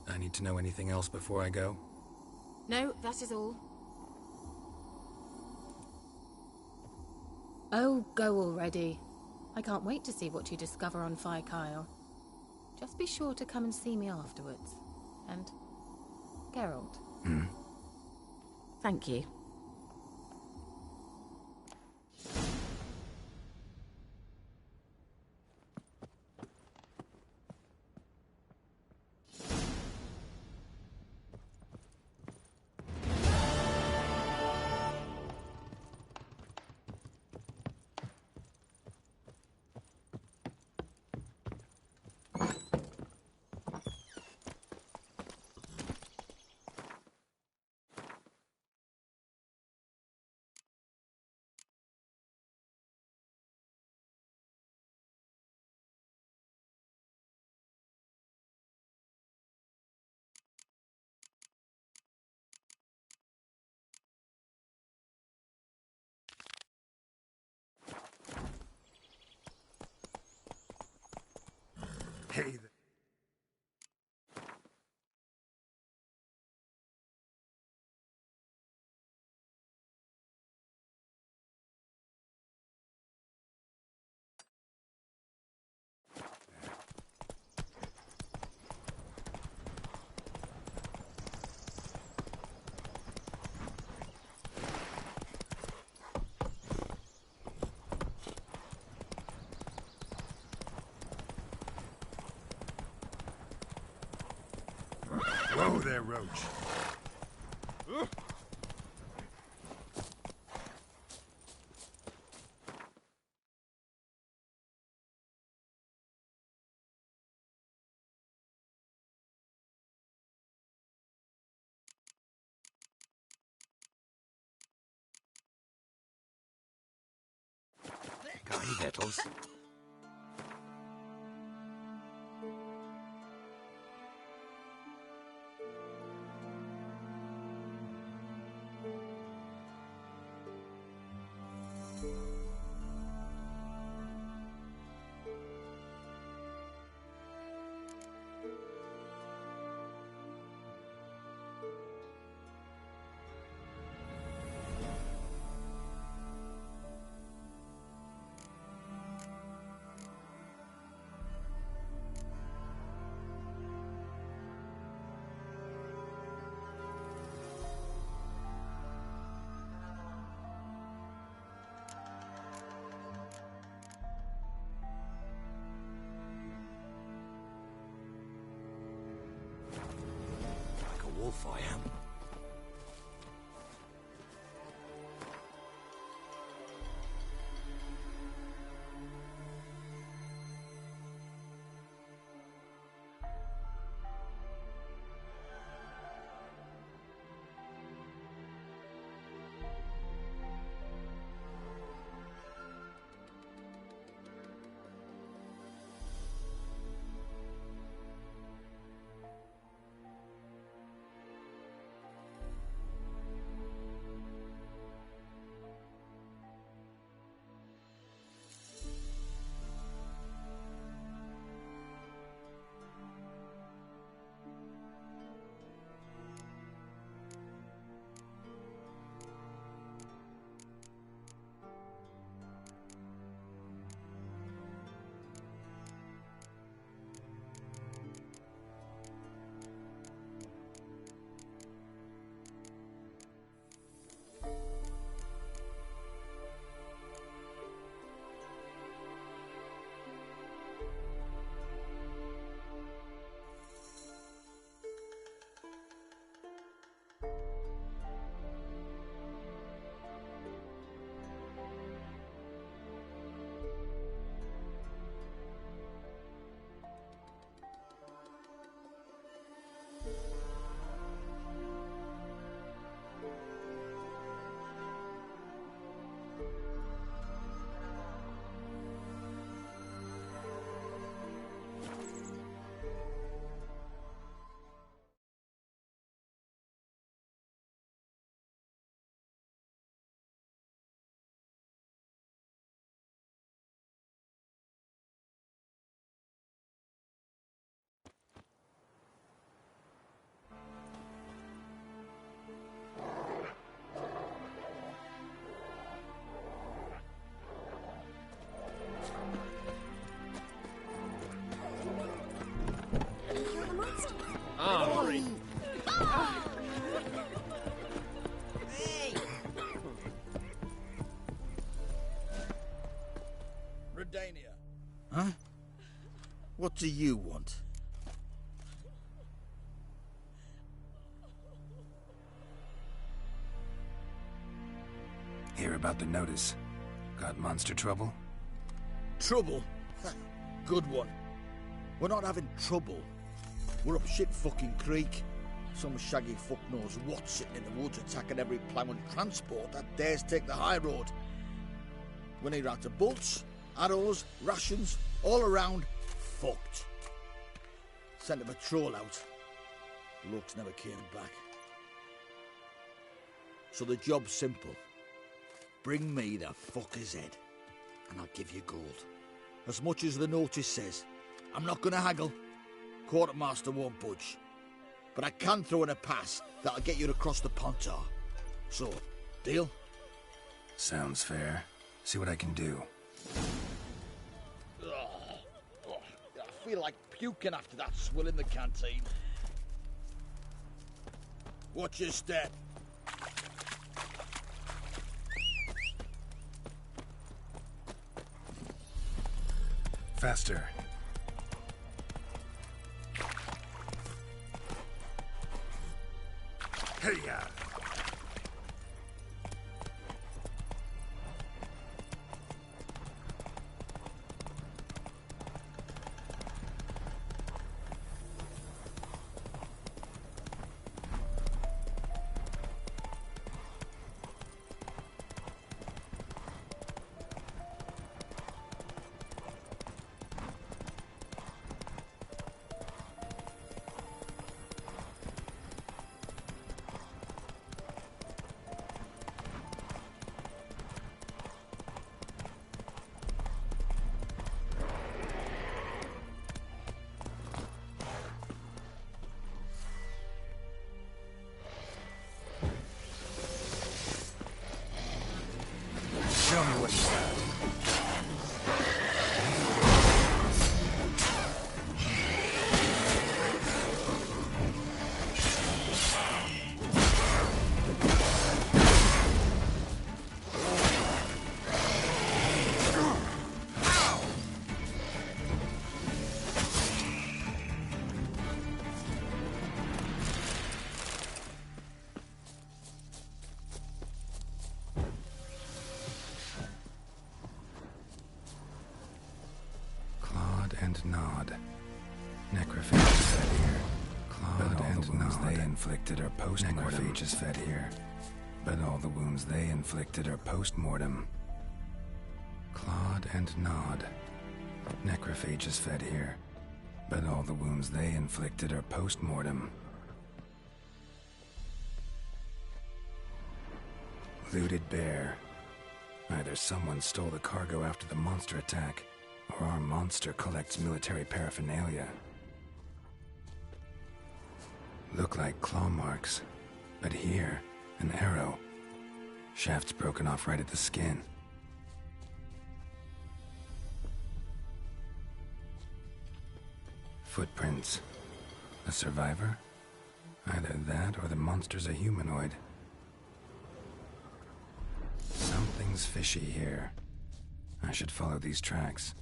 I need to know anything else before I go? No, that is all. Oh, go already. I can't wait to see what you discover on Kyle. Just be sure to come and see me afterwards. And Geralt. Thank you. Hey there. Whoa there, Roach. Got any victuals? Like a wolf I am. Huh? What do you want? Hear about the notice. Got monster trouble? Trouble? Good one. We're not having trouble. We're up shit fucking creek. Some shaggy fuck knows what sitting in the woods attacking every plough and transport that dares take the high road. We're near out to bolts, arrows, rations, all around fucked. Sent a patrol out. Blokes never came back. So the job's simple. Bring me the fucker's head, and I'll give you gold. As much as the notice says. I'm not gonna haggle. Quartermaster won't budge. But I can throw in a pass that'll get you across the Pontar. So, deal? Sounds fair. See what I can do. I feel like puking after that swill in the canteen. Watch your step. Faster. Hey-ya! Show me what you got. And nod. Necrophages fed here. But all the wounds they inflicted are post-mortem. Necrophages fed here. But all the wounds they inflicted are post-mortem. Clawed and nod. Necrophages fed here. But all the wounds they inflicted are post-mortem. Looted bear. Either someone stole the cargo after the monster attack, or our monster collects military paraphernalia. Look like claw marks, but here, an arrow. Shaft's broken off right at the skin. Footprints. A survivor? Either that or the monster's a humanoid. Something's fishy here. I should follow these tracks.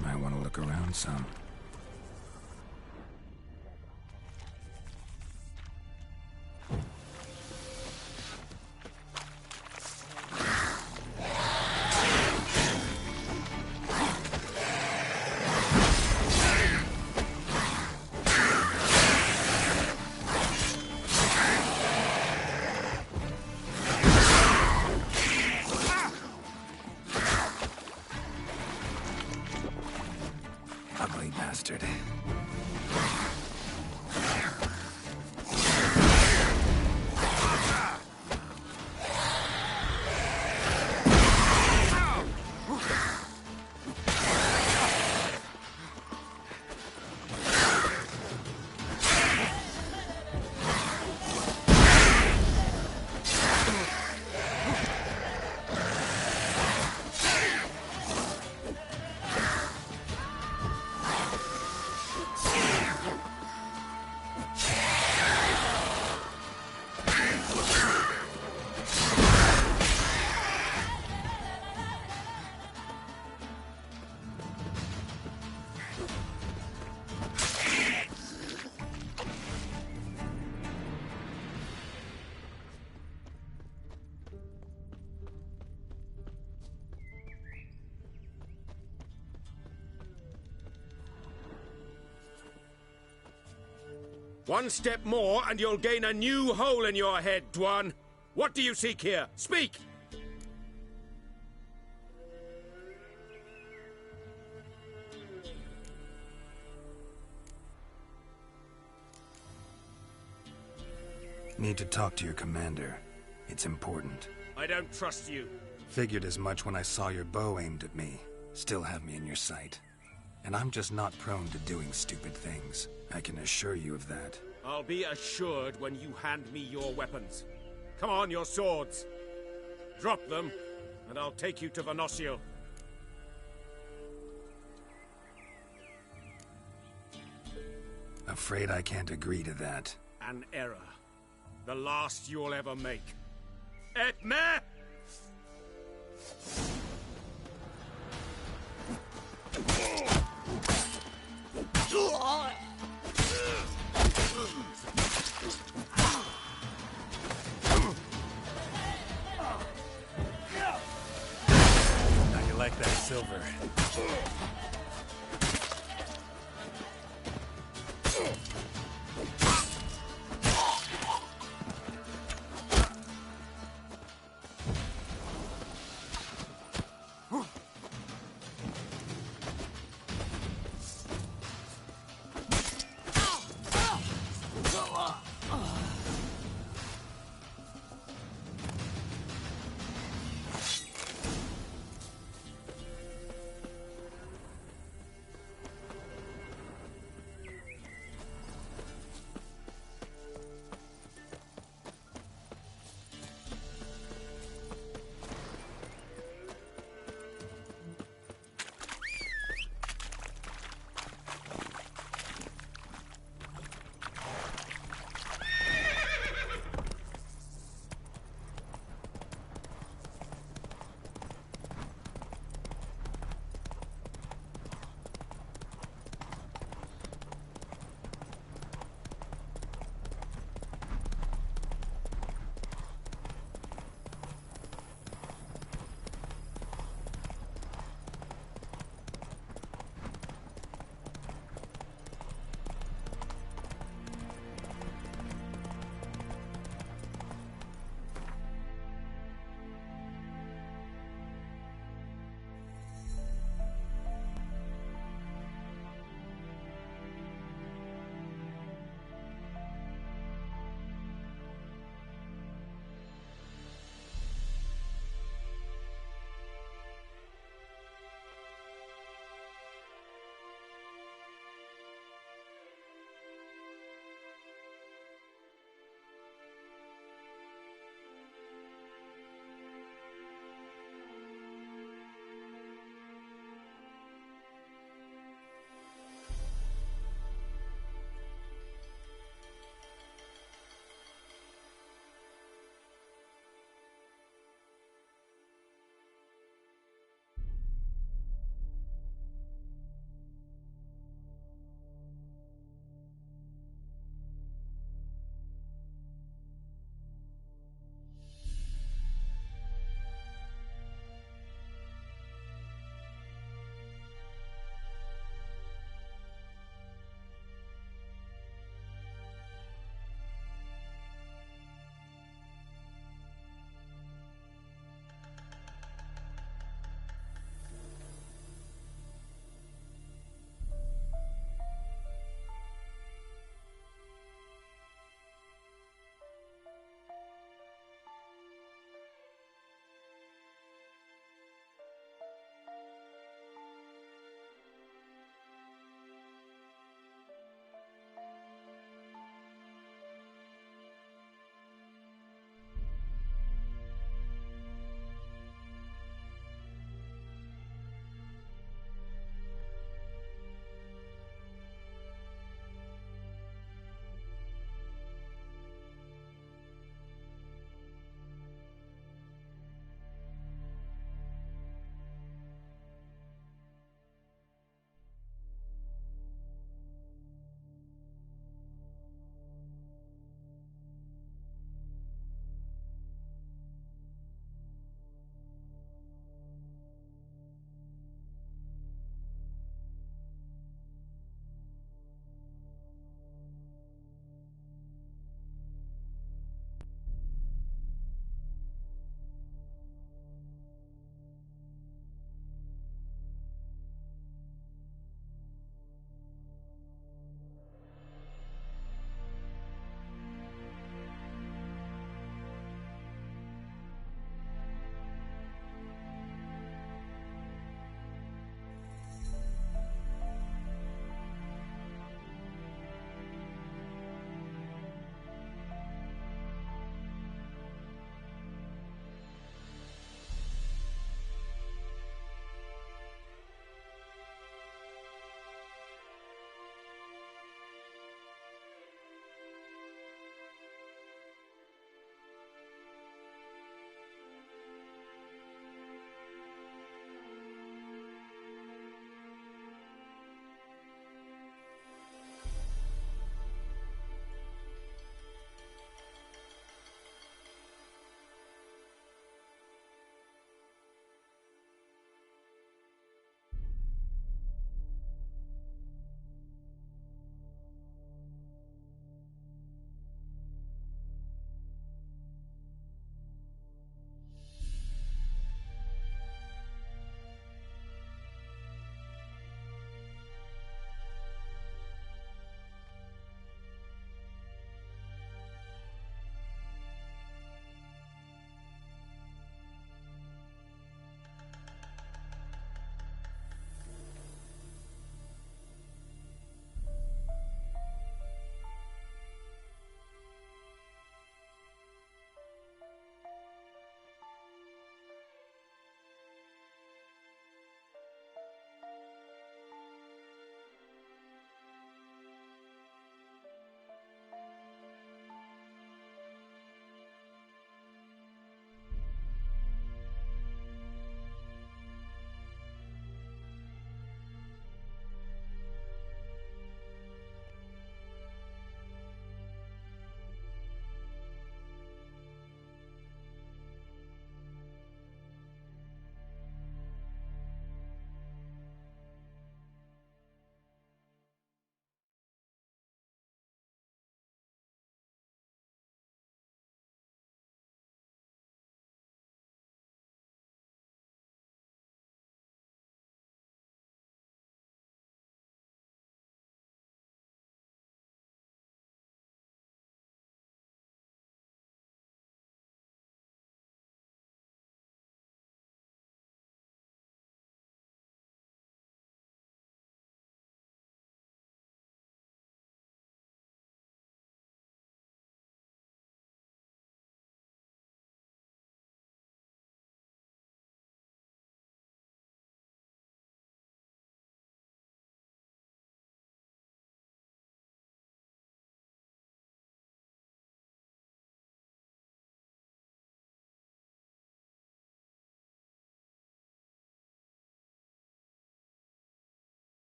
Might want to look around some. Ugly bastard. One step more and you'll gain a new hole in your head, Dwan. What do you seek here? Speak! Need to talk to your commander. It's important. I don't trust you. Figured as much when I saw your bow aimed at me. Still have me in your sight. And I'm just not prone to doing stupid things. I can assure you of that. I'll be assured when you hand me your weapons. Come on, your swords. Drop them, and I'll take you to Venosio. Afraid I can't agree to that. An error. The last you'll ever make. Etme! Now you like that silver.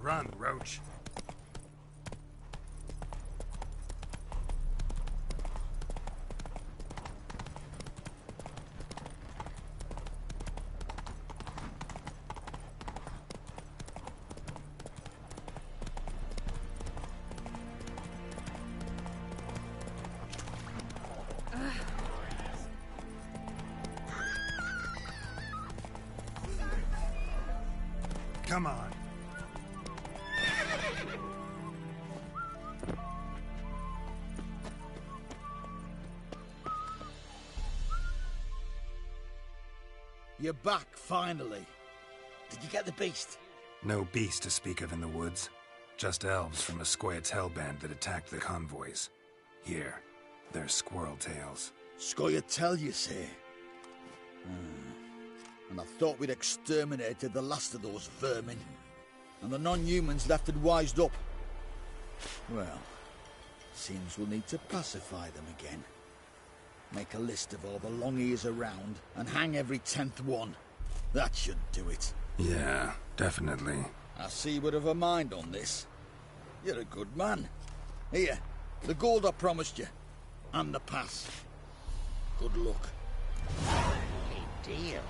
Run, Roach. Come on. You're back, finally. Did you get the beast? No beast to speak of in the woods. Just elves from a Scoia'tael hellband that attacked the convoys. Here, they're squirrel tails. Scoia'tael, you say? And I thought we'd exterminated the last of those vermin. And the non-humans left and wised up. Well, seems we'll need to pacify them again. Make a list of all the long ears around and hang every 10th one. That should do it. Yeah, definitely. I see you would have a mind on this. You're a good man. Here, the gold I promised you. And the pass. Good luck. A deal.